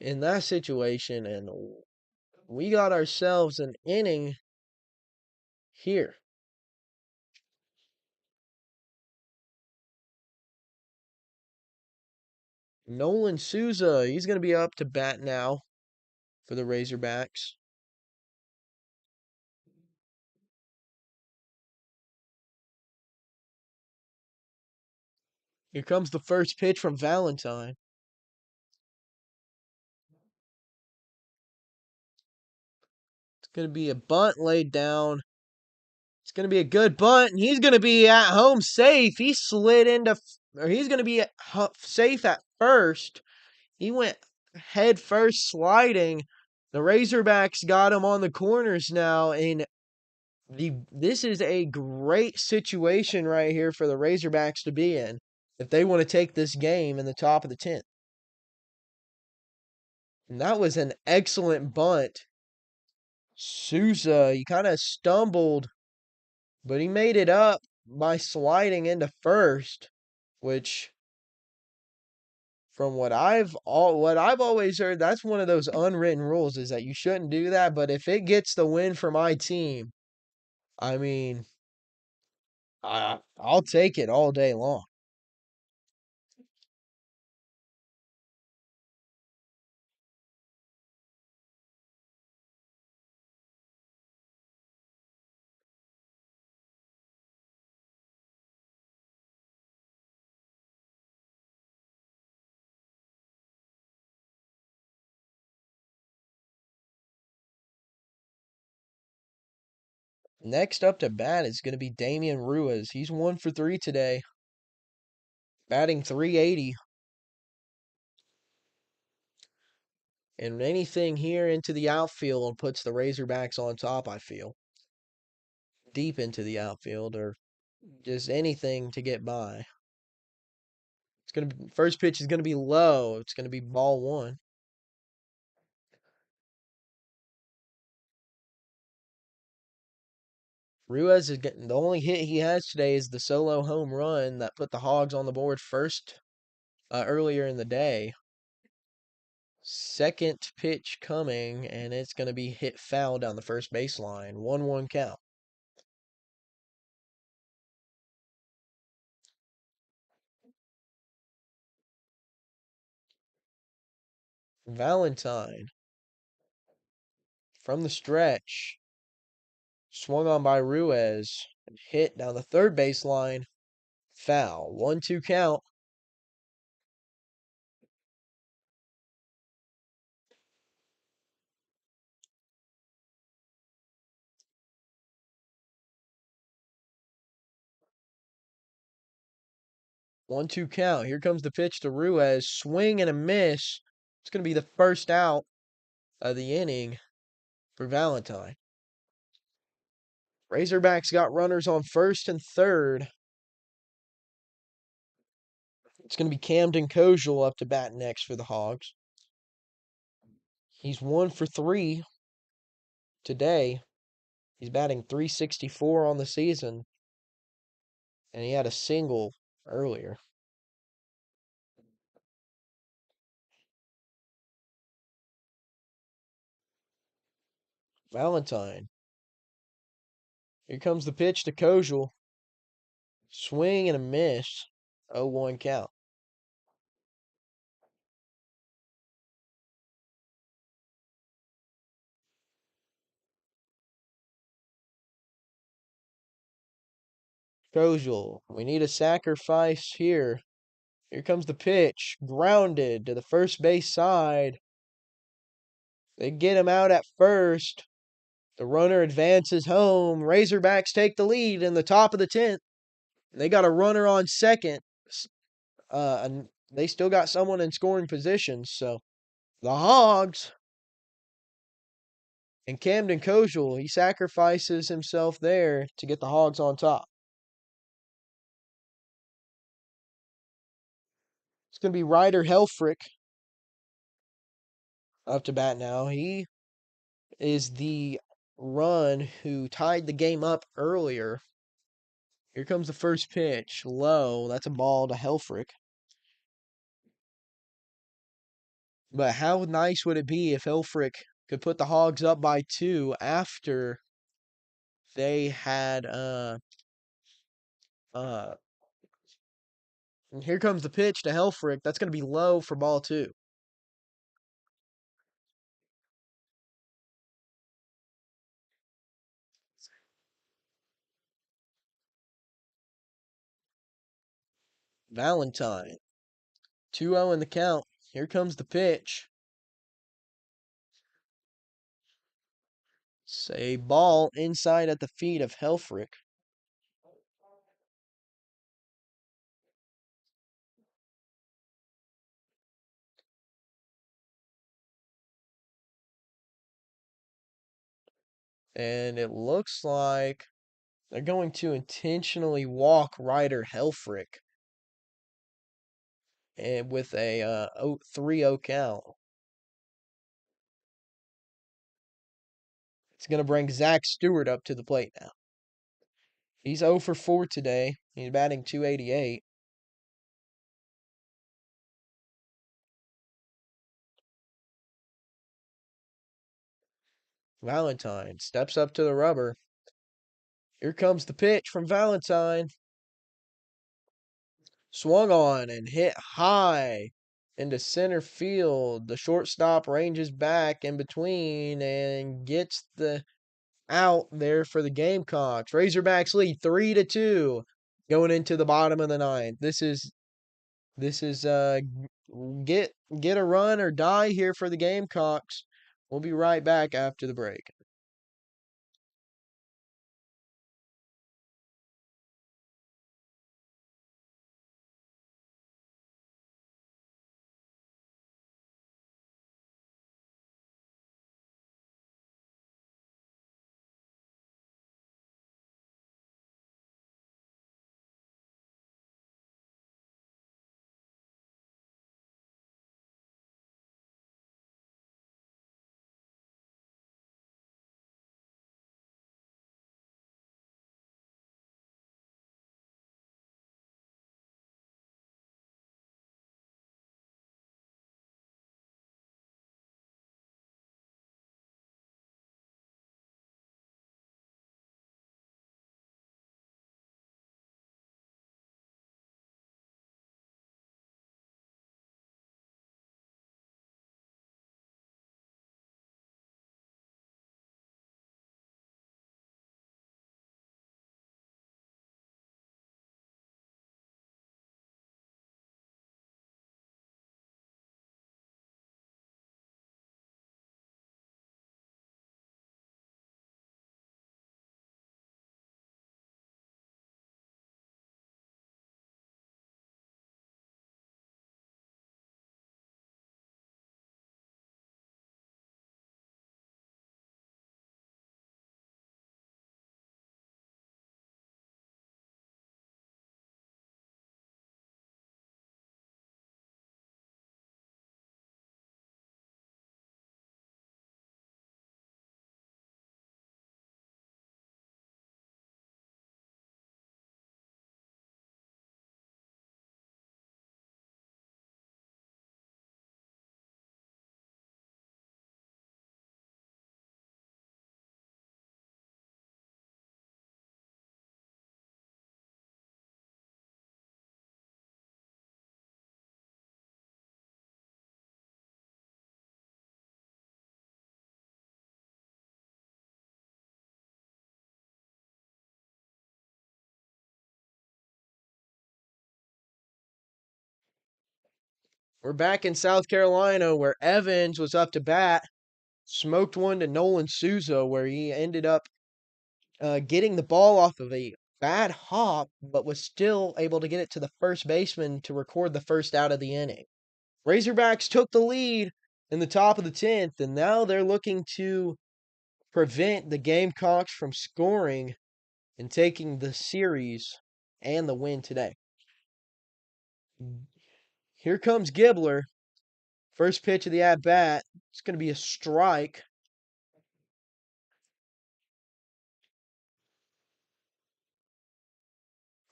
in that situation, and we got ourselves an inning here. Nolan Souza, he's going to be up to bat now for the Razorbacks. Here comes the first pitch from Valentine. Going to be a bunt laid down. It's going to be a good bunt, and he's going to be at home safe. He slid into, or he's going to be safe at first. He went head first sliding. The Razorbacks got him on the corners now, and this is a great situation right here for the Razorbacks to be in if they want to take this game in the top of the 10th. And that was an excellent bunt. Souza, he kind of stumbled, but he made it up by sliding into first, which from what I've always heard, that's one of those unwritten rules is that you shouldn't do that, but if it gets the win for my team, I mean, I'll take it all day long. Next up to bat is going to be Damian Ruiz. He's 1 for 3 today, batting 380. And anything here into the outfield puts the Razorbacks on top, I feel. Deep into the outfield or just anything to get by. First pitch is gonna be low. It's gonna be ball one. Ruiz is getting the only hit he has today is the solo home run that put the Hogs on the board first earlier in the day. Second pitch coming, and it's gonna be hit foul down the first baseline. 1-1 count. Valentine from the stretch. Swung on by Ruiz. And hit down the third baseline. Foul. 1-2 count. One, two count. Here comes the pitch to Ruiz. Swing and a miss. It's going to be the first out of the inning for Valentine. Razorbacks got runners on first and third. It's going to be Camden Kojal up to bat next for the Hogs. He's 1 for 3 today. He's batting 364 on the season. And he had a single earlier. Valentine. Here comes the pitch to Kojal. Swing and a miss. 0-1 count. Kojal, we need a sacrifice here. Here comes the pitch. Grounded to the first base side. They get him out at first. The runner advances home. Razorbacks take the lead in the top of the 10th. They got a runner on second. And they still got someone in scoring position. So the Hogs and Camden Kojal, he sacrifices himself there to get the Hogs on top. It's going to be Ryder Helfrich up to bat now. He is the run who tied the game up earlier. Here comes the first pitch. Low. That's a ball to Helfrich. But how nice would it be if Helfrich could put the Hogs up by 2 after they had uh and here comes the pitch to Helfrich. That's gonna be low for ball 2. Valentine. 2-0 in the count. Here comes the pitch. Say ball inside at the feet of Helfrich. And it looks like they're going to intentionally walk Ryder Helfrich and with a 3-0 count. It's going to bring Zach Stewart up to the plate now. He's 0 for 4 today. He's batting .288. Valentine steps up to the rubber. Here comes the pitch from Valentine. Swung on and hit high into center field. The shortstop ranges back in between and gets the out there for the Gamecocks. Razorbacks lead 3-2 going into the bottom of the ninth. This is get a run or die here for the Gamecocks. We'll be right back after the break. We're back in South Carolina where Evans was up to bat, smoked one to Nolan Souza, where he ended up getting the ball off of a bad hop, but was still able to get it to the first baseman to record the first out of the inning. Razorbacks took the lead in the top of the 10th, and now they're looking to prevent the Gamecocks from scoring and taking the series and the win today. Here comes Gibbler. First pitch of the at bat. It's going to be a strike.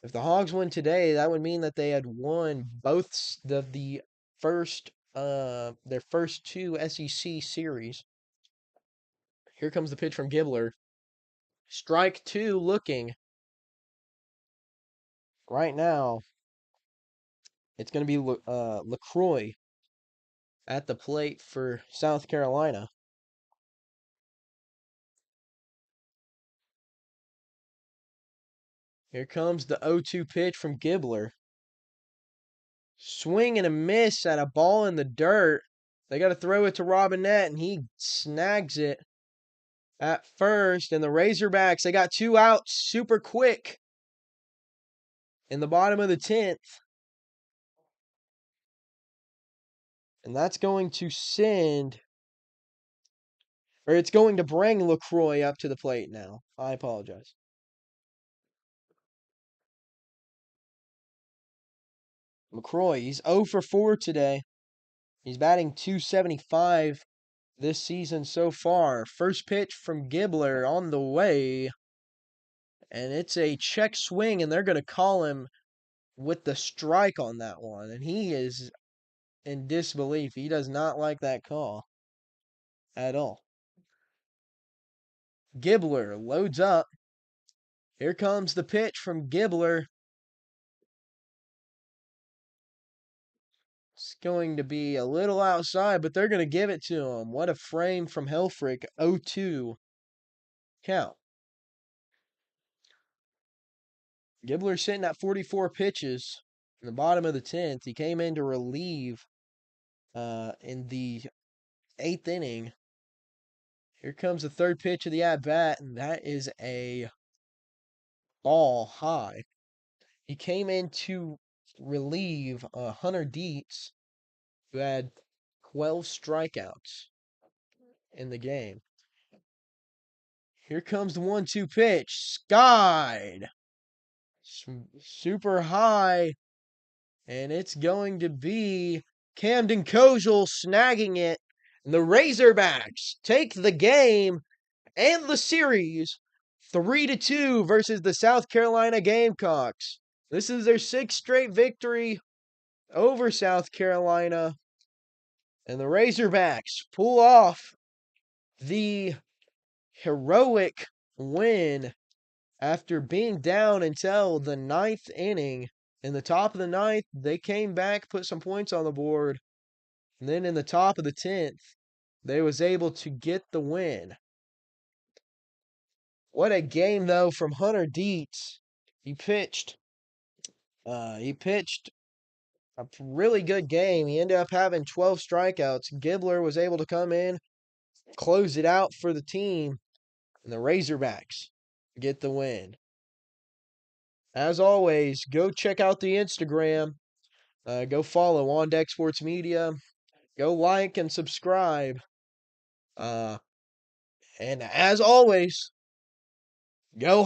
If the Hogs win today, that would mean that they had won both the first their first two SEC series. Here comes the pitch from Gibbler. Strike two looking. Right now, it's going to be LaCroix at the plate for South Carolina. Here comes the 0-2 pitch from Gibbler. Swing and a miss at a ball in the dirt. They got to throw it to Robinette, and he snags it at first, and the Razorbacks, they got 2 outs super quick in the bottom of the 10th. And that's going to send, or it's going to bring LaCroix up to the plate now. I apologize. LaCroix, he's 0 for 4 today. He's batting .275 this season so far. First pitch from Gibbler on the way. And it's a check swing, and they're going to call him with the strike on that one. And he is in disbelief. He does not like that call at all. Gibbler loads up. Here comes the pitch from Gibbler. It's going to be a little outside, but they're going to give it to him. What a frame from Helfrich. 0-2 count. Gibbler sitting at 44 pitches in the bottom of the 10th. He came in to relieve in the 8th inning. Here comes the third pitch of the at-bat, and that is a ball high. He came in to relieve Hunter Dietz, who had 12 strikeouts in the game. Here comes the 1-2 pitch. Skied. Super high. And it's going to be Camden Kojal snagging it. And the Razorbacks take the game and the series 3-2 versus the South Carolina Gamecocks. This is their 6th straight victory over South Carolina. And the Razorbacks pull off the heroic win after being down until the 9th inning. In the top of the 9th, they came back, put some points on the board. And then in the top of the 10th, they was able to get the win. What a game, though, from Hunter Dietz. He pitched a really good game. He ended up having 12 strikeouts. Gibbler was able to come in, close it out for the team, and the Razorbacks get the win. As always, go check out the Instagram. Go follow On Deck Sports Media. Go like and subscribe. And as always, go